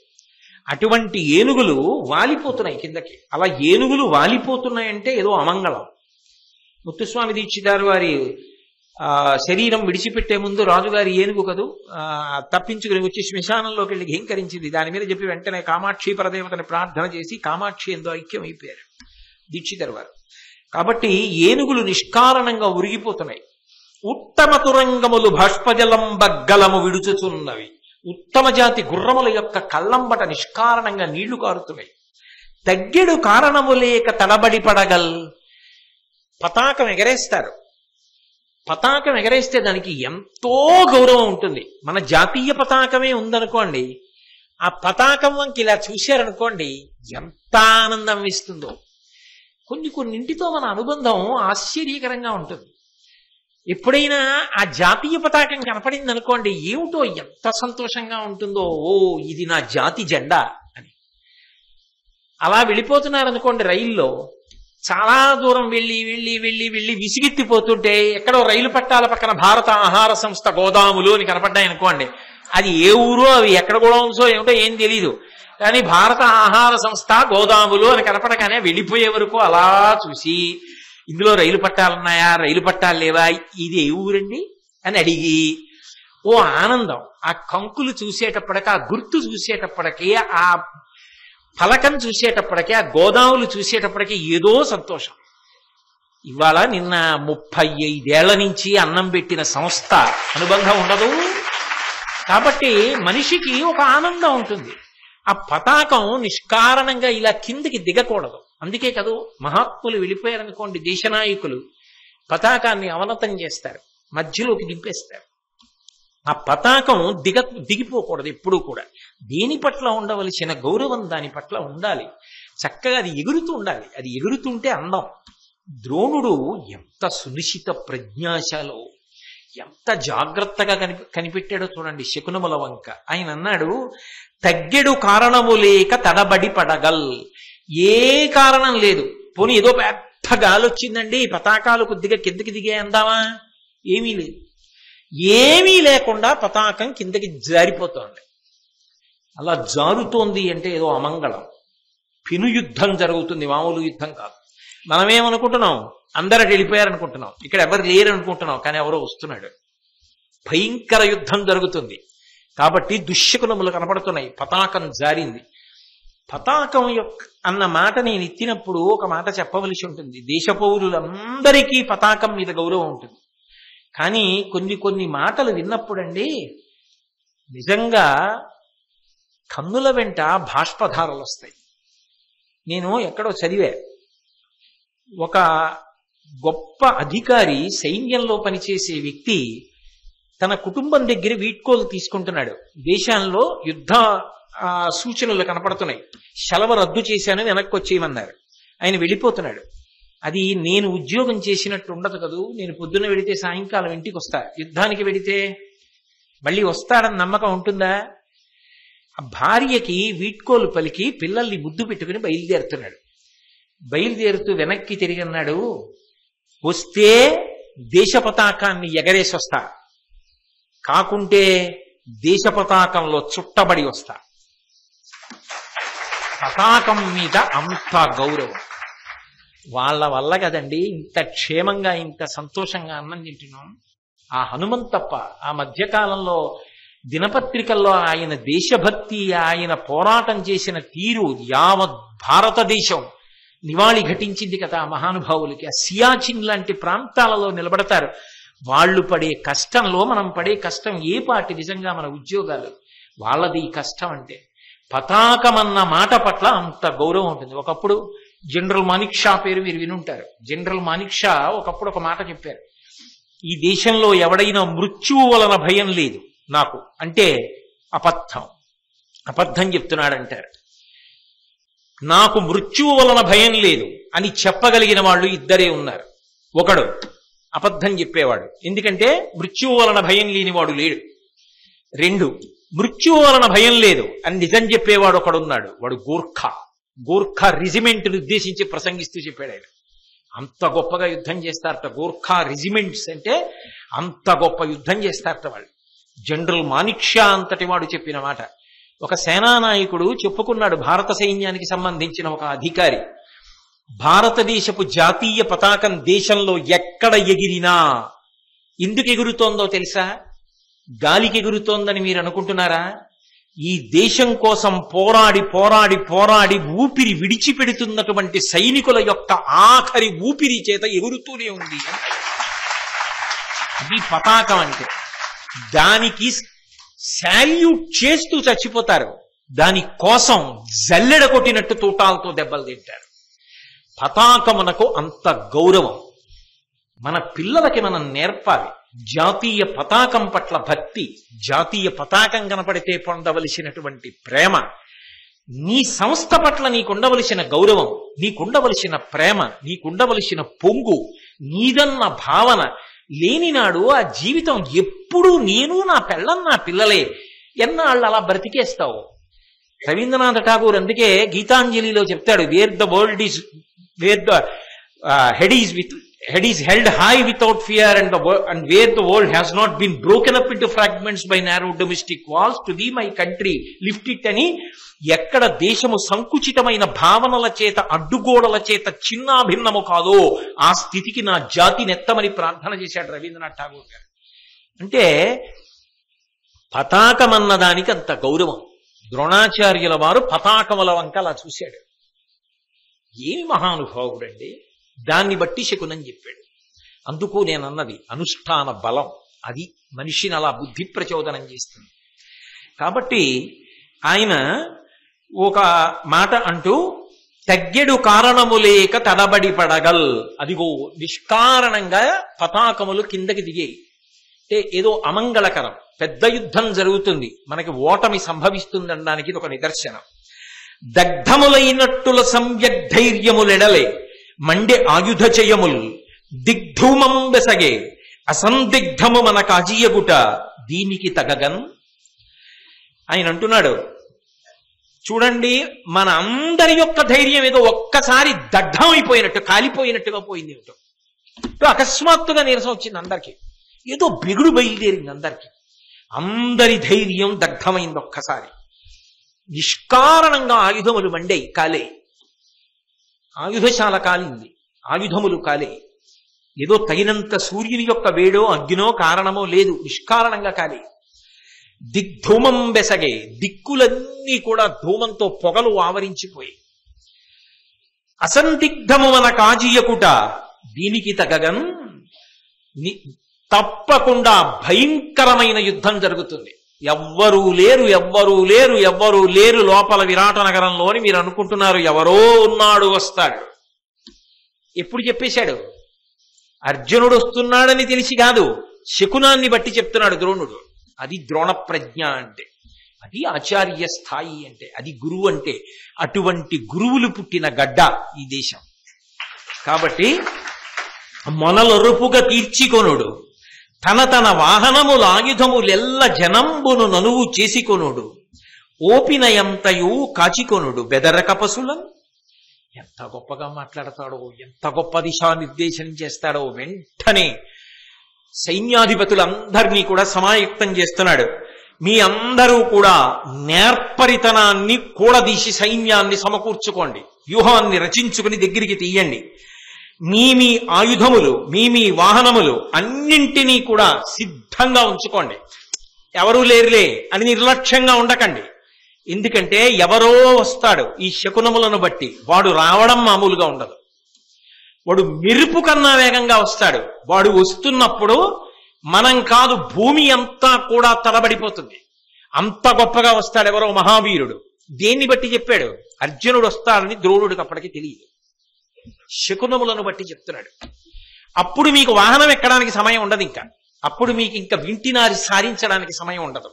Speaker 1: అటువంటి ఏనుగులు వాలిపోతున్నాయి కిందకి. అలా ఏనుగులు వాలిపోతున్నాయంటే ఏదో అమంగళం. ముత్తుస్వామి దీక్షితారు వారి శరీరం విడిచిపెట్టే ముందు రాజుగారి ఏనుగు కదూ తప్పించుకుని వచ్చి శ్మశానంలోకి వెళ్ళి ఘీంకరించింది. దాని మీద చెప్పి వెంటనే కామాక్షి పరదేవతని ప్రార్థన చేసి కామాక్షి ఎంతో ఐక్యమైపోయారు దీక్షితారు వారు. కాబట్టి ఏనుగులు నిష్కారణంగా ఉరిగిపోతున్నాయి. ఉత్తమ తురంగములు బాష్పజలం బగ్గలము విడుచుచున్నవి, ఉత్తమ జాతి గుర్రముల యొక్క కళ్ళంబట నిష్కారణంగా నీళ్లు కారుతున్నాయి. తగ్గెడు కారణము లేక తడబడి పడగల్. పతాకం ఎగరేస్తారు, పతాకం ఎగరేస్తే దానికి ఎంతో గౌరవం ఉంటుంది. మన జాతీయ పతాకమే ఉందనుకోండి, ఆ పతాకం వంకి ఇలా చూశారనుకోండి ఎంత ఆనందం ఇస్తుందో. కొన్నింటితో మన అనుబంధం ఆశ్చర్యకరంగా ఉంటుంది. ఎప్పుడైనా ఆ జాతీయ పతాకం కనపడింది అనుకోండి, ఏమిటో ఎంత సంతోషంగా ఉంటుందో. ఓ, ఇది నా జాతి జెండా అని. అలా వెళ్ళిపోతున్నారనుకోండి రైల్లో, చాలా దూరం వెళ్ళి వెళ్ళి వెళ్ళి వెళ్ళి విసిగెత్తిపోతుంటే ఎక్కడో రైలు పట్టాల పక్కన భారత ఆహార సంస్థ గోదాములు అని కనపడ్డాయి అనుకోండి, అది ఏ ఊరో అవి ఎక్కడ గోదాముసో ఏమిటో ఏం తెలీదు, కానీ భారత ఆహార సంస్థ గోదాములు అని కనపడగానే వెళ్ళిపోయే వరకు అలా చూసి, ఇందులో రైలు పట్టాలున్నాయా, రైలు పట్టాలు లేవా, ఇది ఏ ఊరండి అని అడిగి ఓ ఆనందం. ఆ కంకులు చూసేటప్పటికి, ఆ గుర్తు చూసేటప్పటికి, ఆ ఫలకం చూసేటప్పటికి, ఆ గోదాములు చూసేటప్పటికి ఏదో సంతోషం. ఇవాళ నిన్న 35 ఏళ్ల నుంచి అన్నం పెట్టిన సంస్థ అనుబంధం ఉండదు. కాబట్టి మనిషికి ఒక ఆనందం ఉంటుంది. ఆ పతాకం నిష్కారణంగా ఇలా కిందికి దిగకూడదు. అందుకే కదూ మహాత్ములు వెళ్ళిపోయారనుకోండి, దేశనాయకులు పతాకాన్ని అవనతం చేస్తారు, మధ్యలోకి దింపేస్తారు. ఆ పతాకం దిగిపోకూడదు ఎప్పుడూ కూడా. దేని పట్ల ఉండవలసిన గౌరవం దాని పట్ల ఉండాలి. చక్కగా అది ఎగురుతూ ఉండాలి. అది ఎగురుతుంటే అందం. ద్రోణుడు ఎంత సునిశ్చిత ప్రజ్ఞాశాలో, ఎంత జాగ్రత్తగా కనిపెట్టాడో చూడండి శకునముల వంక. ఆయన అన్నాడు, తగ్గెడు కారణము లేక తడబడి పడగల్. ఏ కారణం లేదు, పోనీ ఏదో పెద్ద గాలి వచ్చిందండి పతాకాలు కొద్దిగా కిందకి దిగే అందామా, ఏమీ లేదు. ఏమీ లేకుండా పతాకం కిందకి జారిపోతోంది. అలా జారుతోంది అంటే ఏదో అమంగళం. పెను యుద్ధం జరుగుతుంది, మామూలు యుద్ధం కాదు. మనమేమనుకుంటున్నాం, అందరూ వెళ్ళిపోయారనుకుంటున్నాం, ఇక్కడ ఎవరు లేరు అనుకుంటున్నాం, కానీ ఎవరో వస్తున్నాడు. భయంకర యుద్ధం జరుగుతుంది. కాబట్టి దుశ్శకునములు కనపడుతున్నాయి. పతాకం జారింది. పతాకం యొక్క అన్న మాట నేను ఎత్తినప్పుడు ఒక మాట చెప్పవలసి ఉంటుంది. దేశ పౌరులందరికీ పతాకం మీద గౌరవం ఉంటుంది. కానీ కొన్ని మాటలు విన్నప్పుడండి నిజంగా కన్నుల వెంట బాష్పధారలు వస్తాయి. నేను ఎక్కడో చదివా, ఒక గొప్ప అధికారి, సైన్యంలో పనిచేసే వ్యక్తి తన కుటుంబం దగ్గర వీడ్కోలు తీసుకుంటున్నాడు. దేశంలో యుద్ధ సూచనలు కనపడుతున్నాయి. సెలవు రద్దు చేశాను, వెనక్కి వచ్చేయమన్నారు. ఆయన వెళ్ళిపోతున్నాడు. అది నేను ఉద్యోగం చేసినట్టు ఉండదు కదూ. నేను పొద్దున్న వెడితే సాయంకాలం ఇంటికి వస్తా. యుద్ధానికి వెడితే మళ్ళీ వస్తాడని నమ్మకం ఉంటుందా? ఆ భార్యకి వీడ్కోలు పలికి పిల్లల్ని ముద్దు పెట్టుకుని బయలుదేరుతున్నాడు. బయలుదేరుతూ వెనక్కి తిరిగి అన్నాడు, వస్తే దేశ పతాకాన్ని ఎగరేసి వస్తా, కాకుంటే దేశ పతాకంలో చుట్టబడి వస్తా పతాకం మీద అంత గౌరవం. వాళ్ళ వల్ల కదండి ఇంత క్షేమంగా ఇంత సంతోషంగా అన్నం తింటున్నాం. ఆ హనుమంతప్ప ఆ మధ్యకాలంలో దినపత్రికల్లో ఆయన దేశభక్తి, ఆయన పోరాటం చేసిన తీరు యావత్ భారతదేశం నివాళి ఘటించింది కదా మహానుభావులకి. ఆ సియాచిన్ లాంటి ప్రాంతాలలో నిలబడతారు. వాళ్ళు పడే కష్టంలో మనం పడే కష్టం ఏ పాటి నిజంగా మన ఉద్యోగాలు, వాళ్ళది ఈ కష్టం అంటే. పతాకం అన్న మాట పట్ల అంత గౌరవం ఉంటుంది. ఒకప్పుడు జనరల్ మానిక్ షా పేరు మీరు వినుంటారు. జనరల్ మానిక్ షా ఒకప్పుడు ఒక మాట చెప్పారు, ఈ దేశంలో ఎవడైనా మృత్యువు వలన భయం లేదు నాకు అంటే అబద్ధం చెప్తున్నాడంటారు. నాకు మృత్యువు వలన భయం లేదు అని చెప్పగలిగిన వాళ్ళు ఇద్దరే ఉన్నారు. ఒకడు అబద్ధం చెప్పేవాడు, ఎందుకంటే మృత్యువు వలన భయం లేనివాడు లేడు. రెండు, మృత్యువు వలన భయం లేదు అని నిజం చెప్పేవాడు ఒకడున్నాడు, వాడు గోర్ఖా రెజిమెంట్ని ఉద్దేశించి ప్రసంగిస్తూ చెప్పాడు ఆయన. అంత గొప్పగా యుద్ధం చేస్తారట గోర్ఖా రెజిమెంట్స్ అంటే, అంత గొప్ప యుద్ధం చేస్తారట వాళ్ళు. జనరల్ మానిక్ షా అంతటి వాడు చెప్పిన మాట. ఒక సేనానాయకుడు చెప్పుకున్నాడు, భారత సైన్యానికి సంబంధించిన ఒక అధికారి, భారతదేశపు జాతీయ పతాకం దేశంలో ఎక్కడ ఎగిరినా ఎందుకు ఎగురుతోందో తెలుసా? గాలికి ఎగురుతోందని మీరు అనుకుంటున్నారా? ఈ దేశం కోసం పోరాడి పోరాడి పోరాడి ఊపిరి విడిచిపెడుతున్నటువంటి సైనికుల యొక్క ఆఖరి ఊపిరి చేత ఎగురుతూనే ఉంది. అది పతాకం అంటే. దానికి శాల్యూట్ చేస్తూ చచ్చిపోతారు, దాని కోసం జల్లెడ కొట్టినట్టు తూటాలతో దెబ్బలు తింటారు. పతాకమునకు అంత గౌరవం. మన పిల్లలకి మనం నేర్పాలి జాతీయ పతాకం పట్ల భక్తి, జాతీయ పతాకం కనపడితే పొందవలసినటువంటి ప్రేమ, నీ సంస్థ పట్ల నీకుండవలసిన గౌరవం, నీకుండవలసిన ప్రేమ, నీకుండవలసిన పొంగు, నీదన్న భావన లేనినాడు ఆ జీవితం ఎప్పుడూ నేను నా పెళ్ళం నా పిల్లలే ఎన్నాళ్ళు అలా బ్రతికేస్తావు. రవీంద్రనాథ్ ఠాగూర్ అందుకే గీతాంజలిలో చెప్తాడు, wear the world is where the head is held high without fear and where the world has not been broken up into fragments by narrow domestic walls, to thee my country lift it అని, ఎక్కడ దేశము సంకుచితమైన భావనల చేత అడ్డుగోడల చేత చిన్నాభిన్నము కాదో ఆ స్థితికి నా జాతి నెత్తమని ప్రార్థన చేశాడు రవీంద్రనాథ్ ఠాగూర్ గారు. అంటే పతాకం అన్నదానికి అంత గౌరవం. ద్రోణాచార్యుల వారు పతాకముల వంక అలా చూశాడు. ఏమి మహానుభావుడండి! దాన్ని బట్టి శకునం చెప్పాడు. అందుకు నేనన్నది అనుష్ఠాన బలం, అది మనిషిని అలా బుద్ధి ప్రచోదనం చేస్తుంది. కాబట్టి ఆయన ఒక మాట అంటూ, తగ్గెడు కారణము లేక తడబడి పడగల్, అదిగో నిష్కారణంగా పతాకములు కిందకి దిగాయి. అంటే ఏదో అమంగళకరం, పెద్ద యుద్ధం జరుగుతుంది, మనకి ఓటమి సంభవిస్తుంది అనడానికి ఇది ఒక నిదర్శనం. దగ్ధములైనట్టుల సంయగ్ధైర్యములెడలే మండే ఆయుధ చయముల్ దిగ్ధూమం బెసగే అసందిగ్ధము మన కాజీయగుట దీనికి తగగన్. ఆయన అంటున్నాడు, చూడండి మన అందరి యొక్క ధైర్యం ఏదో ఒక్కసారి దగ్ధం అయిపోయినట్టు, కాలిపోయినట్టుగా పోయింది. ఏమిటో అకస్మాత్తుగా నీరసం వచ్చింది అందరికీ, ఏదో బిగుడు బయలుదేరింది అందరికీ. అందరి ధైర్యం దగ్ధమైంది ఒక్కసారి. నిష్కారణంగా ఆయుధములు మండే కాలే, ఆయుధశాల కాలింది, ఆయుధములు కాలే. ఏదో తగినంత సూర్యుని యొక్క వేడో అగ్గినో కారణమో లేదు, నిష్కారణంగా కాలే. దిగ్ధూమం బెసగే, దిక్కులన్నీ కూడా ధూమంతో పొగలు ఆవరించిపోయి. అసందిగ్ధము మన కాజీయకుట దీనికి తగగన్, తప్పకుండా భయంకరమైన యుద్ధం జరుగుతుంది. ఎవ్వరూ లేరు, ఎవ్వరూ లేరు, ఎవ్వరూ లేరు లోపల విరాట నగరంలోని. మీరు అనుకుంటున్నారు ఎవరో ఉన్నాడు వస్తాడు. ఎప్పుడు చెప్పేశాడు? అర్జునుడు వస్తున్నాడని తెలిసి కాదు, శకునాన్ని బట్టి చెప్తున్నాడు ద్రోణుడు. అది ద్రోణ ప్రజ్ఞ అంటే, అది ఆచార్య స్థాయి అంటే, అది గురువు అంటే. అటువంటి గురువులు పుట్టిన గడ్డ ఈ దేశం. కాబట్టి మొనలొరుపుగా తీర్చికొనుడు, తన తన వాహనముల ఆయుధములెల్ల జనంబును ననువు చేసికొనుడు, ఓపినయంతయు కాచికొనుడు బెదరక పశులం. ఎంత గొప్పగా మాట్లాడతాడో, ఎంత గొప్ప దిశానిర్దేశం చేస్తాడో. వెంటనే సైన్యాధిపతులందరినీ కూడా సమాయుక్తం చేస్తున్నాడు. మీ అందరూ కూడా నేర్పరితనాన్ని కూడదీసి సైన్యాన్ని సమకూర్చుకోండి, వ్యూహాన్ని రచించుకుని దగ్గరికి తీయండి. మీ ఆయుధములు, మీ వాహనములు అన్నింటినీ కూడా సిద్ధంగా ఉంచుకోండి. ఎవరూ లేరులే అని నిర్లక్ష్యంగా ఉండకండి. ఎందుకంటే ఎవరో వస్తాడు ఈ శకునములను బట్టి, వాడు రావడం మామూలుగా ఉండదు. వాడు మెరుపు కన్నా వేగంగా వస్తాడు. వాడు వస్తున్నప్పుడు మనం కాదు, భూమి అంతా కూడా తడబడిపోతుంది. అంత గొప్పగా వస్తాడు ఎవరో మహావీరుడు. దేన్ని బట్టి చెప్పాడు? అర్జునుడు వస్తాడని ద్రోణుడికి అప్పటికి తెలియదు, శకునములను బట్టి చెప్తున్నాడు. అప్పుడు మీకు వాహనం ఎక్కడానికి సమయం ఉండదు, ఇంకా అప్పుడు మీకు ఇంకా వింటినారి సారించడానికి సమయం ఉండదు,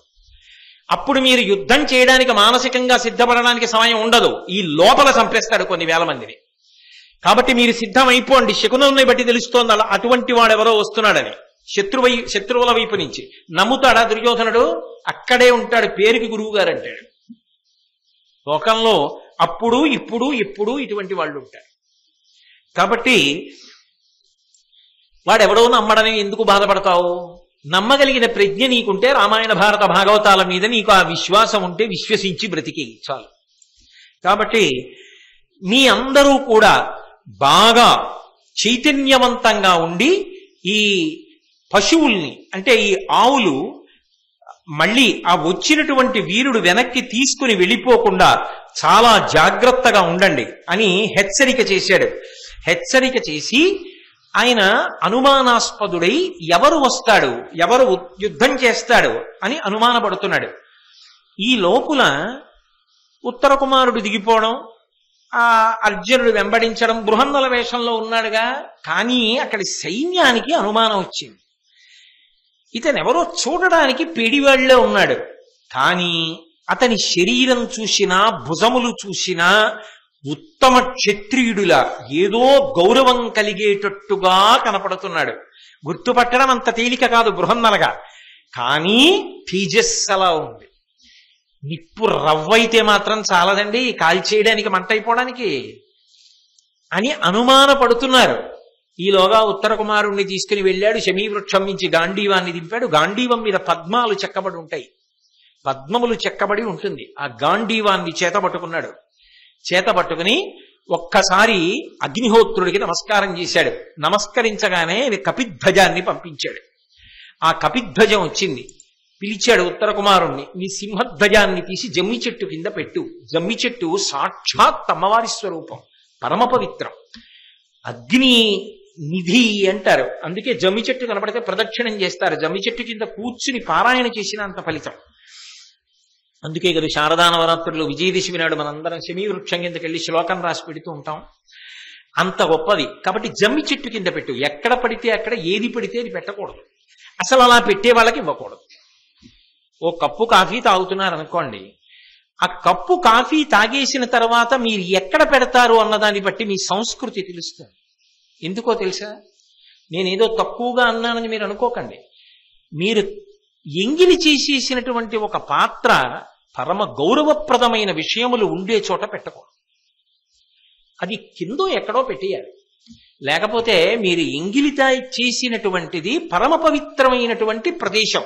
Speaker 1: అప్పుడు మీరు యుద్ధం చేయడానికి మానసికంగా సిద్ధపడడానికి సమయం ఉండదు. ఈ లోపల చంపేస్తాడు కొన్ని వేల మందిని. కాబట్టి మీరు సిద్ధం అయిపోండి. శకునుల్ని బట్టి తెలుస్తోంది అలా అటువంటి వాడెవరో వస్తున్నాడని. శత్రువుల వైపు నుంచి. నమ్ముతాడా దుర్యోధనుడు? అక్కడే ఉంటాడు, పేరుకి గురువు గారు అంటాడు. లోకంలో అప్పుడు ఇప్పుడు ఎప్పుడు ఇటువంటి వాళ్ళు ఉంటారు. కాబట్టి వాడెవడో నమ్మడని ఎందుకు బాధపడతావు? నమ్మగలిగిన ప్రజ్ఞ నీకుంటే, రామాయణ భారత భాగవతాల మీద నీకు ఆ విశ్వాసం ఉంటే విశ్వసించి బ్రతికి చాలు. కాబట్టి మీ అందరూ కూడా బాగా చైతన్యవంతంగా ఉండి ఈ పశువుల్ని, అంటే ఈ ఆవులు మళ్ళీ ఆ వచ్చినటువంటి వీరుడు వెనక్కి తీసుకుని వెళ్ళిపోకుండా చాలా జాగ్రత్తగా ఉండండి అని హెచ్చరిక చేశాడు. హెచ్చరిక చేసి ఆయన అనుమానాస్పదుడై ఎవరు వస్తాడు, ఎవరు యుద్ధం చేస్తాడు అని అనుమానపడుతున్నాడు. ఈ లోపుల ఉత్తర కుమారుడు దిగిపోవడం, ఆ అర్జునుడు వెంబడించడం, బృహన్నల వేషంలో ఉన్నాడుగా. కానీ అక్కడి సైన్యానికి అనుమానం వచ్చింది. ఇతనెవరో చూడడానికి పెడివాళ్లే ఉన్నాడు, కానీ అతని శరీరం చూసినా భుజములు చూసినా ఉత్తమ క్షత్రియుడులా, ఏదో గౌరవం కలిగేటట్టుగా కనపడుతున్నాడు. గుర్తుపట్టడం అంత తేలిక కాదు బృహన్నలగా, కానీ తేజస్సలా ఉంది. నిప్పు రవ్వైతే మాత్రం చాలదండి కాల్చేయడానికి, మంట అయిపోవడానికి అని అనుమానపడుతున్నారు. ఈలోగా ఉత్తర కుమారుణ్ణి తీసుకుని వెళ్ళాడు. శమీవృక్షం నుంచి గాంధీవాన్ని దింపాడు. గాంధీవం మీద పద్మాలు చెక్కబడి ఉంటాయి, పద్మములు చెక్కబడి ఉంటుంది. ఆ గాంధీవాన్ని చేతబట్టుకున్నాడు. చేతబట్టుకుని ఒక్కసారి అగ్నిహోత్రుడికి నమస్కారం చేశాడు. నమస్కరించగానే కపిధ్వజాన్ని పంపించాడు. ఆ కపిధ్వజం వచ్చింది. పిలిచాడు ఉత్తర కుమారుణ్ణి, నీ సింహధ్వజాన్ని తీసి జమ్మి చెట్టు కింద పెట్టు. జమ్మి చెట్టు సాక్షాత్ అమ్మవారి స్వరూపం, పరమ పవిత్రం, అగ్ని నిధి అంటారు. అందుకే జమ్మి చెట్టు కనపడితే ప్రదక్షిణం చేస్తారు. జమ్మి చెట్టు కింద కూర్చుని పారాయణ చేసినంత ఫలితం. అందుకే కదా శారదా నవరాత్రులు విజయదశమి నాడు మనందరం శమీవృక్షం కిందకి వెళ్ళి శ్లోకం రాసి పెడుతూ ఉంటాం. అంత గొప్పది. కాబట్టి జమ్మి చెట్టు కింద పెట్టు. ఎక్కడ పడితే అక్కడ, ఏది పడితే అది పెట్టకూడదు. అసలు అలా పెట్టే వాళ్ళకి ఇవ్వకూడదు. ఓ కప్పు కాఫీ తాగుతున్నారు అనుకోండి, ఆ కప్పు కాఫీ తాగేసిన తర్వాత మీరు ఎక్కడ పెడతారు అన్నదాన్ని బట్టి మీ సంస్కృతి తెలుస్తుంది. ఎందుకో తెలుసా? నేనేదో తక్కువగా అన్నానని మీరు అనుకోకండి. మీరు ఎంగిలి చేసేసినటువంటి ఒక పాత్ర పరమ గౌరవప్రదమైన విషయములు ఉండే చోట పెట్టకూడదు. అది కిందో ఎక్కడో పెట్టేయాలి. లేకపోతే మీరు ఎంగిలితా చేసినటువంటిది పరమ పవిత్రమైనటువంటి ప్రదేశం,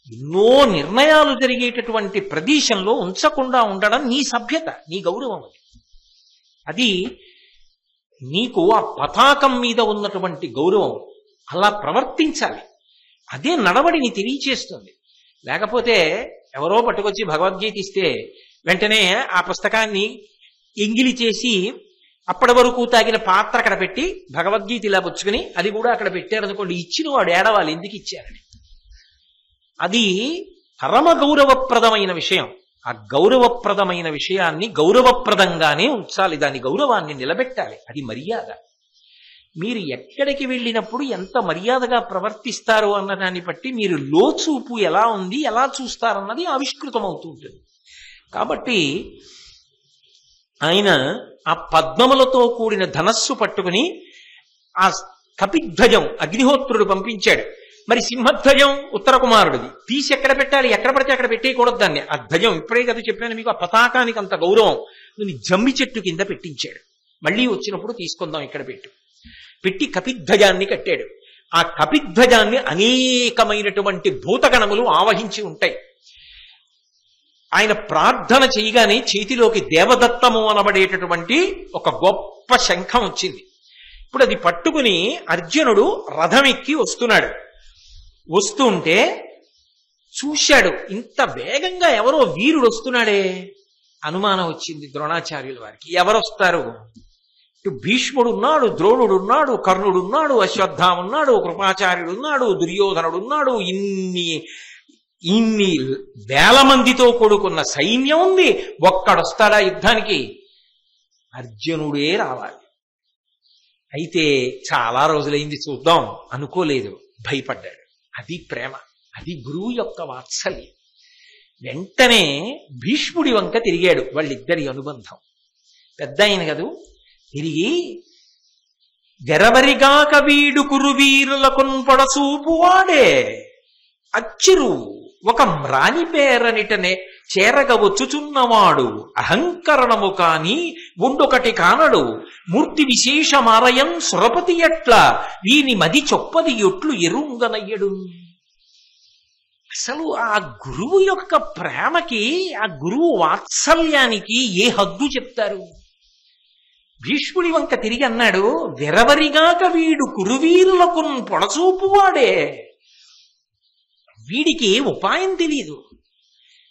Speaker 1: ఎన్నో నిర్ణయాలు జరిగేటటువంటి ప్రదేశంలో ఉంచకుండా ఉండడం నీ సభ్యత, నీ గౌరవం. అది నీకు ఆ పతాకం మీద ఉన్నటువంటి గౌరవం. అలా ప్రవర్తించాలి. అదే నడవడిని తెలియచేస్తుంది. లేకపోతే ఎవరో పట్టుకొచ్చి భగవద్గీత ఇస్తే వెంటనే ఆ పుస్తకాన్ని ఎంగిలి చేసి అప్పటి వరకు తాగిన పాత్ర అక్కడ పెట్టి భగవద్గీత ఇలా పుచ్చుకుని అది కూడా అక్కడ పెట్టారనుకోండి, ఇచ్చిన వాడు ఏడవాలి ఎందుకు ఇచ్చారని. అది పరమ గౌరవప్రదమైన విషయం. ఆ గౌరవప్రదమైన విషయాన్ని గౌరవప్రదంగానే ఉంచాలి, దాని గౌరవాన్ని నిలబెట్టాలి. అది మర్యాద. మీరు ఎక్కడికి వెళ్ళినప్పుడు ఎంత మర్యాదగా ప్రవర్తిస్తారో అన్నదాన్ని బట్టి మీరు లోచూపు ఎలా ఉంది, ఎలా చూస్తారన్నది ఆవిష్కృతం అవుతూ ఉంటుంది. కాబట్టి ఆయన ఆ పద్మములతో కూడిన ధనస్సు పట్టుకుని ఆ కపిధ్వజం అగ్నిహోత్రుడు పంపించాడు. మరి సింహధ్వజం ఉత్తర కుమారుడిది తీసి ఎక్కడ పెట్టాలి? ఎక్కడ పడితే అక్కడ పెట్టేయకూడదు దాన్ని. ఆ ధ్వజం ఇప్పుడే కదా చెప్పాను మీకు, ఆ పతాకానికి అంత గౌరవం. నువ్వు జమ్మి చెట్టు కింద పెట్టించాడు. మళ్ళీ వచ్చినప్పుడు తీసుకుందాం ఇక్కడ పెట్టి కపిధ్వజాన్ని కట్టాడు. ఆ కపిధ్వజాన్ని అనేకమైనటువంటి భూతగణములు ఆవహించి ఉంటాయి. ఆయన ప్రార్థన చేయగానే చేతిలోకి దేవదత్తము అనబడేటటువంటి ఒక గొప్ప శంఖం వచ్చింది. ఇప్పుడు అది పట్టుకుని అర్జునుడు రథం ఎక్కి వస్తున్నాడు. వస్తుంటే చూశాడు, ఇంత వేగంగా ఎవరో వీరుడు వస్తున్నాడే. అనుమానం వచ్చింది ద్రోణాచార్యుల వారికి, ఎవరొస్తారు? ఇటు భీష్ముడు ఉన్నాడు, ద్రోణుడు ఉన్నాడు, కర్ణుడు ఉన్నాడు, అశ్వత్థామ ఉన్నాడు, కృపాచార్యుడు ఉన్నాడు, దుర్యోధనుడు ఉన్నాడు. ఇన్ని వేల మందితో కూడుకున్న సైన్యం ఉంది. ఒక్కడొస్తాడా యుద్ధానికి? అర్జునుడే రావాలి. అయితే చాలా రోజులైంది చూద్దాం అనుకోలేదు, భయపడ్డాడు. అది ప్రేమ, అది గురువు యొక్క వాత్సల్యం. వెంటనే భీష్ముడి వంక తిరిగాడు. వాళ్ళిద్దరి అనుబంధం పెద్ద అయిన కదూ. తిరిగి వెరవరిగాక వీడు కురువీరులకున్ పొడసూపువాడే అచ్చిరు ఒక మ్రాని పేరనిటనే చేరగ వచ్చుచున్నవాడు అహంకరణము కాని ఉండొకటి కానడు మూర్తి విశేషమారయం సురపతి ఎట్ల వీని మది చొప్పది ఎట్లు ఎరుంగనయ్యడు. అసలు ఆ గురువు యొక్క ప్రేమకి, ఆ గురువు వాత్సల్యానికి ఏ హద్దు చెప్తారు? భీష్ముడి వంక తిరిగి అన్నాడు, వెరవరిగాక వీడు కురువీరులకున్ పొడచూపువాడే. వీడికి ఉపాయం తెలియదు.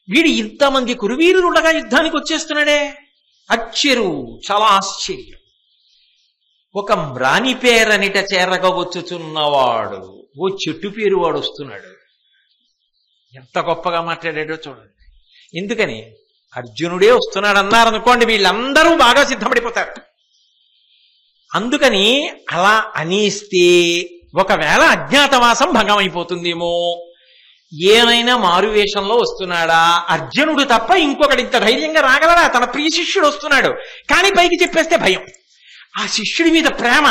Speaker 1: వీడు ఇంతమంది కురువీరులుండగా యుద్ధానికి వచ్చేస్తున్నాడే. అచ్చరు, చాలా ఆశ్చర్యం. ఒక మ్రాని పేరనిట చేరగా వచ్చుచున్నవాడు, ఓ చెట్టు పేరు వాడు వస్తున్నాడు. ఎంత గొప్పగా మాట్లాడాడో చూడండి. ఎందుకని? అర్జునుడే వస్తున్నాడు అన్నారనుకోండి, వీళ్ళందరూ బాగా సిద్ధపడిపోతారు. అందుకని అలా అనేస్తే ఒకవేళ అజ్ఞాతవాసం భంగం అయిపోతుందేమో. ఏమైనా మారువేషంలో వస్తున్నాడా? అర్జునుడు తప్ప ఇంకొకటి ఇంత ధైర్యంగా రాగలరా? తన ప్రియ శిష్యుడు వస్తున్నాడు, కానీ పైకి చెప్పేస్తే భయం. ఆ శిష్యుడి మీద ప్రేమ,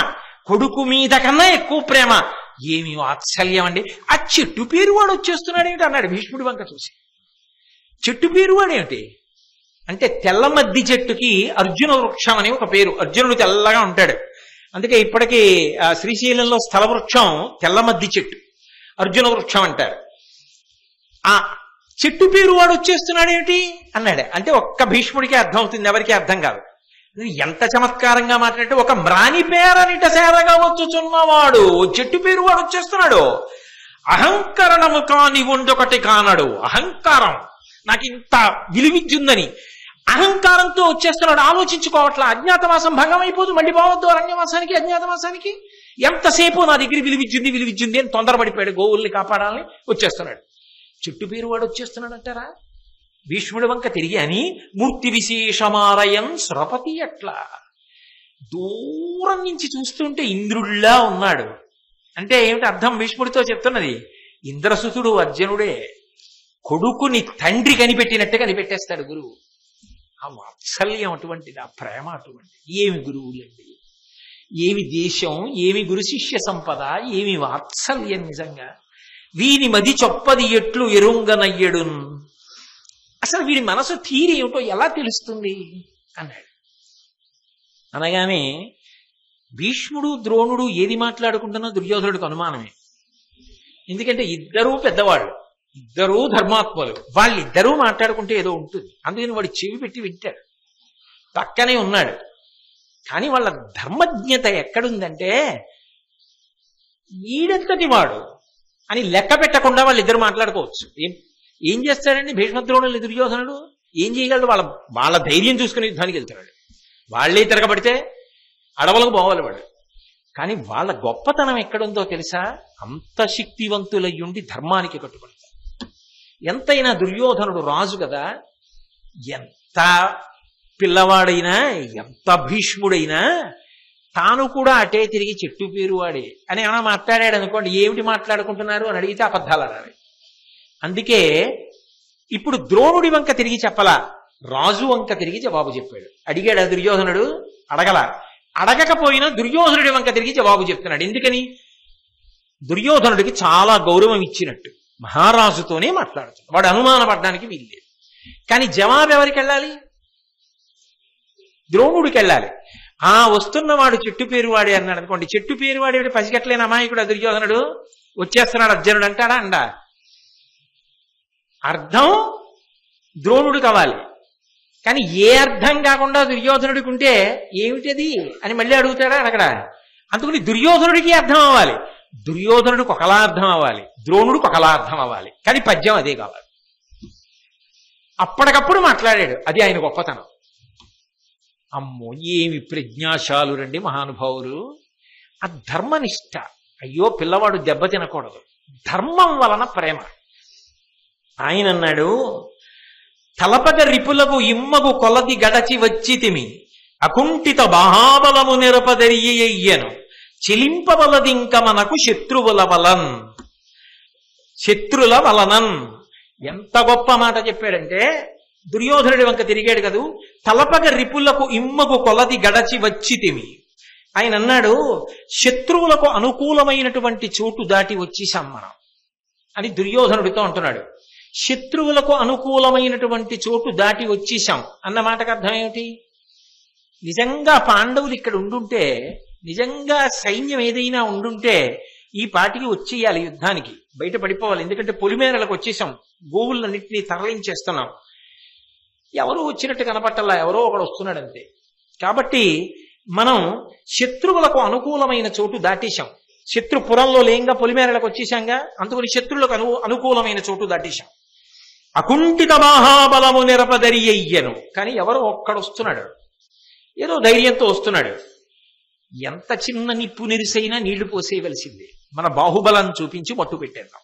Speaker 1: కొడుకు మీద కన్నా ఎక్కువ ప్రేమ. ఏమి వాత్సల్యం అండి! ఆ చెట్టు పేరు వాడు వచ్చేస్తున్నాడు ఏమిటి అన్నాడు భీష్ముడి వంక చూసి. చెట్టు పేరు వాడేమిటి అంటే, తెల్లమద్ది చెట్టుకి అర్జున వృక్షం అని ఒక పేరు. అర్జునుడు తెల్లగా ఉంటాడు, అందుకే ఇప్పటికీ శ్రీశైలంలో స్థల వృక్షం తెల్లమద్ది చెట్టు, అర్జున వృక్షం అంటారు. ఆ చెట్టు పేరు వాడు వచ్చేస్తున్నాడు ఏమిటి అన్నాడు. అంటే ఒక్క భీష్ముడికి అర్థం అవుతుంది, ఎవరికి అర్థం కాదు. ఎంత చమత్కారంగా మాట్లాడితే, ఒక మ్రాని పేరనిట సేరగా వచ్చుచున్నవాడు, చెట్టు పేరు వాడు వచ్చేస్తున్నాడు. అహంకరణము కాని ఉండొకటి కానడు. అహంకారం, నాకు ఇంత విలువిద్యుందని అహంకారంతో వచ్చేస్తున్నాడు. ఆలోచించుకోవట్లా. అజ్ఞాతవాసం భంగం అయిపోదు, మళ్ళీ పోవద్దు అరణ్యవాసానికి, అజ్ఞాతవాసానికి. ఎంతసేపు నా దగ్గర విలువిద్యుంది అని తొందరపడిపోయాడు. గోవుల్ని కాపాడాలని వచ్చేస్తున్నాడు. చెట్టు పేరు వాడు వచ్చేస్తున్నాడు అంటారా? భీష్ముడి వంక తిరిగి అని, మూర్తి విశేషమారయం సురపతి ఎట్లా. దూరం నుంచి చూస్తుంటే ఇంద్రుడిలా ఉన్నాడు. అంటే ఏమిటి అర్థం? భీష్ముడితో చెప్తున్నది, ఇంద్రసుతుడు అర్జునుడే. కొడుకుని తండ్రి కనిపెట్టినట్టే కనిపెట్టేస్తాడు గురువు. ఆ వాత్సల్యం అటువంటిది, ఆ ప్రేమ అటువంటిది. ఏమి గురువులండి, ఏమి దేశం, ఏమి గురు శిష్య సంపద, ఏమి వాత్సల్యం నిజంగా. వీని మది చొప్పది ఎట్లు ఎరుంగనయ్యడు. అసలు వీడి మనసు తీరి ఏమిటో ఎలా తెలుస్తుంది అన్నాడు. అనగానే భీష్ముడు ద్రోణుడు ఏది మాట్లాడుకుంటున్నా దుర్యోధనుడికి అనుమానమే. ఎందుకంటే ఇద్దరూ పెద్దవాళ్ళు, ఇద్దరూ ధర్మాత్మలు. వాళ్ళిద్దరూ మాట్లాడుకుంటే ఏదో ఉంటుంది. అందుకని వాడు చెవి పెట్టి వింటాడు, పక్కనే ఉన్నాడు. కానీ వాళ్ళ ధర్మజ్ఞత ఎక్కడుందంటే, ఈడంతటి వాడు అని లెక్క పెట్టకుండా వాళ్ళిద్దరు మాట్లాడుకోవచ్చు. ఏం చేస్తాడండి భీష్మద్రోణులు దుర్యోధనుడు? ఏం చేయగలడు? వాళ్ళ ధైర్యం చూసుకుని యుద్ధానికి వెళ్తున్నాడు. వాళ్లే తిరగబడితే అడవులకు పోవాలి వాడు. కానీ వాళ్ళ గొప్పతనం ఎక్కడుందో తెలుసా? అంత శక్తివంతులయ్యుండి ధర్మానికి కట్టుబడతారు. ఎంతైనా దుర్యోధనుడు రాజు కదా, ఎంత పిల్లవాడైనా, ఎంత భీష్ముడైనా తాను కూడా అటే తిరిగి చెట్టు పేరు వాడే అని ఏమైనా మాట్లాడాడు అనుకోండి, ఏమిటి మాట్లాడుకుంటున్నారు అని అడిగితే అబద్ధాలు అనాలి. అందుకే ఇప్పుడు ద్రోణుడి వంక తిరిగి చెప్పలా, రాజు వంక తిరిగి జవాబు చెప్పాడు. అడిగాడు దుర్యోధనుడు? అడగలా. అడగకపోయినా దుర్యోధనుడి వంక తిరిగి జవాబు చెప్తున్నాడు. ఎందుకని? దుర్యోధనుడికి చాలా గౌరవం ఇచ్చినట్టు మహారాజుతోనే మాట్లాడుతున్నాడు. వాడు అనుమానపడడానికి వీల్లేదు. కానీ జవాబు ఎవరికి వెళ్ళాలి? ద్రోణుడికి వెళ్ళాలి. వస్తున్నవాడు చెట్టు పేరు వాడే అన్నాడు అనుకోండి, చెట్టు పేరు వాడే పసిగట్లేని అమాయకుడు దుర్యోధనుడు, వచ్చేస్తున్నాడు అర్జునుడు అంటాడా? అండా. అర్థం ద్రోణుడు కావాలి. కానీ ఏ అర్థం కాకుండా దుర్యోధనుడికి ఉంటే ఏమిటది అని మళ్ళీ అడుగుతాడా అక్కడ. అందుకని దుర్యోధనుడికి అర్థం అవ్వాలి, దుర్యోధనుడికి ఒకలా అర్థం అవ్వాలి, ద్రోణుడికి ఒకలా అర్థం అవ్వాలి. కానీ పద్యం అదే కావాలి. అప్పటికప్పుడు మాట్లాడాడు, అది ఆయన గొప్పతనం. అమ్మో ఏమి ప్రజ్ఞాశాలు రండి మహానుభావులు. ఆ ధర్మనిష్ట. అయ్యో పిల్లవాడు దెబ్బ తినకూడదు, ధర్మం వలన ప్రేమ. ఆయన అన్నాడు, తలపగ రిపులకు ఇమ్మగు కొలది గడచి వచ్చితిమి, అకుంఠిత బాహాబలము నిరపదరియను, చెలింపవలదింక మనకు శత్రువుల వలన్. శత్రుల వలనన్. ఎంత గొప్ప మాట చెప్పాడంటే, దుర్యోధనుడి వంక తిరిగాడు కదూ, తలపగ రిపులకు ఇమ్మగు కొలది గడచి వచ్చితిమి. ఆయన అన్నాడు, శత్రువులకు అనుకూలమైనటువంటి చోటు దాటి వచ్చేసాం మనం అని దుర్యోధనుడితో అంటున్నాడు. శత్రువులకు అనుకూలమైనటువంటి చోటు దాటి వచ్చేసాం అన్న మాటకు అర్థం ఏమిటి? నిజంగా పాండవులు ఇక్కడ ఉండుంటే, నిజంగా సైన్యం ఏదైనా ఉండుంటే ఈ పాటికి వచ్చేయాలి, యుద్ధానికి బయట పడిపోవాలి. ఎందుకంటే పొలిమేరలకు వచ్చేసాం, గోవులన్నింటినీ తరలించేస్తున్నాం. ఎవరో వచ్చినట్టు కనపట్టల్లా, ఎవరో ఒకడు వస్తున్నాడు అంతే. కాబట్టి మనం శత్రువులకు అనుకూలమైన చోటు దాటేశాం. శత్రుపురంలో లేంగా పొలిమేరలకు వచ్చేసాంగా, అందుకని శత్రువులకు అనుకూలమైన చోటు దాటేశాం. అకుంఠిత మహాబలము నిరపదరియను. కానీ ఎవరో ఒక్కడొస్తున్నాడు, ఏదో ధైర్యంతో వస్తున్నాడు. ఎంత చిన్న నిప్పు నిరిసైనా నీళ్లు పోసేయవలసిందే. మన బాహుబలం చూపించి మట్టు పెట్టేద్దాం.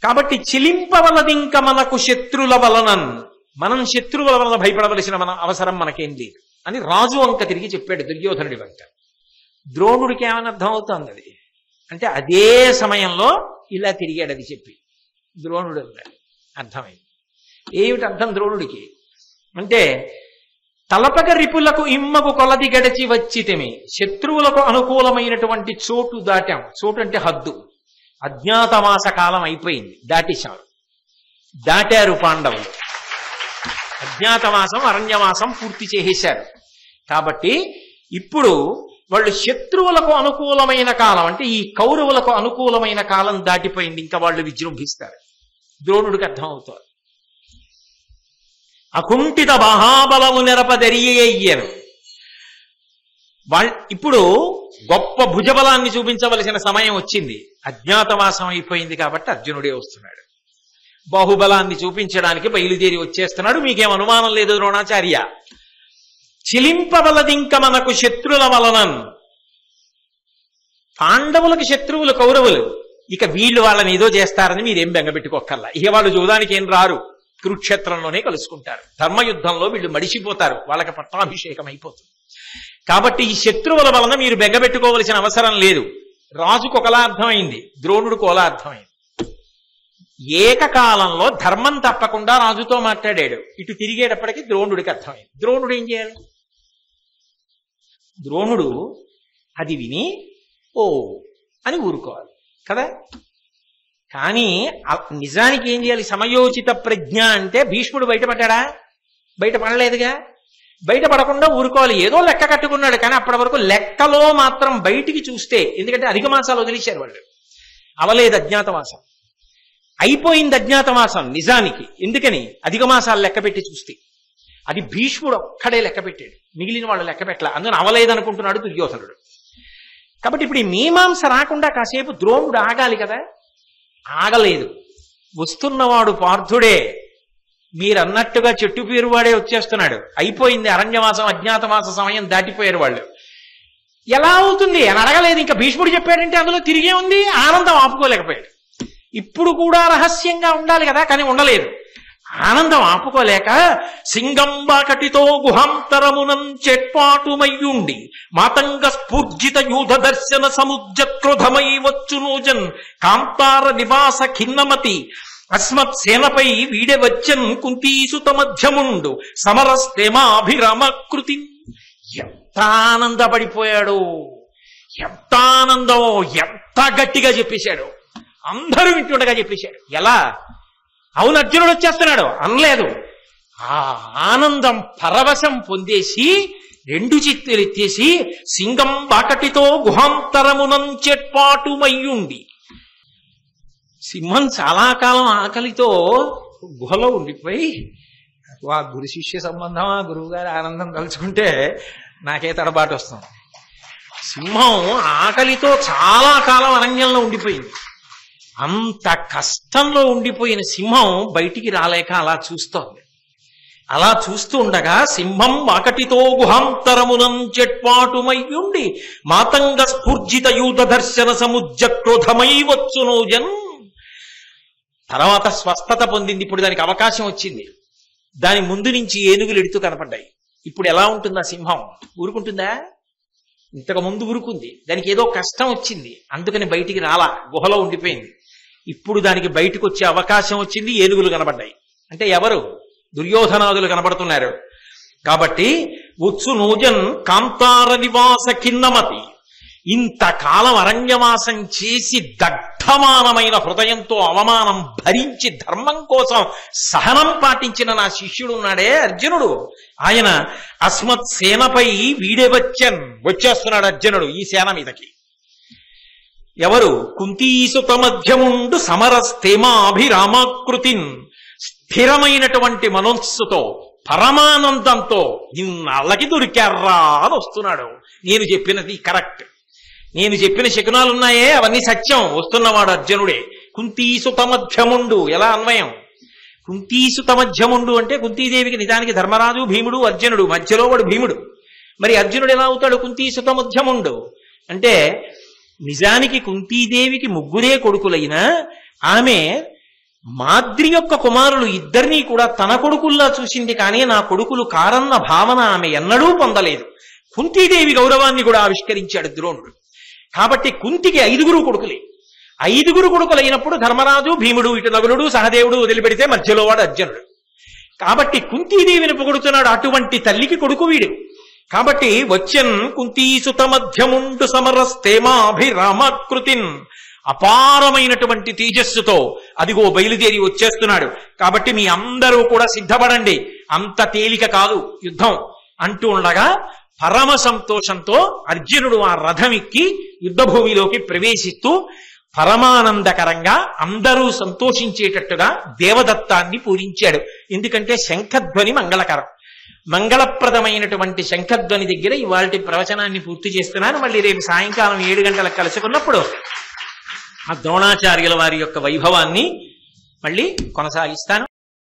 Speaker 1: కాబట్టి చిలింపవలదింక మనకు శత్రుల వలనన్. మనం శత్రువుల వలన భయపడవలసిన మన అవసరం మనకేం లేదు అని రాజు వంక తిరిగి చెప్పాడు దుర్యోధనుడి వంక. ద్రోణుడికి ఏమని అర్థం అవుతుంది అది అంటే, అదే సమయంలో ఇలా తిరిగాడు అది చెప్పి. ద్రోణుడు అన్నాడు, అర్థమైంది. ఏమిటి అర్థం ద్రోణుడికి అంటే, తలపగ రిపులకు ఇమ్మకు కొలది గడిచి వచ్చితిమి, శత్రువులకు అనుకూలమైనటువంటి చోటు దాటాం. చోటు అంటే హద్దు. అజ్ఞాతవాస కాలం అయిపోయింది, దాటేశారు. దాటారు పాండవులు. అజ్ఞాతవాసం అరణ్యవాసం పూర్తి చేసేశారు. కాబట్టి ఇప్పుడు వాళ్ళు శత్రువులకు అనుకూలమైన కాలం అంటే ఈ కౌరవులకు అనుకూలమైన కాలం దాటిపోయింది. ఇంకా వాళ్ళు విజృంభిస్తారు. ద్రోణుడికి అర్థం అవుతారు. అకుంఠిత మహాబలము నిరపదరియను. ఇప్పుడు గొప్ప భుజబలాన్ని చూపించవలసిన సమయం వచ్చింది. అజ్ఞాతవాసం అయిపోయింది కాబట్టి అర్జునుడే వస్తున్నాడు. బాహుబలాన్ని చూపించడానికి బయలుదేరి వచ్చేస్తున్నాడు. మీకేం అనుమానం లేదు ద్రోణాచార్య. చిలింపవలదింక మనకు శత్రుల వలనన్. పాండవులకు శత్రువులు కౌరవులు. ఇక వీళ్ళు వాళ్ళని ఏదో చేస్తారని మీరేం బెంగపెట్టుకోక్కర్లా. ఇక వాళ్ళు చూడడానికి ఏం రారు, కురుక్షేత్రంలోనే కలుసుకుంటారు. ధర్మయుద్ధంలో వీళ్ళు మడిసిపోతారు, వాళ్ళకి పట్టాభిషేకం అయిపోతుంది. కాబట్టి ఈ శత్రువుల వలన మీరు బెంగపెట్టుకోవలసిన అవసరం లేదు. రాజుకు ఒకలా అర్థమైంది, ద్రోణుడికి ఒకలా అర్థమైంది. ఏకకాలంలో ధర్మం తప్పకుండా రాజుతో మాట్లాడాడు. ఇటు తిరిగేటప్పటికీ ద్రోణుడికి అర్థమైంది. ద్రోణుడు ఏం చేయాలి? ద్రోణుడు అది విని ఓ అని ఊరుకోవాలి కదా. కానీ నిజానికి ఏం చేయాలి? సమయోచిత ప్రజ్ఞ అంటే భీష్ముడు బయటపడ్డా? బయటపడలేదుగా. బయటపడకుండా ఊరుకోవాలి. ఏదో లెక్క కట్టుకున్నాడు, కానీ అప్పటి వరకు లెక్కలో మాత్రం బయటికి చూస్తే, ఎందుకంటే అధిక మాసాలు వదిలేశారు వాళ్ళు, అవలేదు అజ్ఞాతవాసం, అయిపోయింది అజ్ఞాతవాసం నిజానికి. ఎందుకని? అధిక మాసాలు లెక్క పెట్టి చూస్తే. అది భీష్ముడు ఒక్కడే లెక్క పెట్టాడు, మిగిలిన వాళ్ళు లెక్క పెట్టలే. అందుకని అవలేదనుకుంటున్నాడు దుర్యోధనుడు. కాబట్టి ఇప్పుడు ఈ మీమాంస రాకుండా కాసేపు ద్రోణుడు ఆగాలి కదా, ఆగలేదు. వస్తున్నవాడు పార్థుడే, మీరన్నట్టుగా చెట్టు పేరు వాడే వచ్చేస్తున్నాడు. అయిపోయింది అరణ్యవాసం అజ్ఞాతవాస సమయం, దాటిపోయారు వాళ్ళు. ఎలా అవుతుంది అని అడగలేదు. ఇంకా భీష్ముడు చెప్పాడంటే అందులో తిరిగే ఉంది. ఆనందం ఆపుకోలేకపోయాడు. ఇప్పుడు కూడా రహస్యంగా ఉండాలి కదా, కానీ ఉండలేదు. ఆనందం ఆపుకోలేక సింగంబాకటితో గుహాంతరమునం చెట్పాటుమయ్యుండి మాతంగ స్ఫూర్జిత యూధ దర్శన సముద్రక్రోధమై వచ్చునోజన్ కాంతార నివాస ఖిన్నమతి అస్మత్ సేనపై వీడే వచ్చన్ కుంతీసుత మధ్యముండు సమరస్తేమాభిరమకృతి. ఎంత ఆనందపడిపోయాడు, ఎంత ఆనందమో, ఎంత గట్టిగా చెప్పేశాడు. అందరూ వింటుండగా చెప్పేశాడు. ఎలా? అవును అర్జునుడు వచ్చేస్తున్నాడు అనలేదు. ఆ ఆనందం పరవశం పొందేసి రెండు చిత్తులు ఎత్తేసి సింగం బాకటితో గుహాంతరమునం చెట్పాటుమయ్యుండి. సింహం చాలా కాలం ఆకలితో గుహలో ఉండిపోయి ఆ గురు శిష్య సంబంధం, ఆ గురువు గారి ఆనందం తలుచుకుంటే నాకే తడబాటు వస్తుంది. సింహం ఆకలితో చాలా కాలం అరణ్యంలో ఉండిపోయింది. అంత కష్టంలో ఉండిపోయిన సింహం బయటికి రాలేక అలా చూస్తోంది. అలా చూస్తూ ఉండగా సింహం వాకటితో గుహాంతరమునం చెట్పాటుమయ్యుండి మాతంగ స్ఫూర్జిత యూత దర్శన సముజ్జ క్రోధమై వచ్చునోజన్. తర్వాత స్వస్థత పొందింది. ఇప్పుడు దానికి అవకాశం వచ్చింది. దాని ముందు నుంచి ఏనుగులు ఎడుతూ కనపడ్డాయి. ఇప్పుడు ఎలా ఉంటుంది ఆ సింహం? ఊరుకుంటుందా? ఇంతకు ముందు ఊరుకుంది. దానికి ఏదో కష్టం వచ్చింది, అందుకని బయటికి రాలా, గుహలో ఉండిపోయింది. ఇప్పుడు దానికి బయటకు వచ్చే అవకాశం వచ్చింది. ఏనుగులు కనబడ్డాయి. అంటే ఎవరు? దుర్యోధనాదులు కనబడుతున్నారు. కాబట్టి ఉత్సు నూజన్ కాంతార నివాస కిన్నమతి, ఇంతకాలం అరణ్యవాసం చేసి దగ్ధమానమైన హృదయంతో అవమానం భరించి ధర్మం కోసం సహనం పాటించిన నా శిష్యుడు ఉన్నాడే అర్జునుడు, ఆయన అస్మత్ సేనపై వీడే వచ్చేస్తున్నాడు అర్జునుడు ఈ సేన మీదకి. ఎవరు? కుంతీసుత మధ్యముండు సమరస్తేమాభిరామాకృతిన్, స్థిరమైనటువంటి మనస్సుతో పరమానందంతో నిన్నళ్ళకి దొరికారా అని వస్తున్నాడు. నేను చెప్పినది కరెక్ట్, నేను చెప్పిన శకునాలున్నాయే అవన్నీ సత్యం. వస్తున్నవాడు అర్జునుడే. కుంతీసుత మధ్యముండు ఎలా అన్వయం? కుంతీసుత మధ్యముండు అంటే కుంతీదేవికి నిజానికి ధర్మరాజు, భీముడు, అర్జునుడు, మధ్యలో వాడు భీముడు. మరి అర్జునుడు ఎలా అవుతాడు కుంతీసుత మధ్యముండు అంటే? నిజానికి కుంతీదేవికి ముగ్గురే కొడుకులైనా ఆమె మాద్రి యొక్క కుమారులు ఇద్దరినీ కూడా తన కొడుకుల్లా చూసింది, కానీ నా కొడుకులు కారన్న భావన ఆమె ఎన్నడూ పొందలేదు. కుంతీదేవి గౌరవాన్ని కూడా ఆవిష్కరించాడు ద్రోణుడు. కాబట్టి కుంతికి 5 కొడుకులే. 5 కొడుకులైనప్పుడు ధర్మరాజు, భీముడు, ఇటు నకులుడు, సహదేవుడు వదిలిపెడితే మధ్యలో వాడు అర్జునుడు. కాబట్టి కుంతీదేవిని పొగుడుతున్నాడు. అటువంటి తల్లికి కొడుకు వీడు. కాబట్టి వచ్చన్ కుంతీసుత మధ్యముండు సమరస్తేమాభిరామాకృతిన్, అపారమైనటువంటి తేజస్సుతో అదిగో బయలుదేరి వచ్చేస్తున్నాడు. కాబట్టి మీ అందరూ కూడా సిద్ధపడండి, అంత తేలిక కాదు యుద్ధం అంటూ ఉండగా పరమ సంతోషంతో అర్జునుడు ఆ రథమెక్కి యుద్ధభూమిలోకి ప్రవేశిస్తూ పరమానందకరంగా అందరూ సంతోషించేటట్టుగా దేవదత్తాన్ని పూరించాడు. ఎందుకంటే శంఖధ్వని మంగళకరం. మంగళప్రదమైనటువంటి శంఖధ్వని దగ్గర ఇవాళ ప్రవచనాన్ని పూర్తి చేస్తున్నాను. మళ్ళీ రేపు సాయంకాలం 7 గంటలకు కలుసుకున్నప్పుడు ఆ ద్రోణాచార్యుల వారి యొక్క వైభవాన్ని మళ్ళీ కొనసాగిస్తాను.